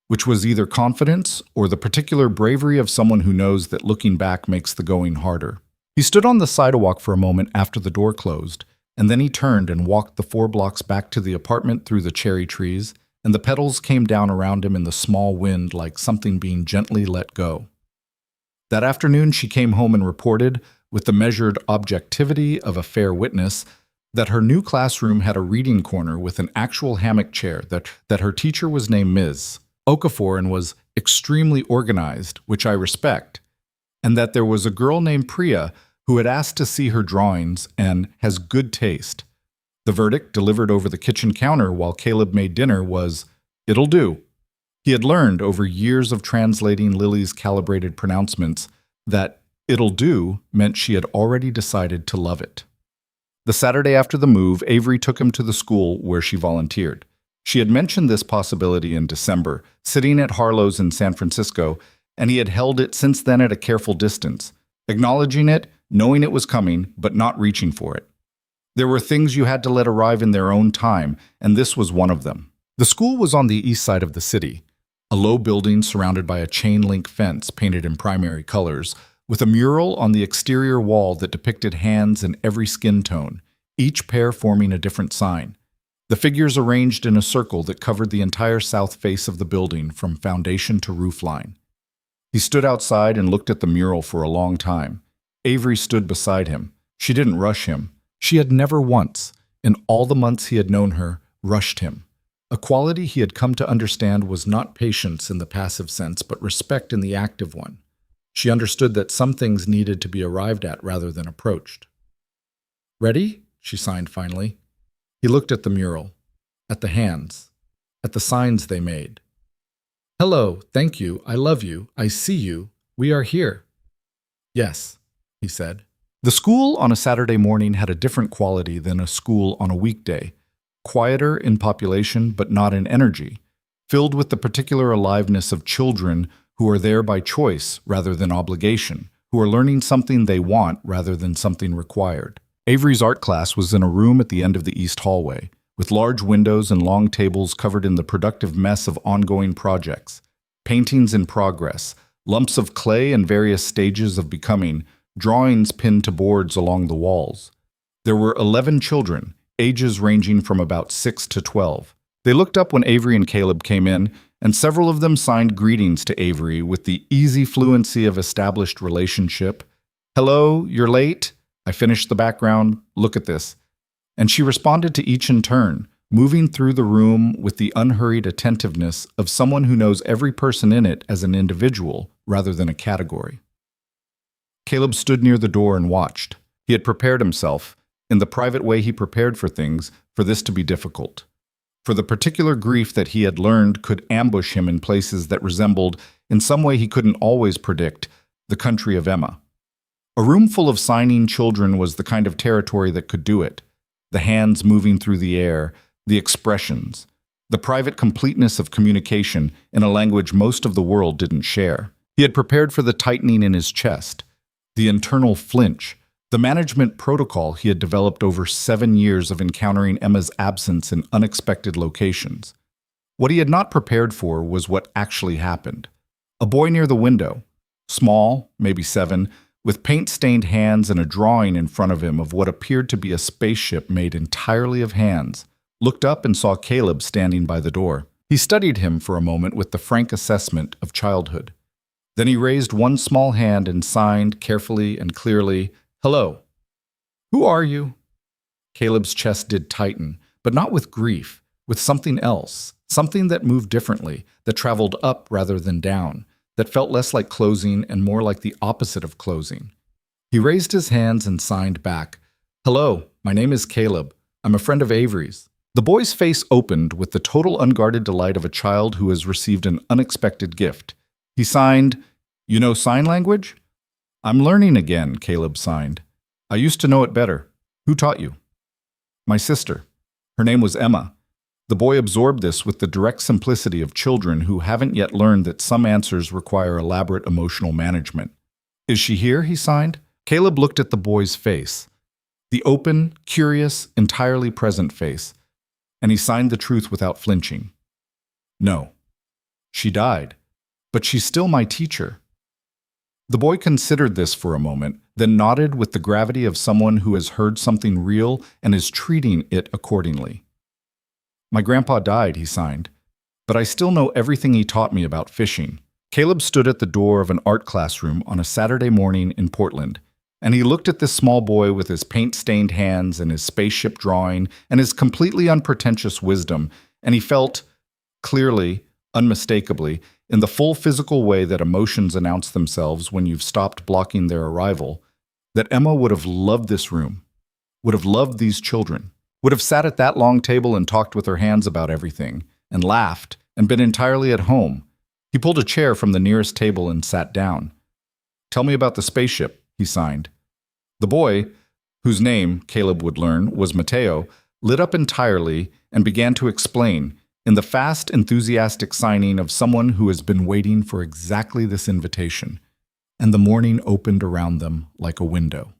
which was either confidence or the particular bravery of someone who knows that looking back makes the going harder. He stood on the sidewalk for a moment after the door closed, and then he turned and walked the 4 blocks back to the apartment through the cherry trees, and the petals came down around him in the small wind like something being gently let go. That afternoon she came home and reported, with the measured objectivity of a fair witness, that her new classroom had a reading corner with an actual hammock chair, that her teacher was named Ms. Okafor and was extremely organized, which I respect, and that there was a girl named Priya who had asked to see her drawings and has good taste. The verdict, delivered over the kitchen counter while Caleb made dinner, was, "It'll do." He had learned over years of translating Lily's calibrated pronouncements that "it'll do" meant she had already decided to love it. The Saturday after the move, Avery took him to the school where she volunteered. She had mentioned this possibility in December, sitting at Harlow's in San Francisco, and he had held it since then at a careful distance, acknowledging it, knowing it was coming, but not reaching for it. There were things you had to let arrive in their own time, and this was one of them. The school was on the east side of the city, a low building surrounded by a chain-link fence painted in primary colors, with a mural on the exterior wall that depicted hands in every skin tone, each pair forming a different sign. The figures arranged in a circle that covered the entire south face of the building from foundation to roofline. He stood outside and looked at the mural for a long time. Avery stood beside him. She didn't rush him. She had never once, in all the months he had known her, rushed him. A quality he had come to understand was not patience in the passive sense, but respect in the active one. She understood that some things needed to be arrived at rather than approached. "Ready?" she signed finally. He looked at the mural, at the hands, at the signs they made. "Hello, thank you, I love you, I see you, we are here." "Yes," he said. The school on a Saturday morning had a different quality than a school on a weekday, quieter in population but not in energy, filled with the particular aliveness of children who are there by choice rather than obligation, who are learning something they want rather than something required. Avery's art class was in a room at the end of the east hallway, with large windows and long tables covered in the productive mess of ongoing projects, paintings in progress, lumps of clay in various stages of becoming, drawings pinned to boards along the walls. There were 11 children, ages ranging from about 6 to 12. They looked up when Avery and Caleb came in, and several of them signed greetings to Avery with the easy fluency of established relationship. "Hello, you're late? I finished the background. Look at this." And she responded to each in turn, moving through the room with the unhurried attentiveness of someone who knows every person in it as an individual rather than a category. Caleb stood near the door and watched. He had prepared himself, in the private way he prepared for things, for this to be difficult. For the particular grief that he had learned could ambush him in places that resembled, in some way he couldn't always predict, the country of Emma. A room full of signing children was the kind of territory that could do it. The hands moving through the air, the expressions, the private completeness of communication in a language most of the world didn't share. He had prepared for the tightening in his chest, the internal flinch, the management protocol he had developed over 7 years of encountering Emma's absence in unexpected locations. What he had not prepared for was what actually happened. A boy near the window, small, maybe 7, with paint-stained hands and a drawing in front of him of what appeared to be a spaceship made entirely of hands, looked up and saw Caleb standing by the door. He studied him for a moment with the frank assessment of childhood. Then he raised one small hand and signed carefully and clearly, "Hello." "Who are you?" Caleb's chest did tighten, but not with grief, with something else, something that moved differently, that traveled up rather than down, that felt less like closing and more like the opposite of closing. He raised his hands and signed back, "Hello, my name is Caleb. I'm a friend of Avery's." The boy's face opened with the total unguarded delight of a child who has received an unexpected gift. He signed, "You know sign language?" "I'm learning again," Caleb signed. "I used to know it better. Who taught you?" "My sister. Her name was Emma." The boy absorbed this with the direct simplicity of children who haven't yet learned that some answers require elaborate emotional management. "Is she here?" he signed. Caleb looked at the boy's face, the open, curious, entirely present face, and he signed the truth without flinching. "No. She died, but she's still my teacher." The boy considered this for a moment, then nodded with the gravity of someone who has heard something real and is treating it accordingly. "My grandpa died," he signed, "but I still know everything he taught me about fishing." Caleb stood at the door of an art classroom on a Saturday morning in Portland, and he looked at this small boy with his paint-stained hands and his spaceship drawing and his completely unpretentious wisdom, and he felt, clearly, unmistakably, in the full physical way that emotions announce themselves when you've stopped blocking their arrival, that Emma would have loved this room, would have loved these children, would have sat at that long table and talked with her hands about everything, and laughed, and been entirely at home. He pulled a chair from the nearest table and sat down. "Tell me about the spaceship," he signed. The boy, whose name, Caleb would learn, was Mateo, lit up entirely and began to explain, in the fast, enthusiastic signing of someone who has been waiting for exactly this invitation, and the morning opened around them like a window.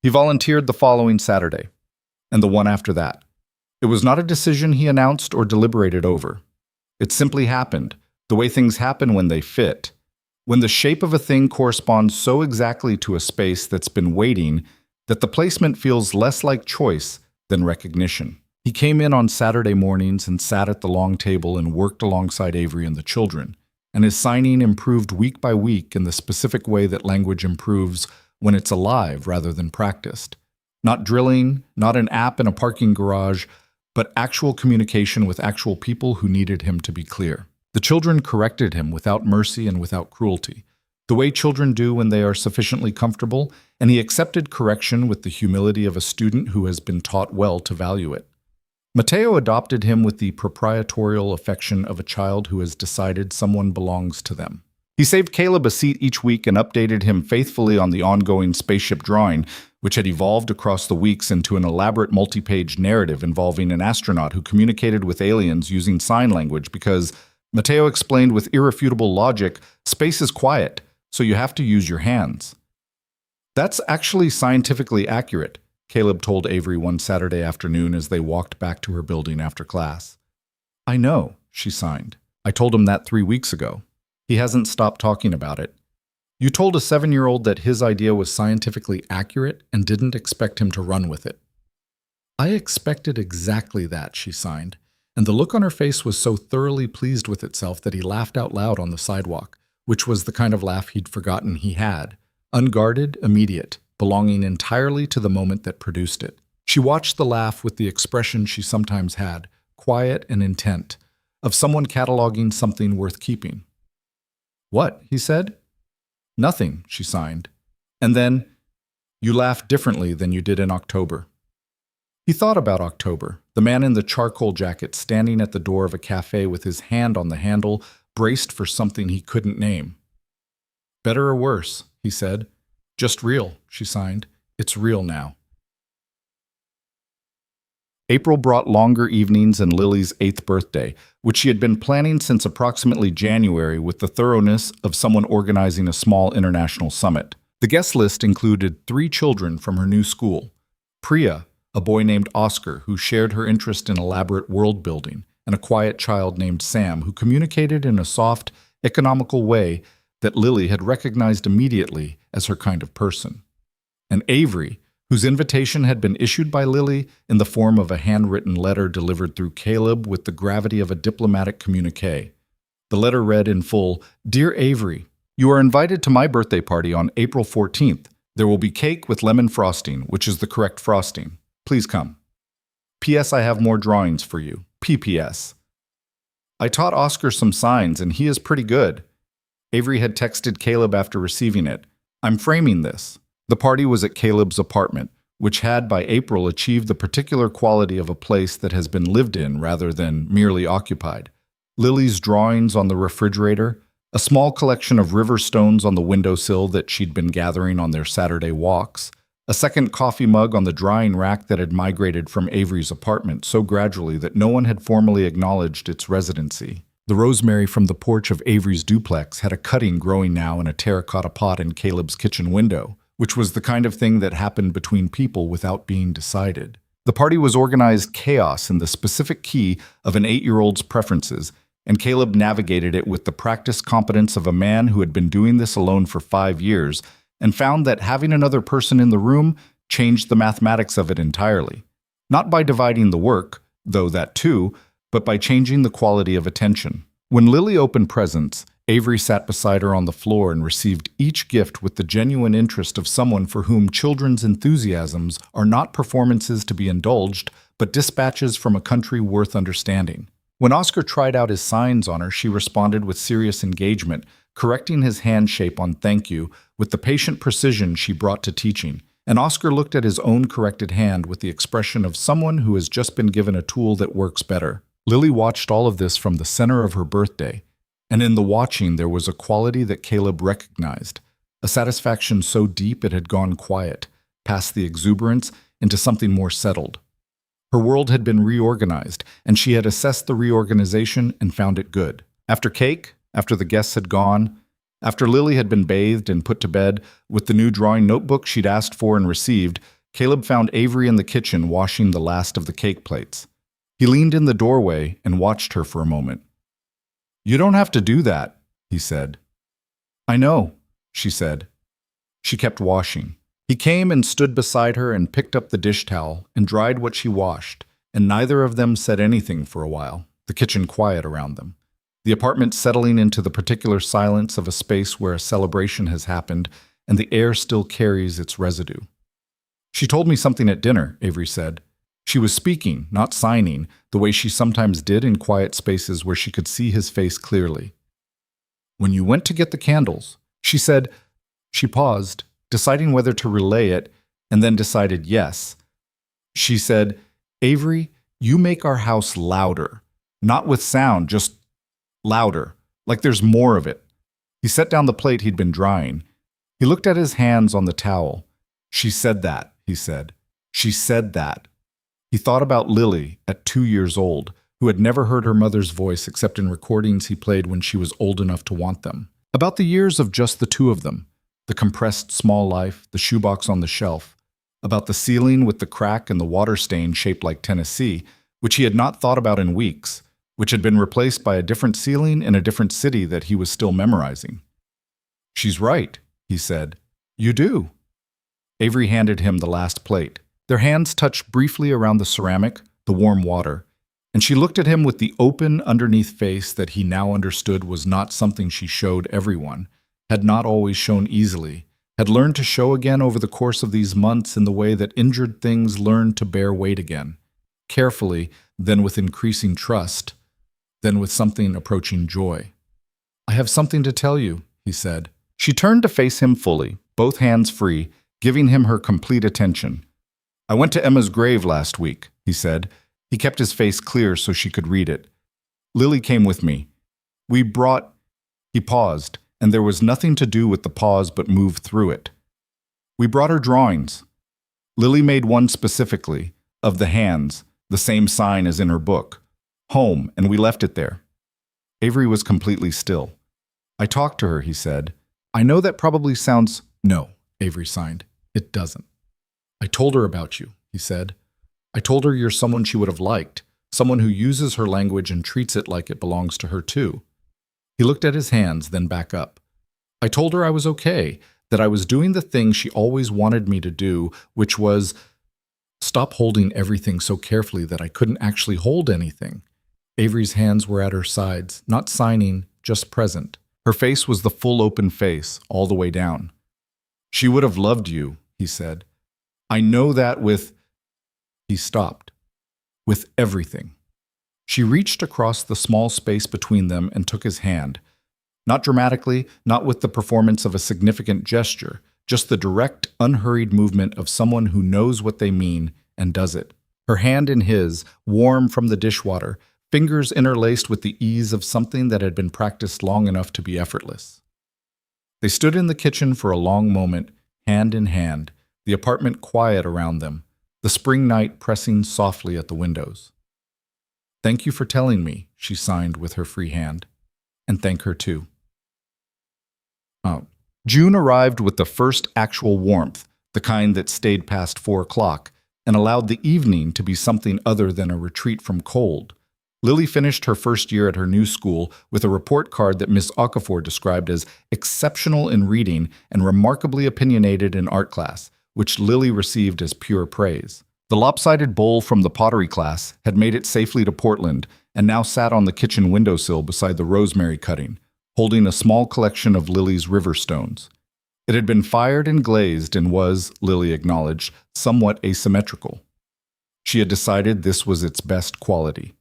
He volunteered the following Saturday, and the one after that. It was not a decision he announced or deliberated over. It simply happened, the way things happen when they fit. When the shape of a thing corresponds so exactly to a space that's been waiting that the placement feels less like choice than recognition. He came in on Saturday mornings and sat at the long table and worked alongside Avery and the children, and his signing improved week by week in the specific way that language improves when it's alive rather than practiced. Not drilling, not an app in a parking garage, but actual communication with actual people who needed him to be clear. The children corrected him without mercy and without cruelty, the way children do when they are sufficiently comfortable, and he accepted correction with the humility of a student who has been taught well to value it. Mateo adopted him with the proprietorial affection of a child who has decided someone belongs to them. He saved Caleb a seat each week and updated him faithfully on the ongoing spaceship drawing, which had evolved across the weeks into an elaborate multi-page narrative involving an astronaut who communicated with aliens using sign language because, Mateo explained with irrefutable logic, space is quiet, so you have to use your hands. That's actually scientifically accurate, Caleb told Avery one Saturday afternoon as they walked back to her building after class. I know, she signed. I told him that 3 weeks ago. He hasn't stopped talking about it. You told a 7-year-old that his idea was scientifically accurate and didn't expect him to run with it. I expected exactly that, she signed, and the look on her face was so thoroughly pleased with itself that he laughed out loud on the sidewalk, which was the kind of laugh he'd forgotten he had, unguarded, immediate, belonging entirely to the moment that produced it. She watched the laugh with the expression she sometimes had, quiet and intent, of someone cataloging something worth keeping. What? He said. Nothing, she signed. And then, you laughed differently than you did in October. He thought about October, the man in the charcoal jacket standing at the door of a cafe with his hand on the handle, braced for something he couldn't name. Better or worse, he said. Just real, she signed. It's real now. April brought longer evenings and Lily's 8th birthday, which she had been planning since approximately January with the thoroughness of someone organizing a small international summit. The guest list included 3 children from her new school. Priya, a boy named Oscar who shared her interest in elaborate world building, and a quiet child named Sam who communicated in a soft, economical way that Lily had recognized immediately as her kind of person. And Avery, whose invitation had been issued by Lily in the form of a handwritten letter delivered through Caleb with the gravity of a diplomatic communique. The letter read in full, Dear Avery, you are invited to my birthday party on April 14th. There will be cake with lemon frosting, which is the correct frosting. Please come. P.S. I have more drawings for you. P.P.S. I taught Oscar some signs, and he is pretty good. Avery had texted Caleb after receiving it. I'm framing this. The party was at Caleb's apartment, which had by April achieved the particular quality of a place that has been lived in rather than merely occupied. Lily's drawings on the refrigerator, a small collection of river stones on the windowsill that she'd been gathering on their Saturday walks, a second coffee mug on the drying rack that had migrated from Avery's apartment so gradually that no one had formally acknowledged its residency. The rosemary from the porch of Avery's duplex had a cutting growing now in a terracotta pot in Caleb's kitchen window, which was the kind of thing that happened between people without being decided. The party was organized chaos in the specific key of an 8-year-old's preferences, and Caleb navigated it with the practiced competence of a man who had been doing this alone for 5 years and found that having another person in the room changed the mathematics of it entirely. Not by dividing the work, though that too, but by changing the quality of attention. When Lily opened presents, Avery sat beside her on the floor and received each gift with the genuine interest of someone for whom children's enthusiasms are not performances to be indulged, but dispatches from a country worth understanding. When Oscar tried out his signs on her, she responded with serious engagement, correcting his hand shape on thank you with the patient precision she brought to teaching. And Oscar looked at his own corrected hand with the expression of someone who has just been given a tool that works better. Lily watched all of this from the center of her birthday. And in the watching, there was a quality that Caleb recognized, a satisfaction so deep it had gone quiet, past the exuberance, into something more settled. Her world had been reorganized, and she had assessed the reorganization and found it good. After cake, after the guests had gone, after Lily had been bathed and put to bed, with the new drawing notebook she'd asked for and received, Caleb found Avery in the kitchen washing the last of the cake plates. He leaned in the doorway and watched her for a moment. You don't have to do that, he said. I know, she said. She kept washing. He came and stood beside her and picked up the dish towel and dried what she washed, and neither of them said anything for a while, the kitchen quiet around them, the apartment settling into the particular silence of a space where a celebration has happened and the air still carries its residue. She told me something at dinner, Avery said. She was speaking, not signing, the way she sometimes did in quiet spaces where she could see his face clearly. When you went to get the candles, she said, she paused, deciding whether to relay it, and then decided yes. She said, Avery, You make our house louder. Not with sound, just louder. Like there's more of it. He set down the plate he'd been drying. He looked at his hands on the towel. She said that, he said. She said that. He thought about Lily, at 2 years old, who had never heard her mother's voice except in recordings he played when she was old enough to want them. About the years of just the two of them, the compressed small life, the shoebox on the shelf, about the ceiling with the crack and the water stain shaped like Tennessee, which he had not thought about in weeks, which had been replaced by a different ceiling in a different city that he was still memorizing. She's right, he said. You do. Avery handed him the last plate. Their hands touched briefly around the ceramic, the warm water, and she looked at him with the open, underneath face that he now understood was not something she showed everyone, had not always shown easily, had learned to show again over the course of these months in the way that injured things learn to bear weight again, carefully, then with increasing trust, then with something approaching joy. I have something to tell you, he said. She turned to face him fully, both hands free, giving him her complete attention. I went to Emma's grave last week, he said. He kept his face clear so she could read it. Lily came with me. We brought... He paused, and there was nothing to do with the pause but move through it. We brought her drawings. Lily made one specifically, of the hands, the same sign as in her book. Home, and we left it there. Avery was completely still. I talked to her, he said. I know that probably sounds... No, Avery signed. It doesn't. I told her about you, he said. I told her you're someone she would have liked, someone who uses her language and treats it like it belongs to her too. He looked at his hands, then back up. I told her I was okay, that I was doing the thing she always wanted me to do, which was stop holding everything so carefully that I couldn't actually hold anything. Avery's hands were at her sides, not signing, just present. Her face was the full open face, all the way down. She would have loved you, he said. I know that with... He stopped. With everything. She reached across the small space between them and took his hand. Not dramatically, not with the performance of a significant gesture, just the direct, unhurried movement of someone who knows what they mean and does it. Her hand in his, warm from the dishwater, fingers interlaced with the ease of something that had been practiced long enough to be effortless. They stood in the kitchen for a long moment, hand in hand, the apartment quiet around them, the spring night pressing softly at the windows. Thank you for telling me, she signed with her free hand. And thank her too. June arrived with the first actual warmth, the kind that stayed past 4 o'clock, and allowed the evening to be something other than a retreat from cold. Lily finished her first year at her new school with a report card that Miss Okafor described as exceptional in reading and remarkably opinionated in art class, which Lily received as pure praise. The lopsided bowl from the pottery class had made it safely to Portland and now sat on the kitchen windowsill beside the rosemary cutting, holding a small collection of Lily's river stones. It had been fired and glazed and was, Lily acknowledged, somewhat asymmetrical. She had decided this was its best quality.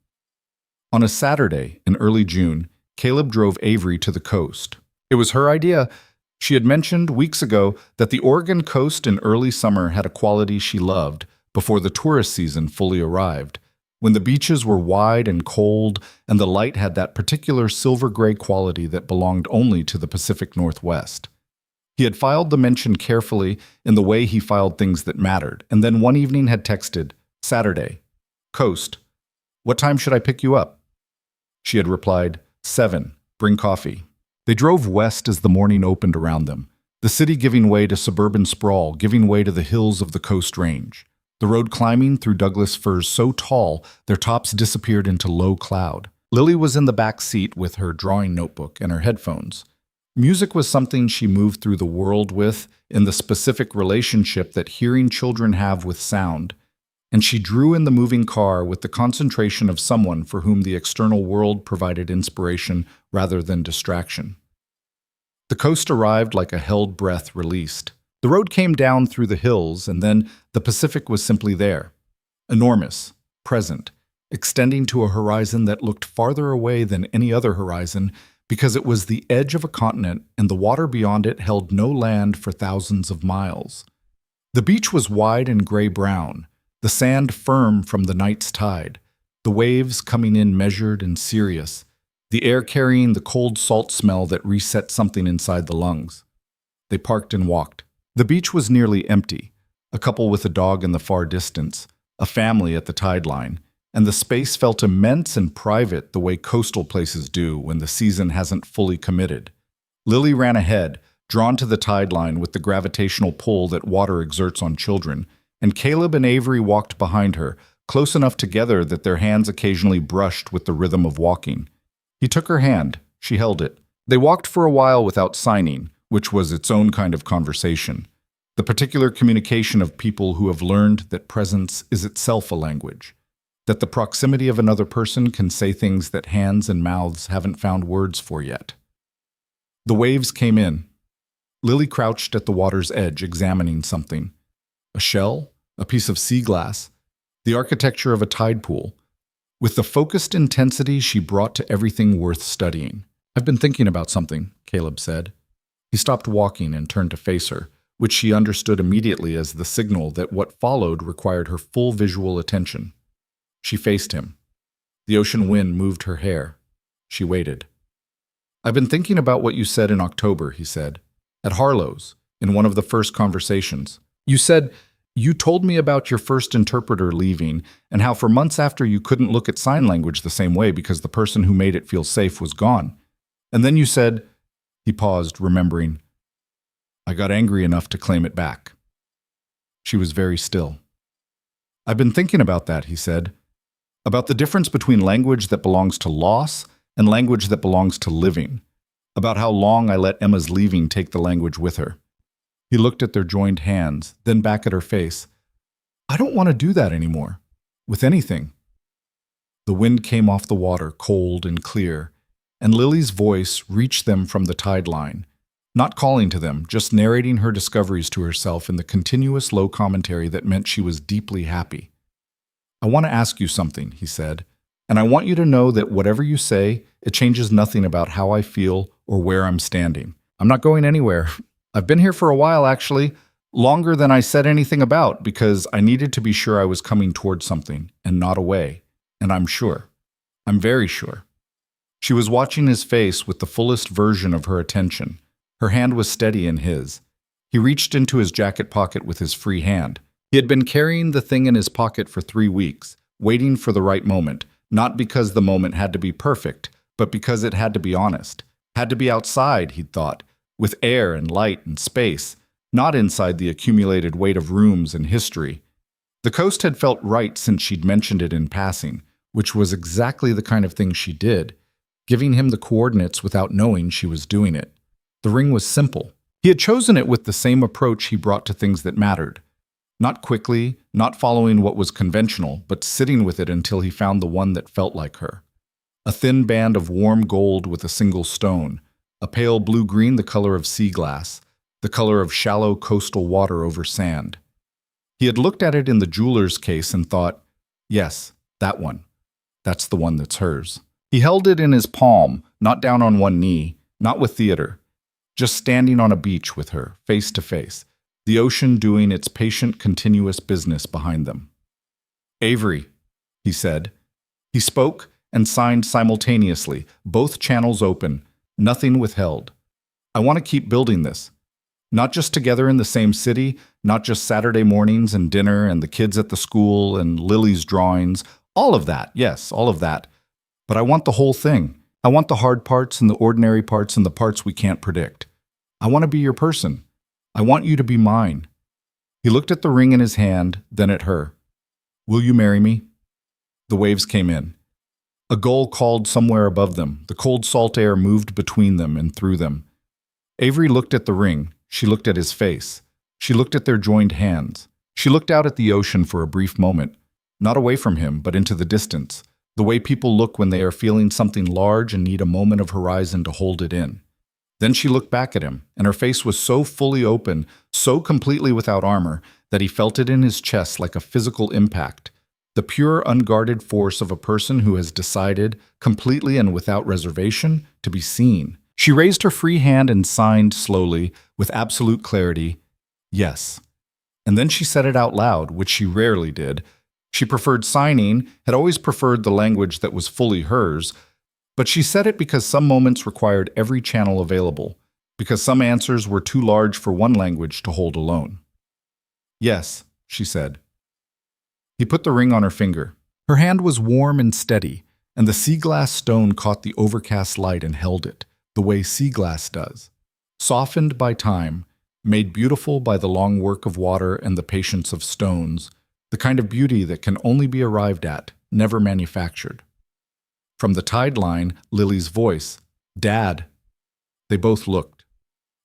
On a Saturday in early June, Caleb drove Avery to the coast. It was her idea. She had mentioned weeks ago that the Oregon coast in early summer had a quality she loved before the tourist season fully arrived, when the beaches were wide and cold and the light had that particular silver-gray quality that belonged only to the Pacific Northwest. He had filed the mention carefully in the way he filed things that mattered, and then one evening had texted, Saturday, coast, what time should I pick you up? She had replied, 7, bring coffee. They drove west as the morning opened around them, the city giving way to suburban sprawl, giving way to the hills of the Coast Range. The road climbing through Douglas firs so tall their tops disappeared into low cloud. Lily was in the back seat with her drawing notebook and her headphones. Music was something she moved through the world with in the specific relationship that hearing children have with sound, and she drew in the moving car with the concentration of someone for whom the external world provided inspiration rather than distraction. The coast arrived like a held breath released. The road came down through the hills, and then the Pacific was simply there. Enormous, present, extending to a horizon that looked farther away than any other horizon because it was the edge of a continent and the water beyond it held no land for thousands of miles. The beach was wide and gray-brown, the sand firm from the night's tide, the waves coming in measured and serious, the air carrying the cold salt smell that reset something inside the lungs. They parked and walked. The beach was nearly empty, a couple with a dog in the far distance, a family at the tide line, and the space felt immense and private the way coastal places do when the season hasn't fully committed. Lily ran ahead, drawn to the tide line with the gravitational pull that water exerts on children, and Caleb and Avery walked behind her, close enough together that their hands occasionally brushed with the rhythm of walking. He took her hand. She held it. They walked for a while without signing, which was its own kind of conversation. The particular communication of people who have learned that presence is itself a language, that the proximity of another person can say things that hands and mouths haven't found words for yet. The waves came in. Lily crouched at the water's edge, examining something. A shell, a piece of sea glass, the architecture of a tide pool, with the focused intensity she brought to everything worth studying. "I've been thinking about something," Caleb said. He stopped walking and turned to face her, which she understood immediately as the signal that what followed required her full visual attention. She faced him. The ocean wind moved her hair. She waited. "I've been thinking about what you said in October," he said, "at Harlow's, in one of the first conversations. You told me about your first interpreter leaving and how for months after you couldn't look at sign language the same way because the person who made it feel safe was gone. And then you said," he paused, remembering, "I got angry enough to claim it back." She was very still. "I've been thinking about that," he said, "about the difference between language that belongs to loss and language that belongs to living, about how long I let Emma's leaving take the language with her." He looked at their joined hands, then back at her face. "I don't want to do that anymore, with anything." The wind came off the water, cold and clear, and Lily's voice reached them from the tide line, not calling to them, just narrating her discoveries to herself in the continuous low commentary that meant she was deeply happy. "I want to ask you something," he said, "and I want you to know that whatever you say, it changes nothing about how I feel or where I'm standing. I'm not going anywhere. I've been here for a while, actually, longer than I said anything about, because I needed to be sure I was coming towards something and not away, and I'm sure. I'm very sure." She was watching his face with the fullest version of her attention. Her hand was steady in his. He reached into his jacket pocket with his free hand. He had been carrying the thing in his pocket for 3 weeks, waiting for the right moment, not because the moment had to be perfect, but because it had to be honest. Had to be outside, he'd thought, with air and light and space, not inside the accumulated weight of rooms and history. The coast had felt right since she'd mentioned it in passing, which was exactly the kind of thing she did, giving him the coordinates without knowing she was doing it. The ring was simple. He had chosen it with the same approach he brought to things that mattered. Not quickly, not following what was conventional, but sitting with it until he found the one that felt like her. A thin band of warm gold with a single stone, a pale blue-green the color of sea glass, the color of shallow coastal water over sand. He had looked at it in the jeweler's case and thought, yes, that one. That's the one that's hers. He held it in his palm, not down on one knee, not with theater, just standing on a beach with her, face to face, the ocean doing its patient, continuous business behind them. "Avery," he said. He spoke and signed simultaneously, both channels open, nothing withheld. "I want to keep building this. Not just together in the same city, not just Saturday mornings and dinner and the kids at the school and Lily's drawings, all of that, yes, all of that. But I want the whole thing. I want the hard parts and the ordinary parts and the parts we can't predict. I want to be your person. I want you to be mine." He looked at the ring in his hand, then at her. "Will you marry me?" The waves came in. A gull called somewhere above them. The cold salt air moved between them and through them. Avery looked at the ring. She looked at his face. She looked at their joined hands. She looked out at the ocean for a brief moment, not away from him, but into the distance, the way people look when they are feeling something large and need a moment of horizon to hold it in. Then she looked back at him, and her face was so fully open, so completely without armor, that he felt it in his chest like a physical impact, the pure, unguarded force of a person who has decided, completely and without reservation, to be seen. She raised her free hand and signed slowly, with absolute clarity, "Yes." And then she said it out loud, which she rarely did. She preferred signing, had always preferred the language that was fully hers, but she said it because some moments required every channel available, because some answers were too large for one language to hold alone. Yes, she said. He put the ring on her finger. Her hand was warm and steady, and the sea glass stone caught the overcast light and held it, the way sea glass does. Softened by time, made beautiful by the long work of water and the patience of stones, the kind of beauty that can only be arrived at, never manufactured. From the tide line, Lily's voice, "Dad." They both looked.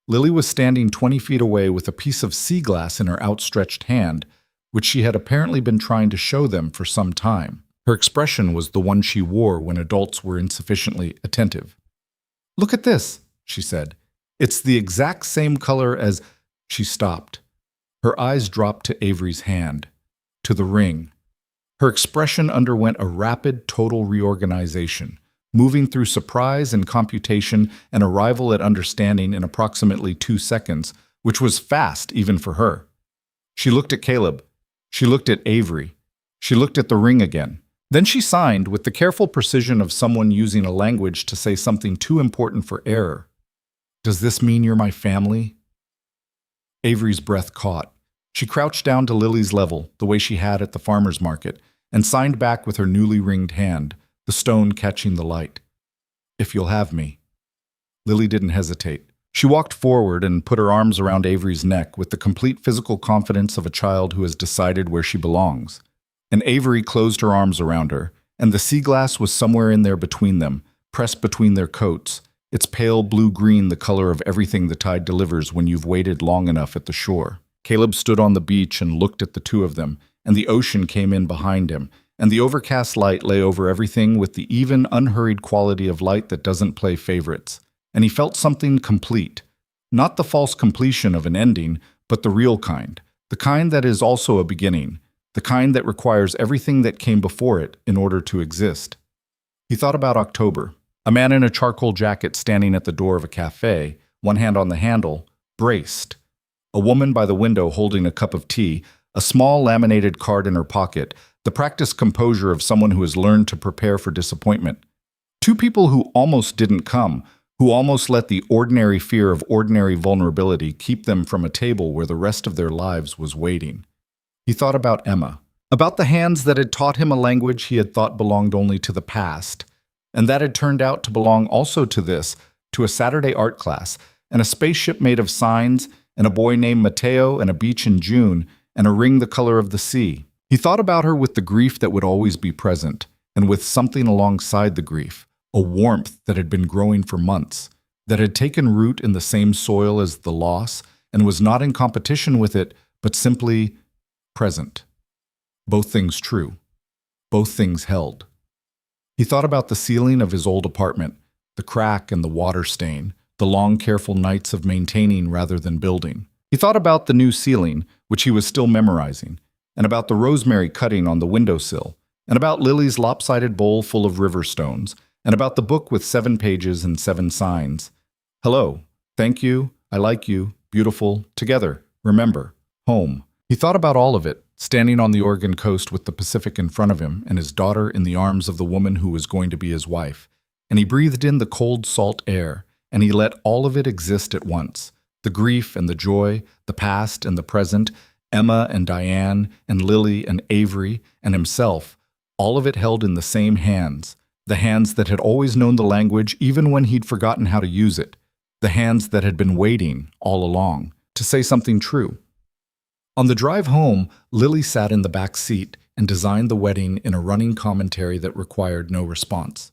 Lily was standing 20 feet away with a piece of sea glass in her outstretched hand, which she had apparently been trying to show them for some time. Her expression was the one she wore when adults were insufficiently attentive. "Look at this," she said. "It's the exact same color as—" She stopped. Her eyes dropped to Avery's hand, to the ring. Her expression underwent a rapid, total reorganization, moving through surprise and computation and arrival at understanding in approximately 2 seconds, which was fast even for her. She looked at Caleb. She looked at Avery. She looked at the ring again. Then she signed with the careful precision of someone using a language to say something too important for error. "Does this mean you're my family?" Avery's breath caught. She crouched down to Lily's level, the way she had at the farmer's market, and signed back with her newly ringed hand, the stone catching the light. "If you'll have me." Lily didn't hesitate. She walked forward and put her arms around Avery's neck with the complete physical confidence of a child who has decided where she belongs. And Avery closed her arms around her, and the sea glass was somewhere in there between them, pressed between their coats, its pale blue-green the color of everything the tide delivers when you've waited long enough at the shore. Caleb stood on the beach and looked at the two of them, and the ocean came in behind him, and the overcast light lay over everything with the even, unhurried quality of light that doesn't play favorites. And he felt something complete. Not the false completion of an ending, but the real kind. The kind that is also a beginning. The kind that requires everything that came before it in order to exist. He thought about October. A man in a charcoal jacket standing at the door of a cafe, one hand on the handle, braced. A woman by the window holding a cup of tea, a small laminated card in her pocket, the practiced composure of someone who has learned to prepare for disappointment. Two people who almost didn't come, who almost let the ordinary fear of ordinary vulnerability keep them from a table where the rest of their lives was waiting. He thought about Emma, about the hands that had taught him a language he had thought belonged only to the past, and that had turned out to belong also to this, to a Saturday art class, and a spaceship made of signs, and a boy named Mateo, and a beach in June, and a ring the color of the sea. He thought about her with the grief that would always be present, and with something alongside the grief, a warmth that had been growing for months, that had taken root in the same soil as the loss, and was not in competition with it, but simply present. Both things true. Both things held. He thought about the ceiling of his old apartment, the crack and the water stain, the long careful nights of maintaining rather than building. He thought about the new ceiling, which he was still memorizing, and about the rosemary cutting on the windowsill, and about Lily's lopsided bowl full of river stones, and about the book with 7 pages and 7 signs. Hello, thank you, I like you, beautiful, together, remember, home. He thought about all of it, standing on the Oregon coast with the Pacific in front of him and his daughter in the arms of the woman who was going to be his wife. And he breathed in the cold, salt air, and he let all of it exist at once. The grief and the joy, the past and the present, Emma and Diane and Lily and Avery and himself, all of it held in the same hands, the hands that had always known the language even when he'd forgotten how to use it, the hands that had been waiting all along to say something true. On the drive home, Lily sat in the back seat and designed the wedding in a running commentary that required no response.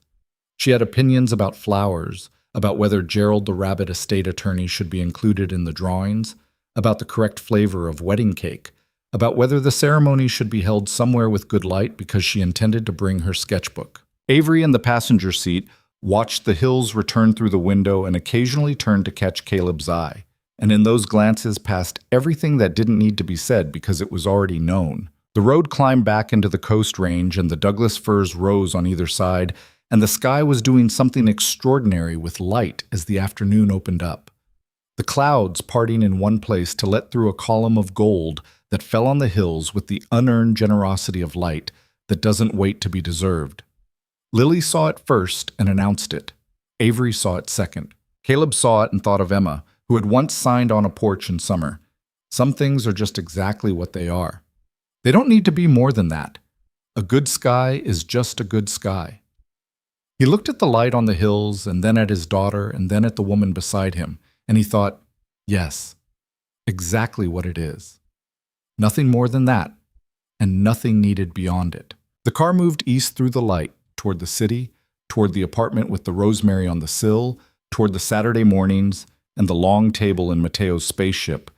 She had opinions about flowers, about whether Gerald the rabbit estate attorney should be included in the drawings, about the correct flavor of wedding cake, about whether the ceremony should be held somewhere with good light because she intended to bring her sketchbook. Avery in the passenger seat watched the hills return through the window and occasionally turned to catch Caleb's eye. And in those glances passed everything that didn't need to be said because it was already known. The road climbed back into the coast range and the Douglas firs rose on either side, and the sky was doing something extraordinary with light as the afternoon opened up. The clouds parting in one place to let through a column of gold, that fell on the hills with the unearned generosity of light that doesn't wait to be deserved. Lily saw it first and announced it. Avery saw it second. Caleb saw it and thought of Emma, who had once signed on a porch in summer. Some things are just exactly what they are. They don't need to be more than that. A good sky is just a good sky. He looked at the light on the hills and then at his daughter and then at the woman beside him, and he thought, yes, exactly what it is. Nothing more than that, and nothing needed beyond it. The car moved east through the light, toward the city, toward the apartment with the rosemary on the sill, toward the Saturday mornings and the long table in Mateo's spaceship,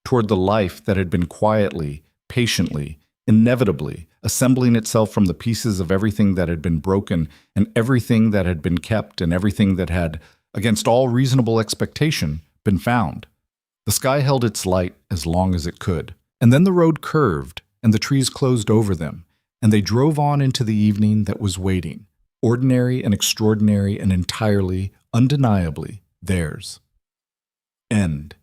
toward the life that had been quietly, patiently, inevitably assembling itself from the pieces of everything that had been broken and everything that had been kept and everything that had, against all reasonable expectation, been found. The sky held its light as long as it could, and then the road curved and the trees closed over them, and they drove on into the evening that was waiting, ordinary and extraordinary and entirely, undeniably theirs. End.